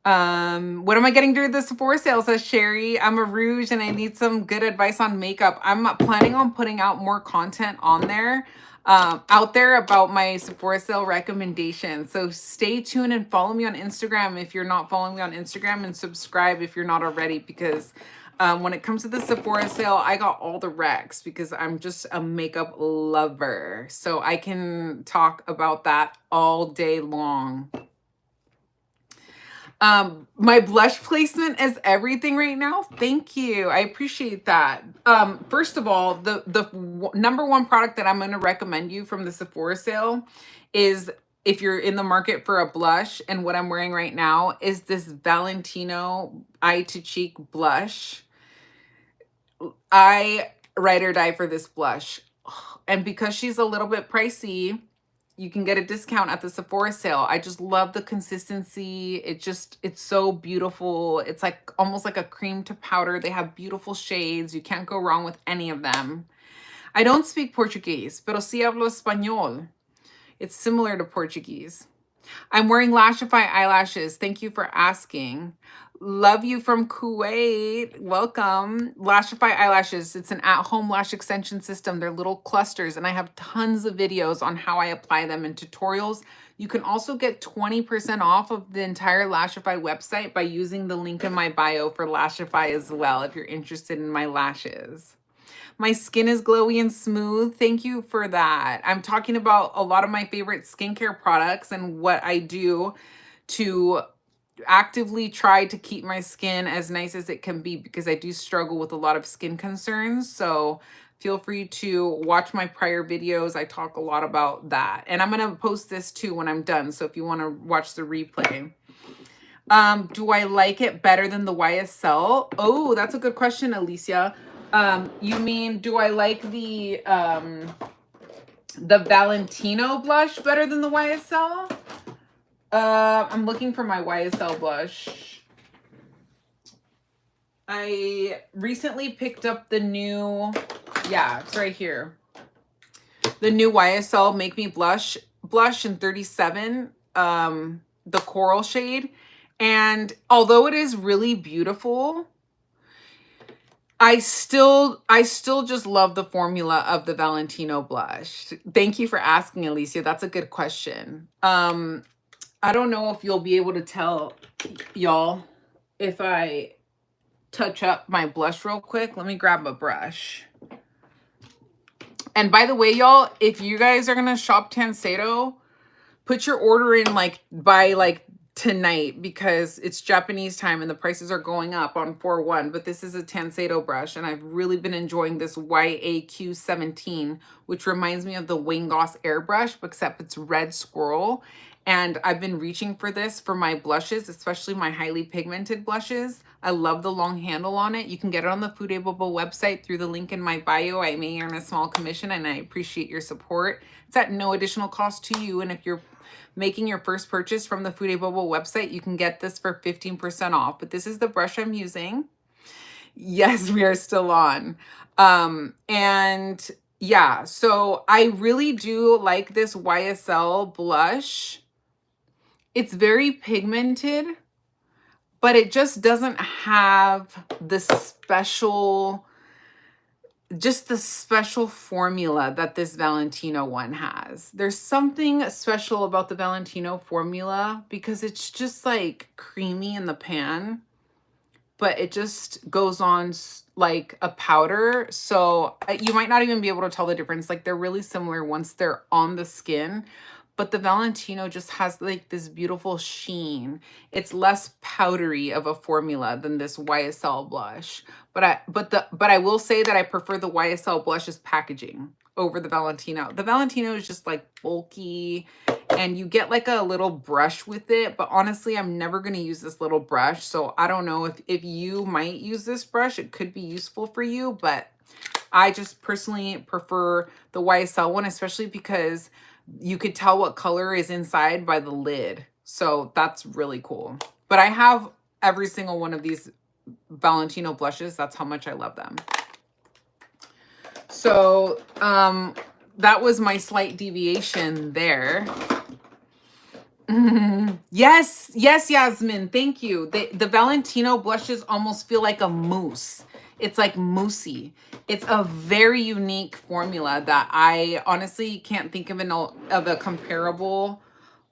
What am I getting during the Sephora sale, says Sherry? I'm a rouge and I need some good advice on makeup. I'm planning on putting out more content on there, out there about my Sephora sale recommendations. So stay tuned and follow me on Instagram if you're not following me on Instagram, and subscribe if you're not already, because when it comes to the Sephora sale, I got all the recs because I'm just a makeup lover. So I can talk about that all day long. My blush placement is everything right now. Thank you. I appreciate that. First of all, the number one product that I'm going to recommend you from the Sephora sale is, if you're in the market for a blush, and what I'm wearing right now is this Valentino Eye to Cheek blush. I ride or die for this blush. And because she's a little bit pricey, you can get a discount at the Sephora sale. I just love the consistency. It's so beautiful. It's like almost like a cream to powder. They have beautiful shades. You can't go wrong with any of them. I don't speak Portuguese, pero sí hablo español. It's similar to Portuguese. I'm wearing Lashify eyelashes. Thank you for asking. Love you from Kuwait. Welcome. Lashify eyelashes. It's an at-home lash extension system. They're little clusters, and I have tons of videos on how I apply them and tutorials. You can also get 20% off of the entire Lashify website by using the link in my bio for Lashify as well if you're interested in my lashes. My skin is glowy and smooth. Thank you for that. I'm talking about a lot of my favorite skincare products and what I do to actively try to keep my skin as nice as it can be, because I do struggle with a lot of skin concerns. So feel free to watch my prior videos. I talk a lot about that. And I'm going to post this too when I'm done. So if you want to watch the replay. Do I like it better than the YSL? Oh, that's a good question, Alicia. You mean, do I like the Valentino blush better than the YSL? I'm looking for my YSL blush. I recently picked up the new, yeah, it's right here. The new YSL Make Me Blush in 37, the coral shade. And although it is really beautiful, I still just love the formula of the Valentino blush. Thank you for asking, Alicia. That's a good question. I don't know if you'll be able to tell, y'all, if I touch up my blush real quick. Let me grab a brush. And by the way, y'all, if you guys are gonna shop Tancedo, put your order in by tonight, because it's Japanese time and the prices are going up on 4/1. But this is a Tancedo brush, and I've really been enjoying this YAQ17, which reminds me of the Wayne Goss airbrush, except it's red squirrel. And I've been reaching for this for my blushes, especially my highly pigmented blushes. I love the long handle on it. You can get it on the Food Bubble website through the link in my bio. I may earn a small commission, and I appreciate your support. It's at no additional cost to you. And if you're making your first purchase from the Food Bubble website, you can get this for 15% off. But this is the brush I'm using. Yes, we are still on. And yeah, so I really do like this YSL blush. It's very pigmented, but it just doesn't have the special formula that this Valentino one has. There's something special about the Valentino formula because it's just like creamy in the pan, but it just goes on like a powder. So you might not even be able to tell the difference. Like, they're really similar once they're on the skin. But the Valentino just has like this beautiful sheen. It's less powdery of a formula than this YSL blush. But I will say that I prefer the YSL blush's packaging over the Valentino. The Valentino is just like bulky, and you get like a little brush with it. But honestly, I'm never going to use this little brush. So I don't know if you might use this brush. It could be useful for you. But I just personally prefer the YSL one, especially because you could tell what color is inside by the lid. So that's really cool. But I have every single one of these Valentino blushes. That's how much I love them. So that was my slight deviation there. Yes, Yasmin, thank you. The Valentino blushes almost feel like a mousse. It's like moussey. It's a very unique formula that I honestly can't think of a comparable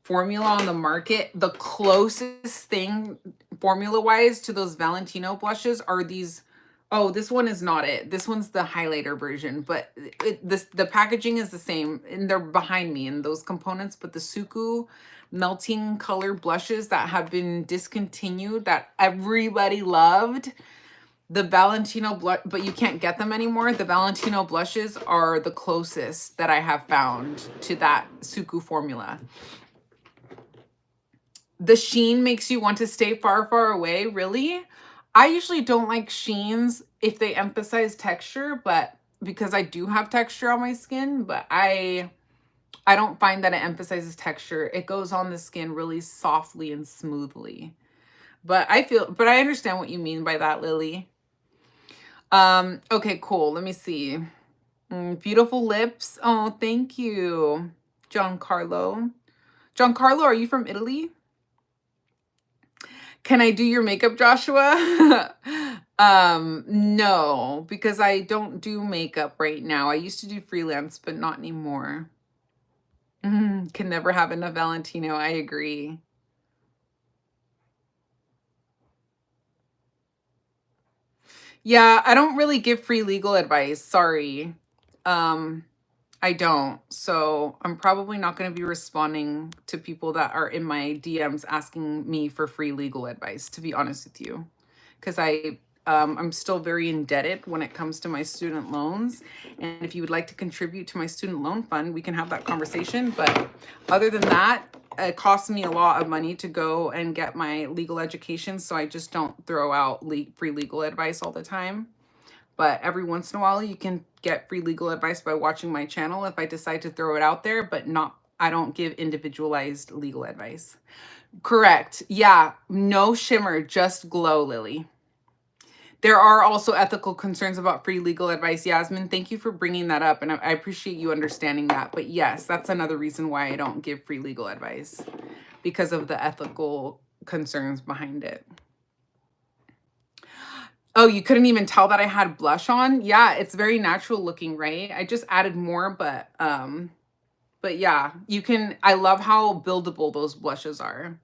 formula on the market. The closest thing formula-wise to those Valentino blushes are these. Oh, this one is not it. This one's the highlighter version, but the packaging is the same, and they're behind me in those components. But the Suku melting color blushes that have been discontinued that everybody loved, the Valentino blush, but you can't get them anymore. The Valentino blushes are the closest that I have found to that Suku formula. The sheen makes you want to stay far, far away. Really? I usually don't like sheens if they emphasize texture, but because I do have texture on my skin, but I I don't find that it emphasizes texture. It goes on the skin really softly and smoothly. But I understand what you mean by that, Lily. Okay, cool. Let me see. Beautiful lips. Oh, thank you, Giancarlo. Giancarlo, are you from Italy? Can I do your makeup, Joshua? No, because I don't do makeup right now. I used to do freelance, but not anymore. Can never have enough Valentino. I agree. Yeah, I don't really give free legal advice. Sorry. I don't. So I'm probably not going to be responding to people that are in my DMs asking me for free legal advice, to be honest with you. Because I'm still very indebted when it comes to my student loans. And if you would like to contribute to my student loan fund, we can have that conversation. But other than that, it costs me a lot of money to go and get my legal education. So I just don't throw out free legal advice all the time. But every once in a while, you can get free legal advice by watching my channel if I decide to throw it out there, but I don't give individualized legal advice. Correct. Yeah. No shimmer, just glow, Lily. There are also ethical concerns about free legal advice. Yasmin, thank you for bringing that up. And I appreciate you understanding that. But yes, that's another reason why I don't give free legal advice, because of the ethical concerns behind it. Oh, you couldn't even tell that I had blush on? Yeah, it's very natural looking, right? I just added more, but yeah, you can. I love how buildable those blushes are.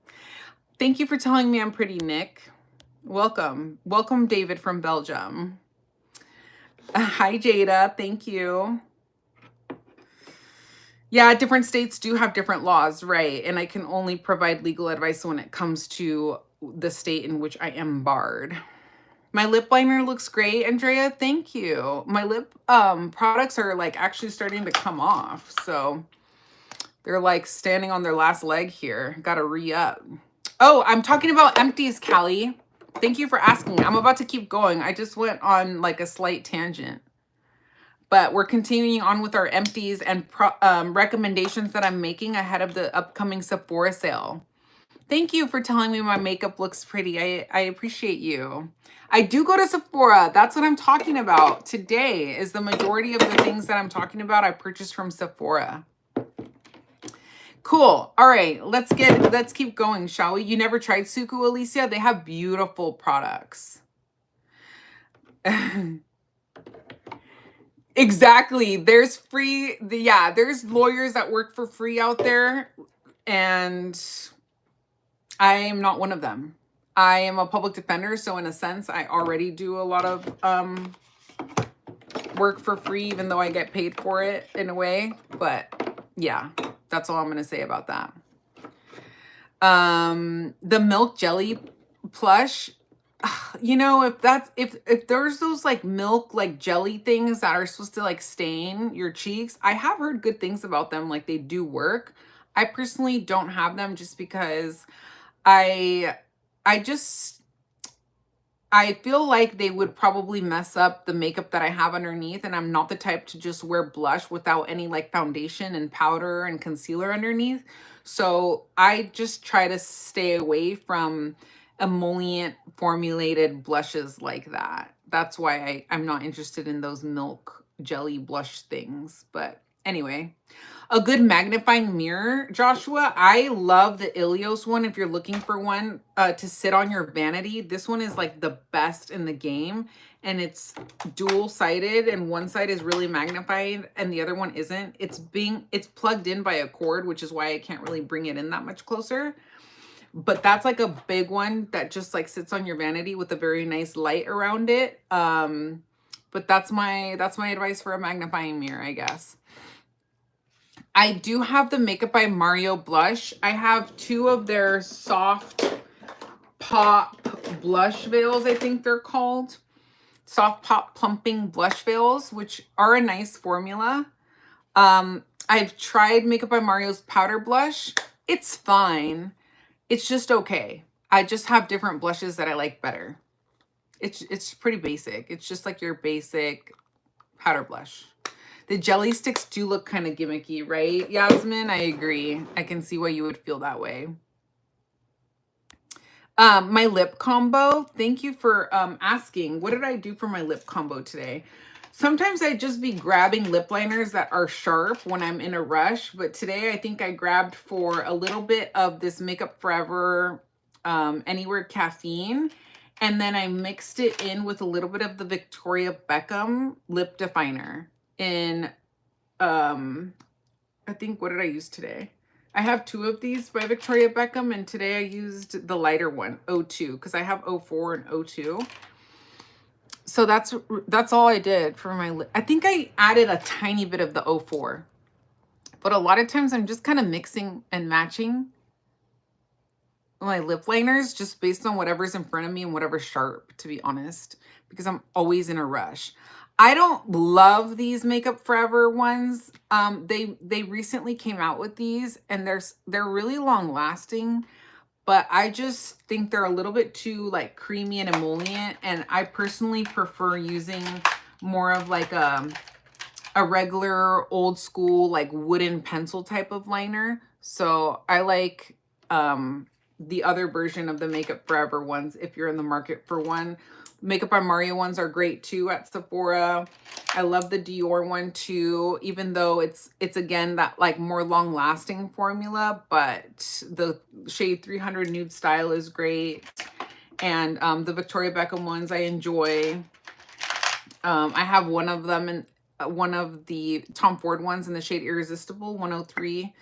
Thank you for telling me I'm pretty, Nick. Welcome. Welcome, David from Belgium. Hi, Jada. Thank you. Yeah, different states do have different laws, right? And I can only provide legal advice when it comes to the state in which I am barred. My lip liner looks great, Andrea. Thank you. My lip products are like actually starting to come off. So they're like standing on their last leg here. Gotta re-up. Oh, I'm talking about empties, Callie. Thank you for asking. I'm about to keep going. I just went on like a slight tangent. But we're continuing on with our empties and recommendations that I'm making ahead of the upcoming Sephora sale. Thank you for telling me my makeup looks pretty. I appreciate you. I do go to Sephora. That's what I'm talking about. Today is the majority of the things that I'm talking about I purchased from Sephora. Cool. All right, let's keep going, shall we? You never tried Suku, Alicia? They have beautiful products. Exactly. There's free, yeah, there's lawyers that work for free out there, and I am not one of them. I am a public defender, so in a sense, I already do a lot of work for free, even though I get paid for it in a way. But yeah, that's all I'm going to say about that. The milk jelly plush, you know, if there's those like milk like jelly things that are supposed to like stain your cheeks, I have heard good things about them, like they do work. I personally don't have them just because I feel like they would probably mess up the makeup that I have underneath, and I'm not the type to just wear blush without any like foundation and powder and concealer underneath. So I just try to stay away from emollient formulated blushes like that. That's why I'm not interested in those milk jelly blush things. But anyway, a good magnifying mirror, Joshua. I love the Ilios one. If you're looking for one to sit on your vanity, this one is like the best in the game. And it's dual-sided, and one side is really magnified and the other one isn't. It's plugged in by a cord, which is why I can't really bring it in that much closer. But that's like a big one that just like sits on your vanity with a very nice light around it. But that's my advice for a magnifying mirror, I guess. I do have the Makeup by Mario blush. I have 2 of their soft pop blush veils, I think they're called. Soft pop plumping blush veils, which are a nice formula. I've tried Makeup by Mario's powder blush. It's fine. It's just okay. I just have different blushes that I like better. It's pretty basic. It's just like your basic powder blush. The jelly sticks do look kind of gimmicky, right, Yasmin? I agree. I can see why you would feel that way. My lip combo, thank you for asking. What did I do for my lip combo today? Sometimes I just be grabbing lip liners that are sharp when I'm in a rush, but today I think I grabbed for a little bit of this Makeup Forever Anywhere Caffeine, and then I mixed it in with a little bit of the Victoria Beckham lip definer in, I think, what did I use today? I have 2 of these by Victoria Beckham, and today I used the lighter one, 02, because I have 04 and 02. So that's all I did for my lip. I think I added a tiny bit of the 04, but a lot of times I'm just kind of mixing and matching my lip liners just based on whatever's in front of me and whatever's sharp, to be honest, because I'm always in a rush. I don't love these Makeup Forever ones. They recently came out with these, and they're really long lasting, but I just think they're a little bit too like creamy and emollient, and I personally prefer using more of like a regular old school like wooden pencil type of liner. So I like the other version of the Makeup Forever ones if you're in the market for one. Makeup by Mario ones are great too at Sephora. I love the Dior one too, even though it's again that like more long lasting formula, but the shade 300 Nude Style is great. And the Victoria Beckham ones I enjoy. I have one of them in one of the Tom Ford ones in the shade Irresistible 103.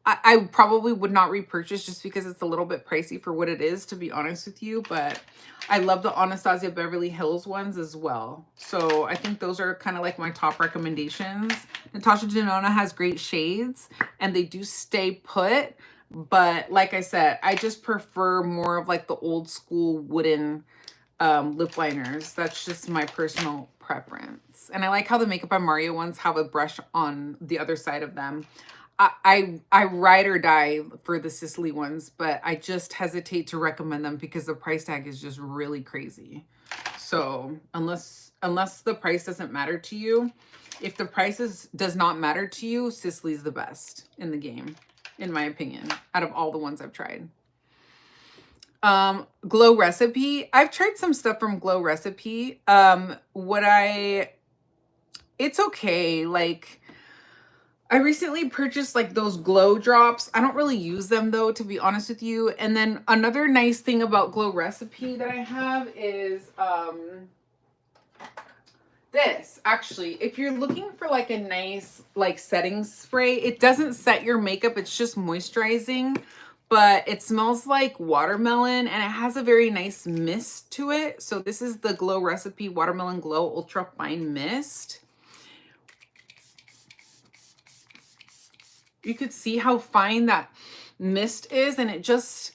I probably would not repurchase just because it's a little bit pricey for what it is, to be honest with you. But I love the Anastasia Beverly Hills ones as well. So I think those are kind of like my top recommendations. Natasha Denona has great shades and they do stay put. But like I said, I just prefer more of like the old school wooden lip liners. That's just my personal preference. And I like how the Makeup by Mario ones have a brush on the other side of them. I ride or die for the Sicily ones, but I just hesitate to recommend them because the price tag is just really crazy. So unless the price doesn't matter to you, if the price does not matter to you, Sicily's the best in the game, in my opinion, out of all the ones I've tried. Glow Recipe. I've tried some stuff from Glow Recipe. It's okay. Like, I recently purchased like those glow drops. I don't really use them though, to be honest with you. And then another nice thing about Glow Recipe that I have is this. Actually, if you're looking for like a nice like setting spray, it doesn't set your makeup, it's just moisturizing, but it smells like watermelon and it has a very nice mist to it. So this is the Glow Recipe Watermelon Glow Ultra Fine Mist. You could see how fine that mist is, and it just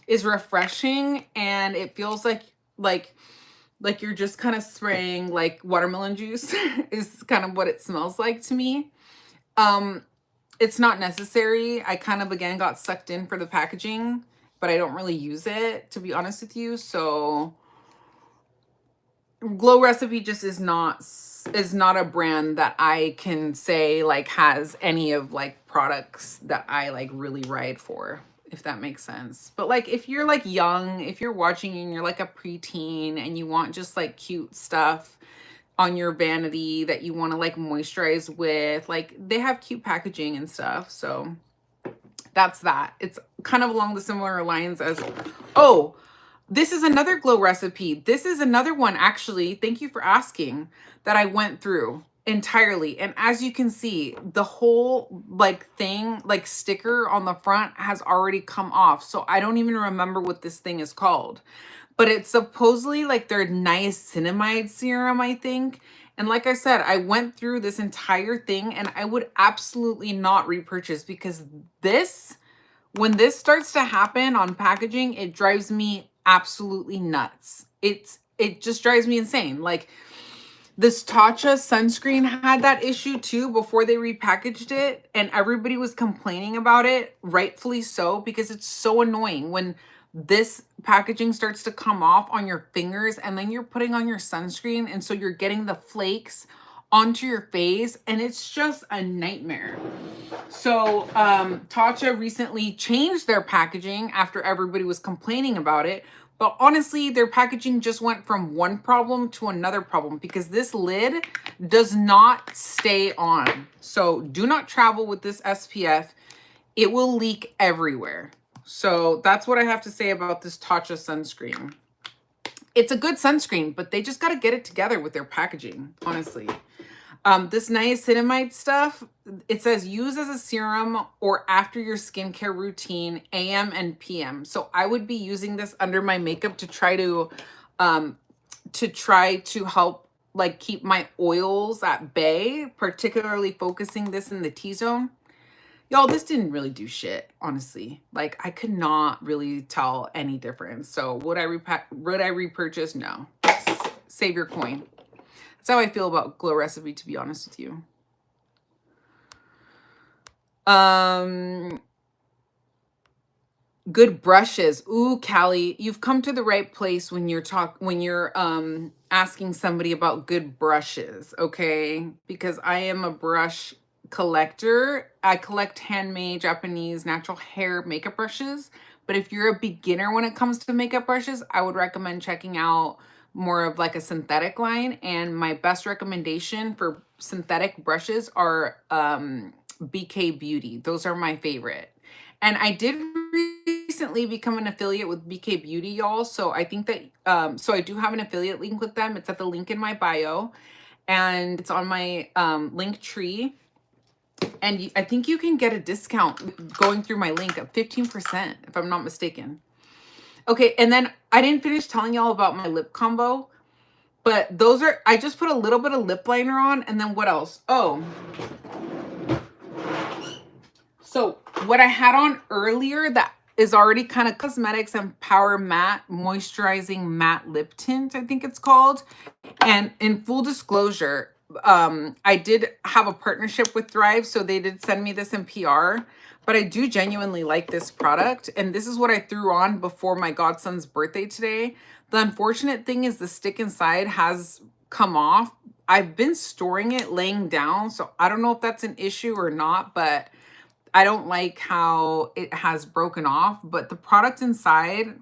is refreshing, and it feels like you're just kind of spraying like watermelon juice is kind of what it smells like to me. It's not necessary. I kind of again got sucked in for the packaging, but I don't really use it, to be honest with you. So Glow Recipe just is not a brand that I can say like has any of like products that I like really ride for, if that makes sense. But like if you're like young, if you're watching and you're like a preteen and you want just like cute stuff on your vanity that you want to like moisturize with, like they have cute packaging and stuff. So that's that. It's kind of along the similar lines as, oh, this is another Glow Recipe. This is another one, actually, thank you for asking, that I went through entirely. And as you can see, the whole like thing, like sticker on the front has already come off. So I don't even remember what this thing is called. But it's supposedly like their niacinamide serum, I think. And like I said, I went through this entire thing and I would absolutely not repurchase, because this, when this starts to happen on packaging, it drives me absolutely nuts. It just drives me insane. Like this Tatcha sunscreen had that issue too before they repackaged it, and everybody was complaining about it, rightfully so, because it's so annoying when this packaging starts to come off on your fingers and then you're putting on your sunscreen, and so you're getting the flakes onto your face, and it's just a nightmare. So Tatcha recently changed their packaging after everybody was complaining about it. But honestly, their packaging just went from one problem to another problem because this lid does not stay on. So do not travel with this SPF. It will leak everywhere. So that's what I have to say about this Tatcha sunscreen. It's a good sunscreen, but they just got to get it together with their packaging, honestly. This niacinamide stuff, it says use as a serum or after your skincare routine, AM and PM. So I would be using this under my makeup to try to help like keep my oils at bay, particularly focusing this in the T-zone. Y'all, this didn't really do shit, honestly. Like, I could not really tell any difference. So would I repurchase? No. Save your coin. That's how I feel about Glow Recipe, to be honest with you. Good brushes. Ooh, Callie, you've come to the right place when you're asking somebody about good brushes, okay? Because I am a brush collector. I collect handmade Japanese natural hair makeup brushes. But if you're a beginner when it comes to makeup brushes, I would recommend checking out more of like a synthetic line. And my best recommendation for synthetic brushes are BK Beauty. Those are my favorite. And I did recently become an affiliate with BK Beauty, y'all. So I think that, so I do have an affiliate link with them. It's at the link in my bio and it's on my link tree. And I think you can get a discount going through my link of 15%, if I'm not mistaken. Okay, and then I didn't finish telling y'all about my lip combo, but those are, I just put a little bit of lip liner on, and then what else? Oh, so what I had on earlier that is already kind of cosmetics and Power Matte Moisturizing Matte Lip Tint, I think it's called. And in full disclosure, I did have a partnership with Thrive, so they did send me this in PR, but I do genuinely like this product. And this is what I threw on before my godson's birthday today. The unfortunate thing is the stick inside has come off. I've been storing it laying down, so I don't know if that's an issue or not, but I don't like how it has broken off. But the product inside,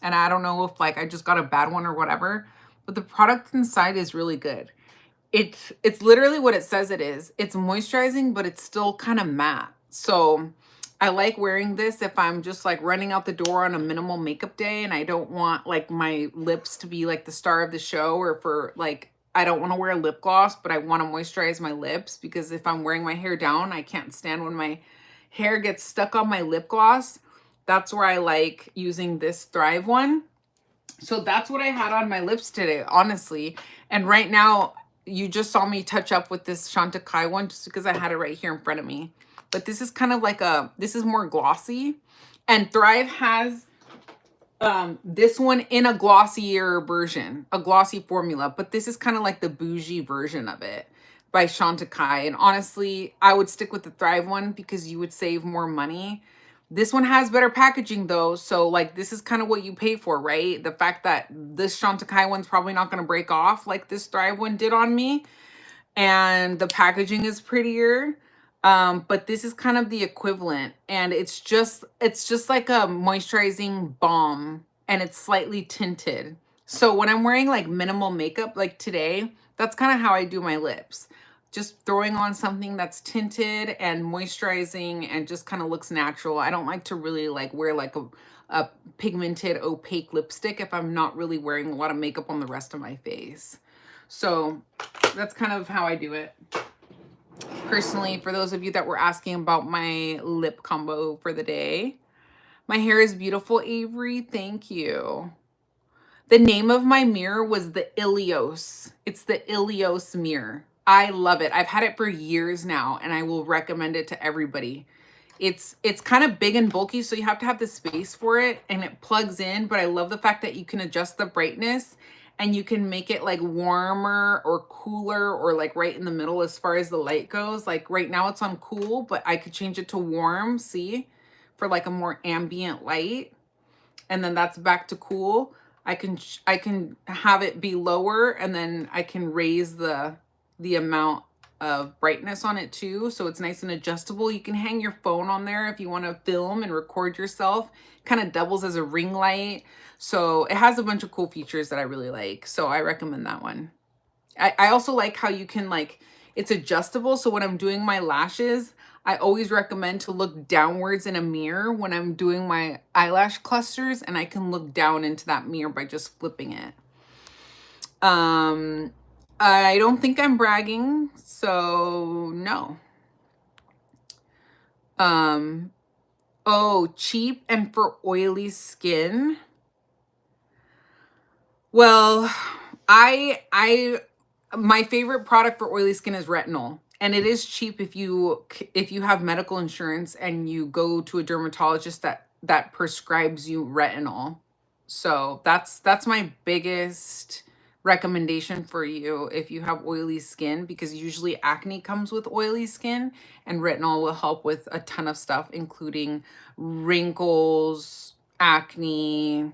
and I don't know if like I just got a bad one or whatever, but the product inside is really good. It's literally what it says it is. It's moisturizing, but it's still kind of matte. So I like wearing this if I'm just like running out the door on a minimal makeup day and I don't want like my lips to be like the star of the show, or for like, I don't want to wear a lip gloss, but I want to moisturize my lips, because if I'm wearing my hair down, I can't stand when my hair gets stuck on my lip gloss. That's where I like using this Thrive one. So that's what I had on my lips today, honestly. And right now, you just saw me touch up with this Chantecaille one just because I had it right here in front of me. But this is kind of like this is more glossy. And Thrive has this one in a glossier version, a glossy formula. But this is kind of like the bougie version of it by Chantecaille. And honestly, I would stick with the Thrive one because you would save more money. This one has better packaging though. So like this is kind of what you pay for, right? The fact that this Chantecaille one's probably not going to break off like this Thrive one did on me. And the packaging is prettier. But this is kind of the equivalent. And it's just like a moisturizing balm, and it's slightly tinted. So when I'm wearing like minimal makeup like today, that's kind of how I do my lips. Just throwing on something that's tinted and moisturizing and just kind of looks natural. I don't like to really like wear like a pigmented opaque lipstick if I'm not really wearing a lot of makeup on the rest of my face. So that's kind of how I do it. Personally, for those of you that were asking about my lip combo for the day. My hair is beautiful, Avery. Thank you. The name of my mirror was the Ilios. It's the Ilios mirror. I love it. I've had it for years now, and I will recommend it to everybody. It's kind of big and bulky, so you have to have the space for it, and it plugs in, but I love the fact that you can adjust the brightness, and you can make it like warmer or cooler, or like right in the middle as far as the light goes. Like right now it's on cool, but I could change it to warm, see, for like a more ambient light. And then that's back to cool. I can have it be lower, and then I can raise the the amount of brightness on it too. So it's nice and adjustable. You can hang your phone on there if you want to film and record yourself. Kind of doubles as a ring light. So it has a bunch of cool features that I really like. So I recommend that one. I also like how you can like, it's adjustable. So when I'm doing my lashes, I always recommend to look downwards in a mirror when I'm doing my eyelash clusters, and I can look down into that mirror by just flipping it. I don't think I'm bragging, so no. Oh, cheap and for oily skin. Well, my favorite product for oily skin is retinol, and it is cheap if you have medical insurance and you go to a dermatologist that prescribes you retinol. So that's my biggest recommendation for you if you have oily skin, because usually acne comes with oily skin, and retinol will help with a ton of stuff, including wrinkles, acne,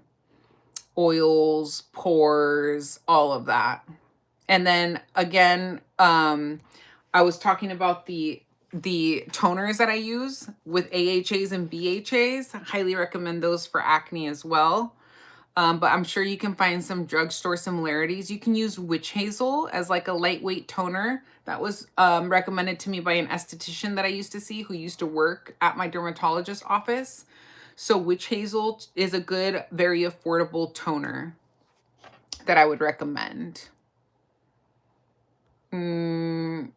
oils, pores, all of that. And then again, I was talking about the toners that I use with AHAs and BHAs. I highly recommend those for acne as well. But I'm sure you can find some drugstore similarities. You can use witch hazel as like a lightweight toner. That was recommended to me by an esthetician that I used to see, who used to work at my dermatologist's office. So witch hazel is a good, very affordable toner that I would recommend. Drunk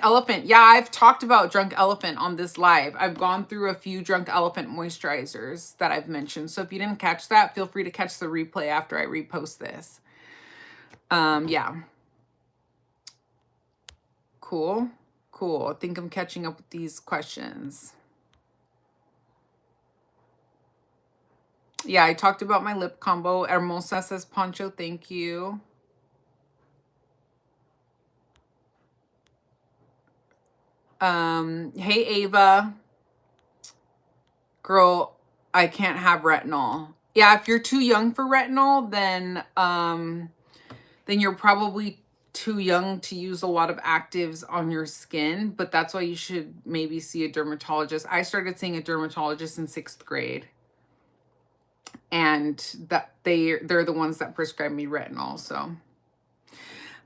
Elephant. Yeah, I've talked about Drunk Elephant on this live. I've gone through a few Drunk Elephant moisturizers that I've mentioned. So if you didn't catch that, feel free to catch the replay after I repost this. Yeah. Cool. Cool. I think I'm catching up with these questions. Yeah, I talked about my lip combo. Hermosa says Poncho, thank you. Hey Ava. Girl, I can't have retinol. Yeah, if you're too young for retinol, then you're probably too young to use a lot of actives on your skin, but that's why you should maybe see a dermatologist. I started seeing a dermatologist in 6th grade. And that they're the ones that prescribe me retinol, so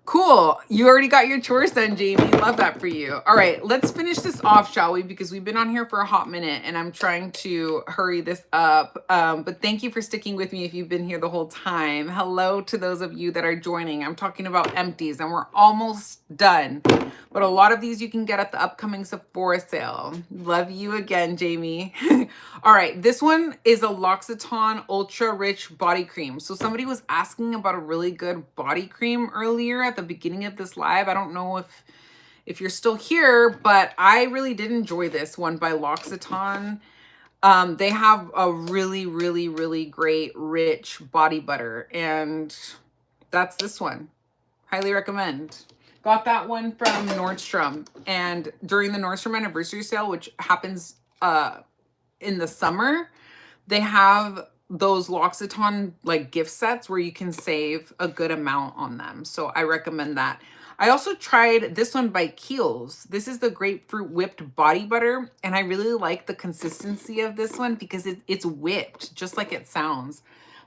cool. You already got your chores done, Jamie. Love that for you. All right, let's finish this off, shall we? Because we've been on here for a hot minute and I'm trying to hurry this up. But thank you for sticking with me if you've been here the whole time. Hello to those of you that are joining. I'm talking about empties and we're almost done. But a lot of these you can get at the upcoming Sephora sale. Love you again, Jamie. All right, this one is a L'Occitane Ultra Rich Body Cream. So somebody was asking about a really good body cream earlier at the beginning of this live. I don't know if you're still here, but I really did enjoy this one by L'Occitane. They have a really, really, really great rich body butter, and that's this one. Highly recommend. Got that one from Nordstrom, and during the Nordstrom anniversary sale, which happens in the summer, they have those L'Occitane like gift sets where you can save a good amount on them. So I recommend that. I also tried this one by Kiehl's. This is the grapefruit whipped body butter, and I really like the consistency of this one because it's whipped just like it sounds.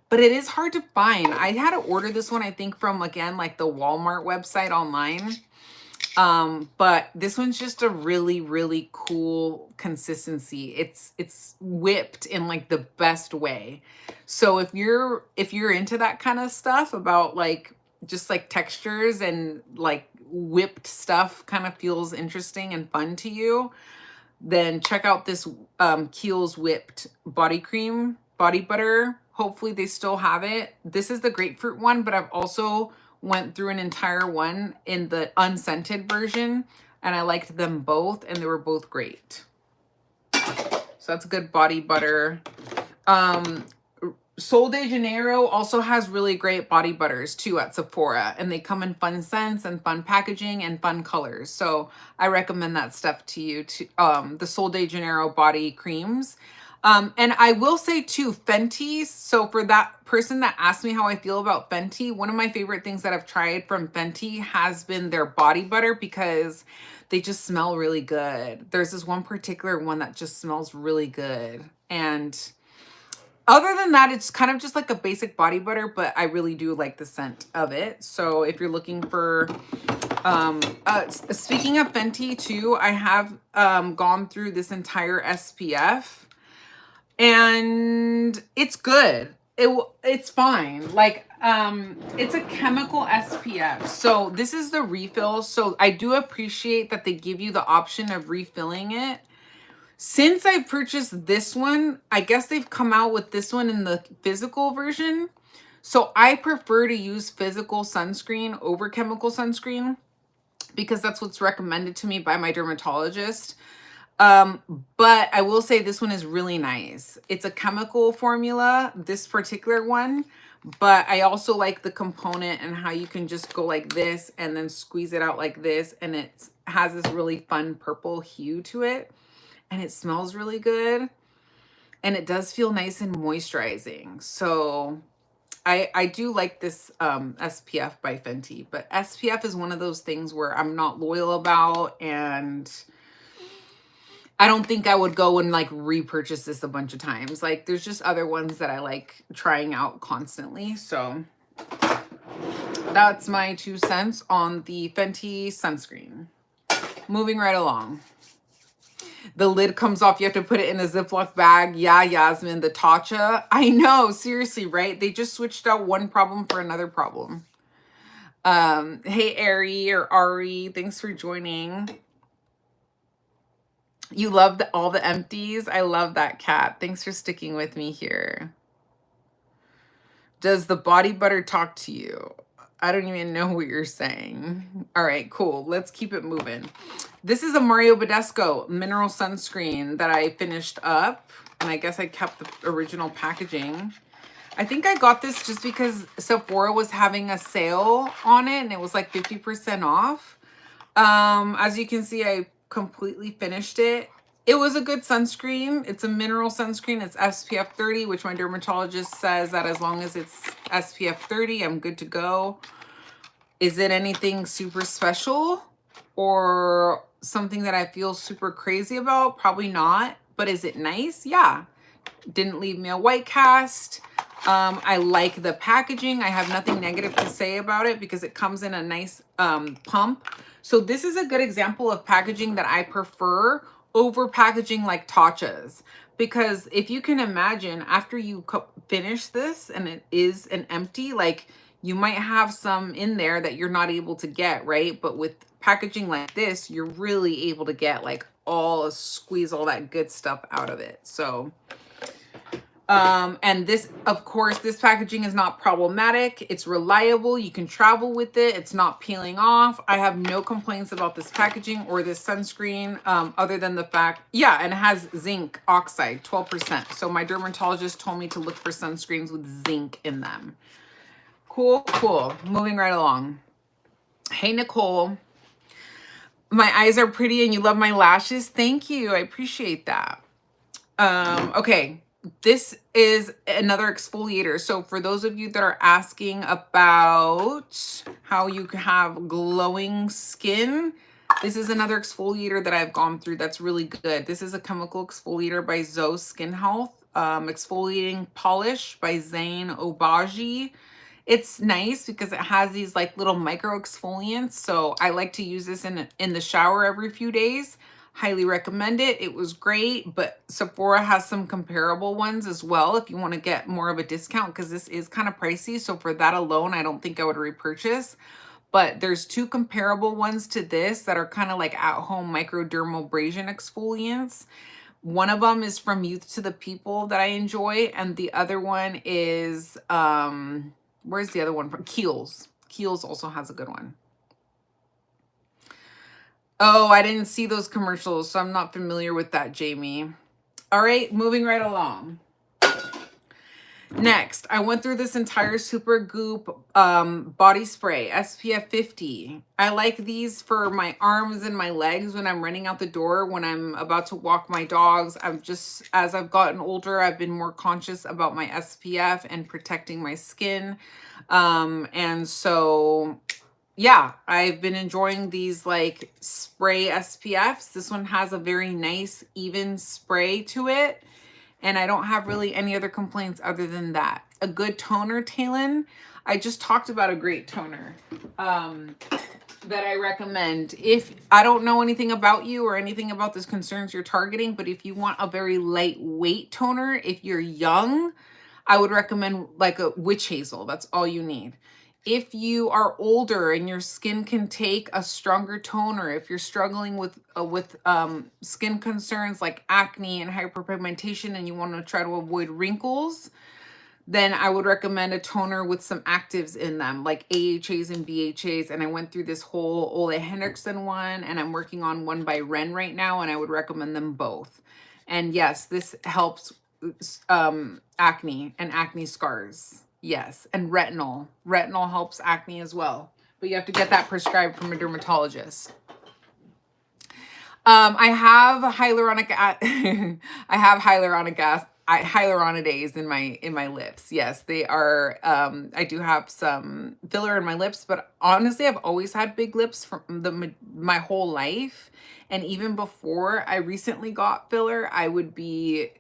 But it is hard to find. I had to order this one, I think, from, again, like the Walmart website online. But this one's just a really, really cool consistency. It's whipped in like the best way. So if you're into that kind of stuff about like just like textures and like whipped stuff kind of feels interesting and fun to you, then check out this Kiehl's whipped body cream, body butter. Hopefully they still have it. This is the grapefruit one, but I've also went through an entire one in the unscented version, and I liked them both, and they were both great. So that's a good body butter. Sol de Janeiro also has really great body butters too at Sephora, and they come in fun scents and fun packaging and fun colors. So I recommend that stuff to you too. The Sol de Janeiro body creams. And I will say too, Fenty. So for that person that asked me how I feel about Fenty, one of my favorite things that I've tried from Fenty has been their body butter because they just smell really good. There's this one particular one that just smells really good. And other than that, it's kind of just like a basic body butter, but I really do like the scent of it. So if you're looking for, speaking of Fenty too, I have gone through this entire SPF and it's good. It's fine. Like, it's a chemical SPF. So this is the refill. So I do appreciate that they give you the option of refilling it. Since I purchased this one, I guess they've come out with this one in the physical version. So I prefer to use physical sunscreen over chemical sunscreen because that's what's recommended to me by my dermatologist. But I will say this one is really nice. It's a chemical formula, this particular one, but I also like the component and how you can just go like this and then squeeze it out like this. And it has this really fun purple hue to it. And it smells really good. And it does feel nice and moisturizing. So I do like this SPF by Fenty. But SPF is one of those things where I'm not loyal about. And I don't think I would go and like repurchase this a bunch of times. Like there's just other ones that I like trying out constantly. So that's my 2 cents on the Fenty sunscreen. Moving right along. The lid comes off. You have to put it in a Ziploc bag. Yeah, Yasmin, the Tatcha. I know, seriously, right? They just switched out one problem for another problem. Hey, Ari or Ari, thanks for joining. You love all the empties. I love that, Cat. Thanks for sticking with me here. Does the body butter talk to you? I don't even know what you're saying. All right, cool. Let's keep it moving. This is a Mario Badescu mineral sunscreen that I finished up. And I guess I kept the original packaging. I think I got this just because Sephora was having a sale on it. And it was like 50% off. As you can see, I completely finished it. It was a good sunscreen. It's a mineral sunscreen. It's SPF 30, which my dermatologist says that as long as it's SPF 30, I'm good to go. Is it anything super special or something that I feel super crazy about? Probably not. But is it nice? Yeah. Didn't leave me a white cast. I like the packaging. I have nothing negative to say about it because it comes in a nice pump. So this is a good example of packaging that I prefer over packaging like Tatcha's. Because if you can imagine, after you finish this and it is an empty, like you might have some in there that you're not able to get, right? But with packaging like this, you're really able to get like squeeze all that good stuff out of it. So and this, of course, this packaging is not problematic. It's reliable. You can travel with it. It's not peeling off. I have no complaints about this packaging or this sunscreen, other than the fact, yeah, and it has zinc oxide, 12%. So my dermatologist told me to look for sunscreens with zinc in them. Cool, cool. Moving right along. Hey, Nicole. My eyes are pretty and you love my lashes. Thank you. I appreciate that. Okay. This is another exfoliator. So for those of you that are asking about how you can have glowing skin, this is another exfoliator that I've gone through that's really good. This is a chemical exfoliator by Zoe Skin Health. Exfoliating polish by Zane Obagi. It's nice because it has these like little micro exfoliants. So I like to use this in the shower every few days. Highly recommend it. It was great, but Sephora has some comparable ones as well if you want to get more of a discount because this is kind of pricey. So for that alone, I don't think I would repurchase. But there's 2 comparable ones to this that are kind of like at-home microdermabrasion exfoliants. One of them is from Youth to the People that I enjoy, and the other one is where's the other one from? Kiehl's. Kiehl's also has a good one. Oh, I didn't see those commercials, so I'm not familiar with that, Jamie. All right, moving right along. Next, I went through this entire Super Goop body spray, SPF 50. I like these for my arms and my legs when I'm running out the door, when I'm about to walk my dogs. As I've gotten older, I've been more conscious about my SPF and protecting my skin. And so, yeah, I've been enjoying these like spray SPFs. This one has a very nice, even spray to it. And I don't have really any other complaints other than that. A good toner, Talon. I just talked about a great toner that I recommend. If I don't know anything about you or anything about this concerns you're targeting, but if you want a very lightweight toner, if you're young, I would recommend like a witch hazel. That's all you need. If you are older and your skin can take a stronger toner, if you're struggling with skin concerns like acne and hyperpigmentation and you want to try to avoid wrinkles, then I would recommend a toner with some actives in them, like AHAs and BHAs. And I went through this whole Ole Henriksen one, and I'm working on one by Ren right now, and I would recommend them both. And yes, this helps acne and acne scars. Yes, and retinol. Retinol helps acne as well, but you have to get that prescribed from a dermatologist. I have hyaluronic I have hyaluronidase in my lips. Yes, they are. I do have some filler in my lips, but honestly, I've always had big lips from my whole life, and even before I recently got filler, I would be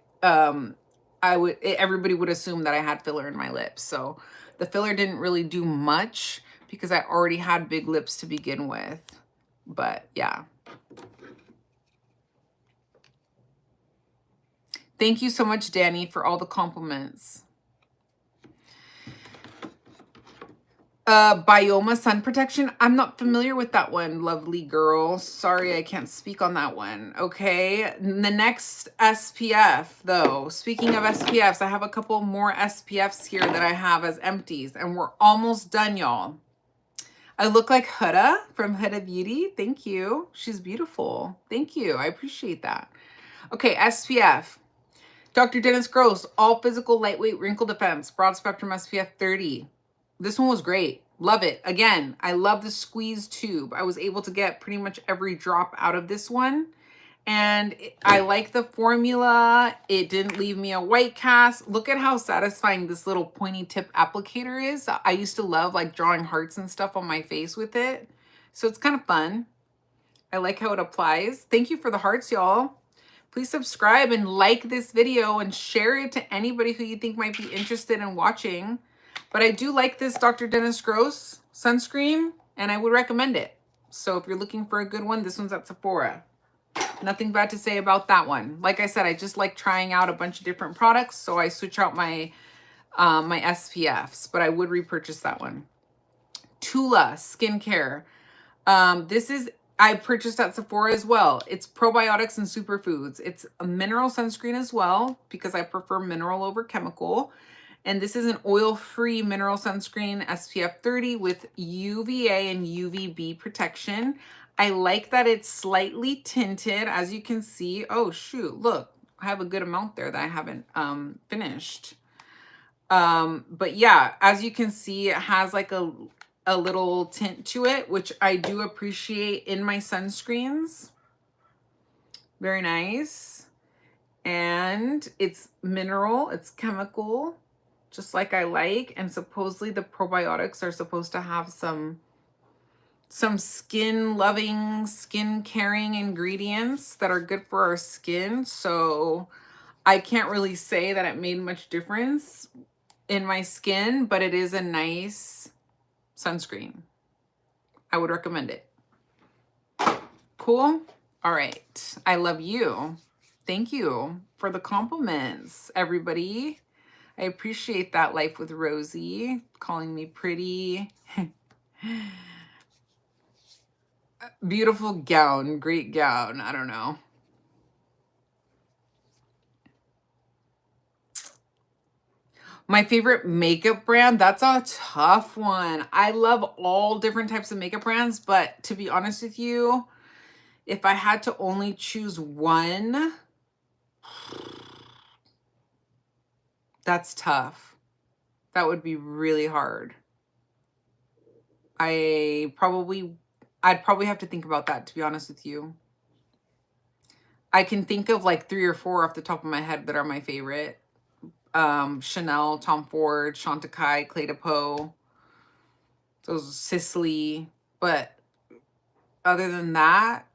everybody would assume that I had filler in my lips. So the filler didn't really do much because I already had big lips to begin with. But yeah. Thank you so much, Danny, for all the compliments. Bioma sun protection. I'm not familiar with that one, lovely girl. Sorry, I can't speak on that one. Okay. The next SPF, though, speaking of SPFs, I have a couple more SPFs here that I have as empties, and we're almost done, y'all. I look like Huda from Huda Beauty. Thank you. She's beautiful. Thank you. I appreciate that. Okay, SPF. Dr. Dennis Gross, all physical lightweight wrinkle defense, broad spectrum SPF 30. This one was great. Love it. Again, I love the squeeze tube. I was able to get pretty much every drop out of this one. And I like the formula. It didn't leave me a white cast. Look at how satisfying this little pointy tip applicator is. I used to love like drawing hearts and stuff on my face with it. So it's kind of fun. I like how it applies. Thank you for the hearts, y'all. Please subscribe and like this video and share it to anybody who you think might be interested in watching. But I do like this Dr. Dennis Gross sunscreen, and I would recommend it. So if you're looking for a good one, this one's at Sephora. Nothing bad to say about that one. Like I said, I just like trying out a bunch of different products, so I switch out my my SPFs, but I would repurchase that one. Tula Skincare. I purchased at Sephora as well. It's probiotics and superfoods. It's a mineral sunscreen as well because I prefer mineral over chemical. And this is an oil-free mineral sunscreen, SPF 30 with UVA and UVB protection. I like that it's slightly tinted, as you can see. Oh, shoot, look, I have a good amount there that I haven't finished. But yeah, as you can see, it has like a little tint to it, which I do appreciate in my sunscreens. Very nice. And it's mineral, it's chemical, just like I like. And supposedly the probiotics are supposed to have some skin loving, skin caring ingredients that are good for our skin. So I can't really say that it made much difference in my skin, but it is a nice sunscreen. I would recommend it. Cool. All right. I love you. Thank you for the compliments, everybody. I appreciate that. Life with Rosie calling me pretty. Beautiful gown. Great gown. I don't know. My favorite makeup brand, that's a tough one. I love all different types of makeup brands, but to be honest with you, if I had to only choose one, that's tough. That would be really hard. I'd probably have to think about that, to be honest with you. I can think of like 3 or 4 off the top of my head that are my favorite. Chanel, Tom Ford, Chantecaille, Clé de Peau, those Sisley. But other than that,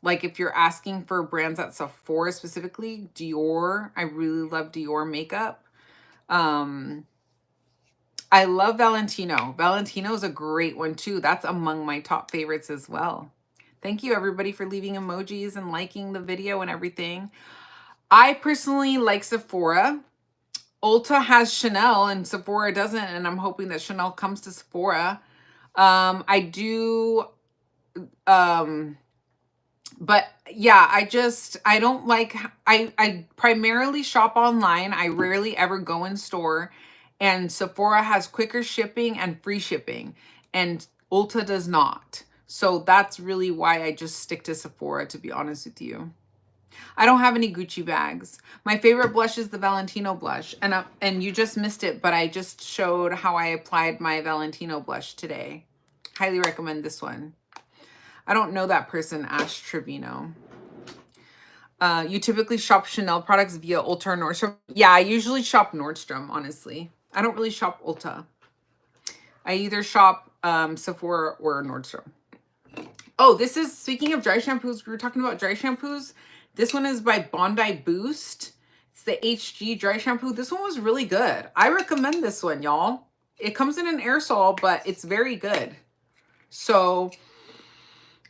like if you're asking for brands at Sephora specifically, Dior, I really love Dior makeup. I love Valentino. Valentino is a great one too. That's among my top favorites as well. Thank you everybody for leaving emojis and liking the video and everything. I personally like Sephora. Ulta has Chanel and Sephora doesn't, and I'm hoping that Chanel comes to Sephora. I do, but yeah, I don't like, I primarily shop online. I rarely ever go in store, and Sephora has quicker shipping and free shipping, and Ulta does not. So that's really why I just stick to Sephora, to be honest with you. I don't have any Gucci bags. My favorite blush is the Valentino blush. And you just missed it, but I just showed how I applied my Valentino blush today. Highly recommend this one. I don't know that person, Ash Trevino. You typically shop Chanel products via Ulta or Nordstrom? Yeah, I usually shop Nordstrom, honestly. I don't really shop Ulta. I either shop Sephora or Nordstrom. Oh, this is, speaking of dry shampoos, we were talking about dry shampoos. This one is by Bondi Boost. It's the HG dry shampoo. This one was really good. I recommend this one, y'all. It comes in an aerosol, but it's very good. So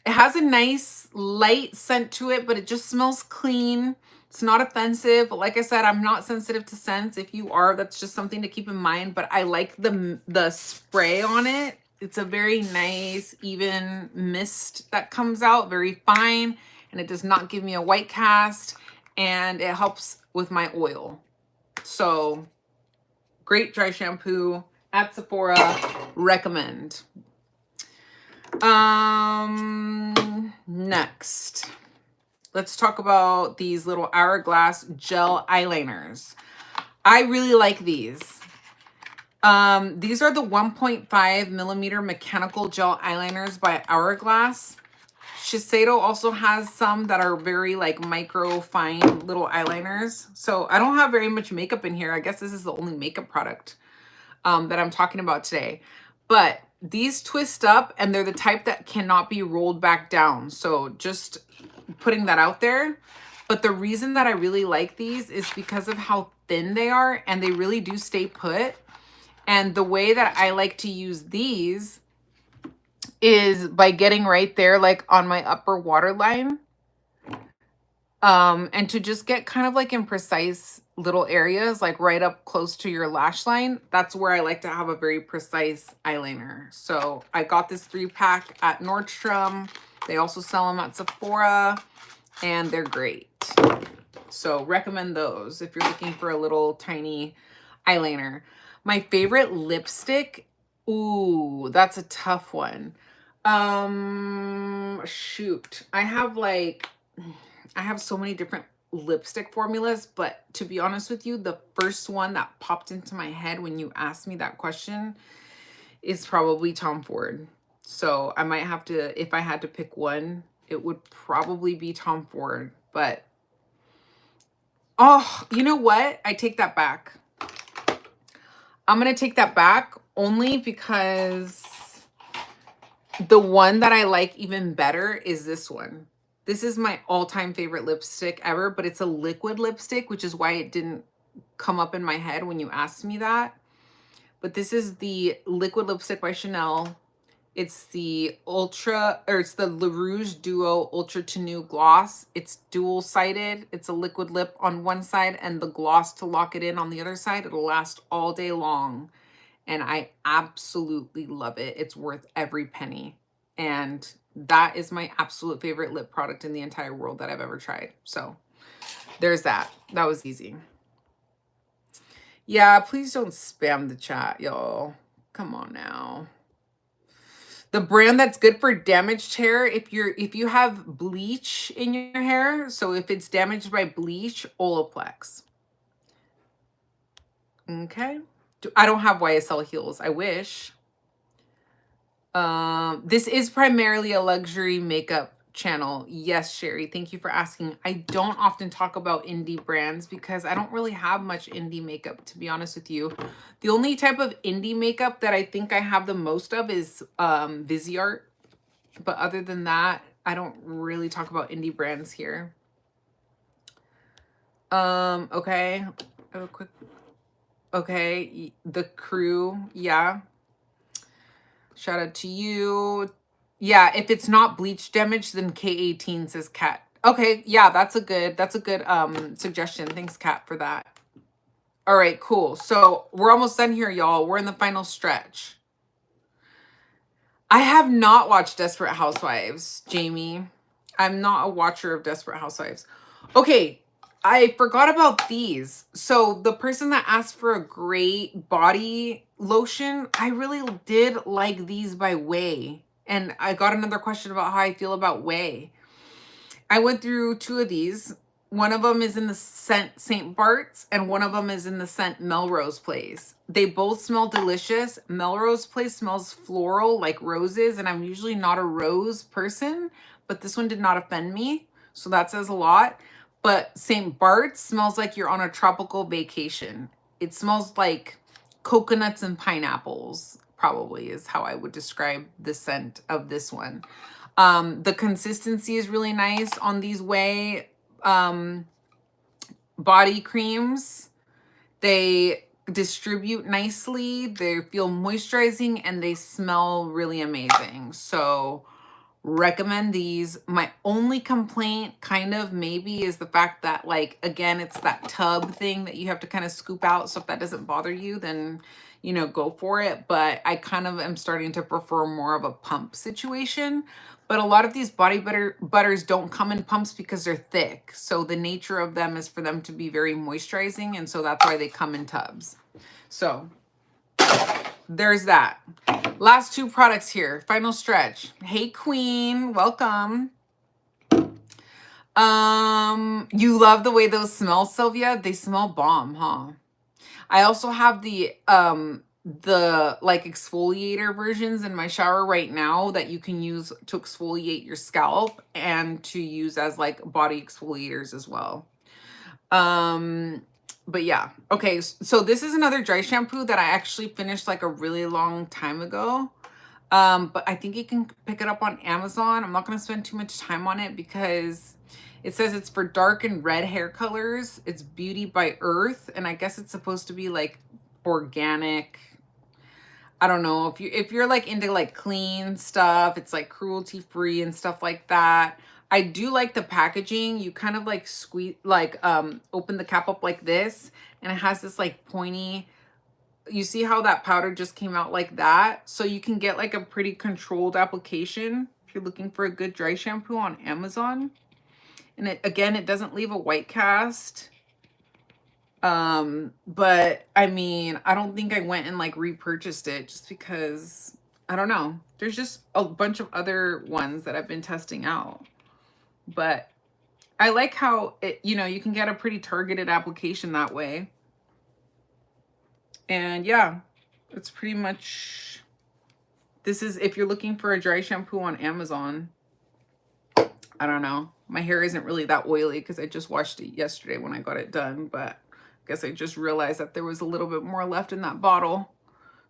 it has a nice light scent to it, but it just smells clean. It's not offensive. But like I said, I'm not sensitive to scents. If you are, that's just something to keep in mind. But I like the spray on it. It's a very nice, even mist that comes out, very fine. And it does not give me a white cast, and it helps with my oil. So great dry shampoo at Sephora, recommend. Next, let's talk about these little Hourglass gel eyeliners. I really like these. These are the 1.5 millimeter mechanical gel eyeliners by Hourglass. Shiseido also has some that are very like micro fine little eyeliners. So I don't have very much makeup in here. I guess this is the only makeup product that I'm talking about today. But these twist up, and they're the type that cannot be rolled back down. So just putting that out there. But the reason that I really like these is because of how thin they are, and they really do stay put. And the way that I like to use these is by getting right there, like on my upper waterline. And to just get kind of like in precise little areas, like right up close to your lash line. That's where I like to have a very precise eyeliner. So I got this 3-pack at Nordstrom. They also sell them at Sephora, and they're great. So recommend those if you're looking for a little tiny eyeliner. My favorite lipstick, ooh, that's a tough one. Shoot, I have so many different lipstick formulas, but to be honest with you, the first one that popped into my head when you asked me that question is probably Tom Ford. So I might have to, if I had to pick one, it would probably be Tom Ford. But oh, you know what? I take that back. I'm going to take that back only because the one that I like even better is this one. This is my all-time favorite lipstick ever, but it's a liquid lipstick, which is why it didn't come up in my head when you asked me that. But this is the liquid lipstick by Chanel. It's the it's the Le Rouge Duo Ultra Tenue Gloss. It's dual-sided. It's a liquid lip on one side and the gloss to lock it in on the other side. It'll last all day long. And I absolutely love it. It's worth every penny. And that is my absolute favorite lip product in the entire world that I've ever tried. So there's that. That was easy. Yeah, please don't spam the chat, y'all. Come on now. The brand that's good for damaged hair, if you have bleach in your hair, so if it's damaged by bleach, Olaplex. Okay. I don't have YSL heels. I wish. This is primarily a luxury makeup channel. Yes, Sherry, thank you for asking. I don't often talk about indie brands because I don't really have much indie makeup, to be honest with you. The only type of indie makeup that I think I have the most of is Viseart. But other than that, I don't really talk about indie brands here. Okay. Oh, quick. Okay, the crew, yeah. Shout out to you. Yeah, if it's not bleach damage, then K18 says Cat. Okay, yeah, that's a good suggestion. Thanks, Cat, for that. All right, cool. So we're almost done here, y'all. We're in the final stretch. I have not watched Desperate Housewives, Jamie. I'm not a watcher of Desperate Housewives. Okay, I forgot about these. So the person that asked for a great body lotion, I really did like these by Way. And I got another question about how I feel about Way. I went through 2 of these. One of them is in the scent St. Bart's and one of them is in the scent Melrose Place. They both smell delicious. Melrose Place smells floral like roses, and I'm usually not a rose person, but this one did not offend me. So that says a lot. But St. Bart's smells like you're on a tropical vacation. It smells like coconuts and pineapples, probably is how I would describe the scent of this one. The consistency is really nice on these Way body creams. They distribute nicely, they feel moisturizing, and they smell really amazing. So recommend these. My only complaint kind of maybe is the fact that, like, again, it's that tub thing that you have to kind of scoop out. So if that doesn't bother you, then, you know, go for it. But I kind of am starting to prefer more of a pump situation. But a lot of these body butters don't come in pumps because they're thick. So the nature of them is for them to be very moisturizing. And so that's why they come in tubs. So there's that. Last 2 products here. Final stretch. Hey, Queen. Welcome. You love the way those smell, Sylvia? They smell bomb, huh? I also have the like exfoliator versions in my shower right now that you can use to exfoliate your scalp and to use as like body exfoliators as well. But yeah, okay, so this is another dry shampoo that I actually finished like a really long time ago. But I think you can pick it up on Amazon. I'm not going to spend too much time on it because it says it's for dark and red hair colors. It's Beauty by Earth, and I guess it's supposed to be like organic. I don't know if you're like into like clean stuff, it's like cruelty free and stuff like that. I do like the packaging. You kind of like squeeze, like open the cap up like this, and it has this like pointy. You see how that powder just came out like that? So you can get like a pretty controlled application if you're looking for a good dry shampoo on Amazon. And it, again, it doesn't leave a white cast. But I mean, I don't think I went and like repurchased it just because, I don't know. There's just a bunch of other ones that I've been testing out. But I like how it, you know, you can get a pretty targeted application that way. And yeah, it's pretty much, this is if you're looking for a dry shampoo on Amazon. I don't know. My hair isn't really that oily because I just washed it yesterday when I got it done. But I guess I just realized that there was a little bit more left in that bottle.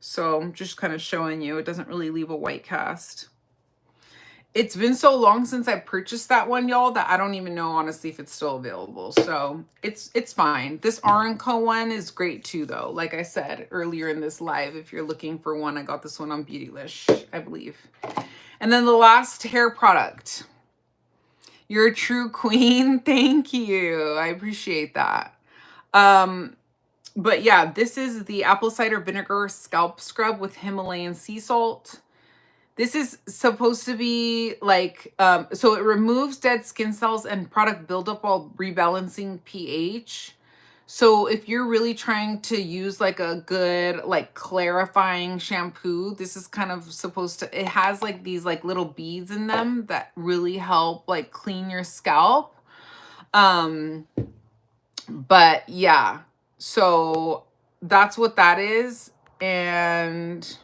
So I'm just kind of showing you. It doesn't really leave a white cast. It's been so long since I purchased that one, y'all, that I don't even know, honestly, if it's still available. So it's fine. This R+co one is great too, though. Like I said earlier in this live, if you're looking for one, I got this one on Beautylish, I believe. And then the last hair product. You're a true queen. Thank you. I appreciate that. But yeah, this is the apple cider vinegar scalp scrub with Himalayan sea salt. This is supposed to be like, so it removes dead skin cells and product buildup while rebalancing pH. So if you're really trying to use like a good, like clarifying shampoo, this is kind of supposed to, it has like these like little beads in them that really help like clean your scalp. But yeah, so that's what that is. And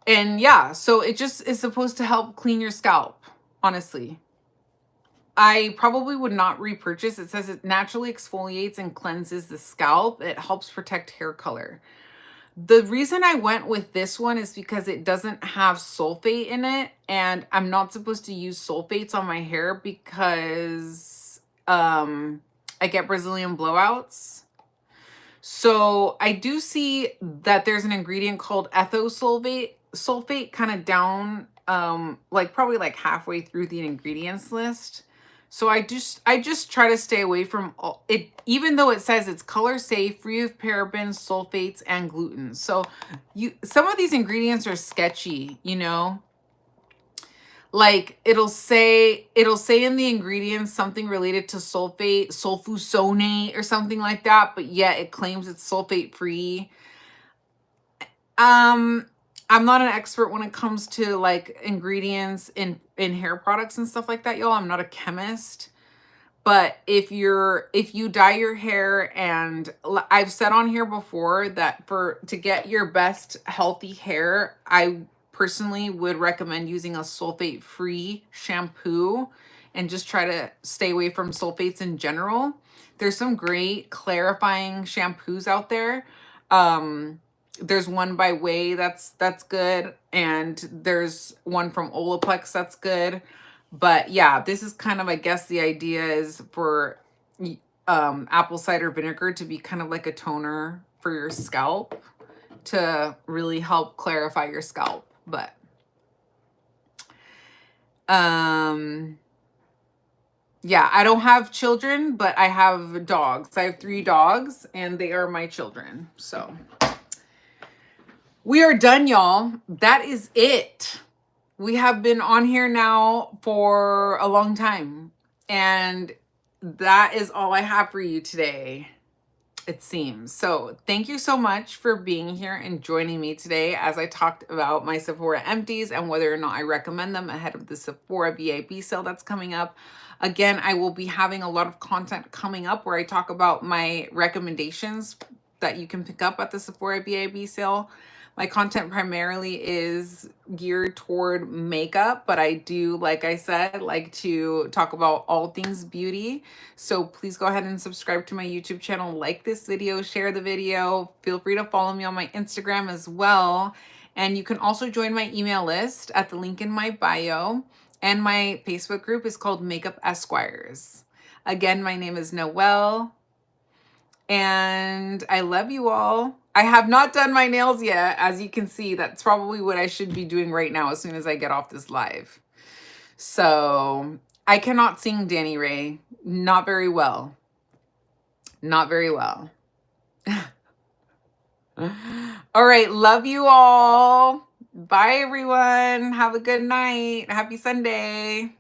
yeah, so it just is supposed to help clean your scalp, honestly. I probably would not repurchase. It says it naturally exfoliates and cleanses the scalp. It helps protect hair color. The reason I went with this one is because it doesn't have sulfate in it, and I'm not supposed to use sulfates on my hair because I get Brazilian blowouts. So I do see that there's an ingredient called sulfate kind of down like probably like halfway through the ingredients list. So I just try to stay away from it, even though it says it's color safe, free of parabens, sulfates, and gluten. So some of these ingredients are sketchy, you know. Like it'll say in the ingredients something related to sulfate, sulfosonate or something like that, but yet it claims it's sulfate free. I'm not an expert when it comes to like ingredients in hair products and stuff like that, y'all. I'm not a chemist. But if you dye your hair, and I've said on here before that to get your best healthy hair, I personally would recommend using a sulfate-free shampoo and just try to stay away from sulfates in general. There's some great clarifying shampoos out there. There's one by Way that's good, and there's one from Olaplex that's good. But yeah, this is kind of, I guess the idea is for apple cider vinegar to be kind of like a toner for your scalp to really help clarify your scalp. But yeah, I don't have children, but I have dogs. I have 3 dogs, and they are my children. So we are done, y'all. That is it. We have been on here now for a long time, and that is all I have for you today, it seems. So thank you so much for being here and joining me today as I talked about my Sephora empties and whether or not I recommend them ahead of the Sephora VIP sale that's coming up. Again, I will be having a lot of content coming up where I talk about my recommendations that you can pick up at the Sephora VIP sale. My content primarily is geared toward makeup, but I do, like I said, like to talk about all things beauty. So please go ahead and subscribe to my YouTube channel, like this video, share the video. Feel free to follow me on my Instagram as well. And you can also join my email list at the link in my bio. And my Facebook group is called Makeup Esquires. Again, my name is Noelle, and I love you all. I have not done my nails yet. As you can see, that's probably what I should be doing right now as soon as I get off this live. So I cannot sing, Danny Ray. Not very well. Not very well. All right. Love you all. Bye, everyone. Have a good night. Happy Sunday.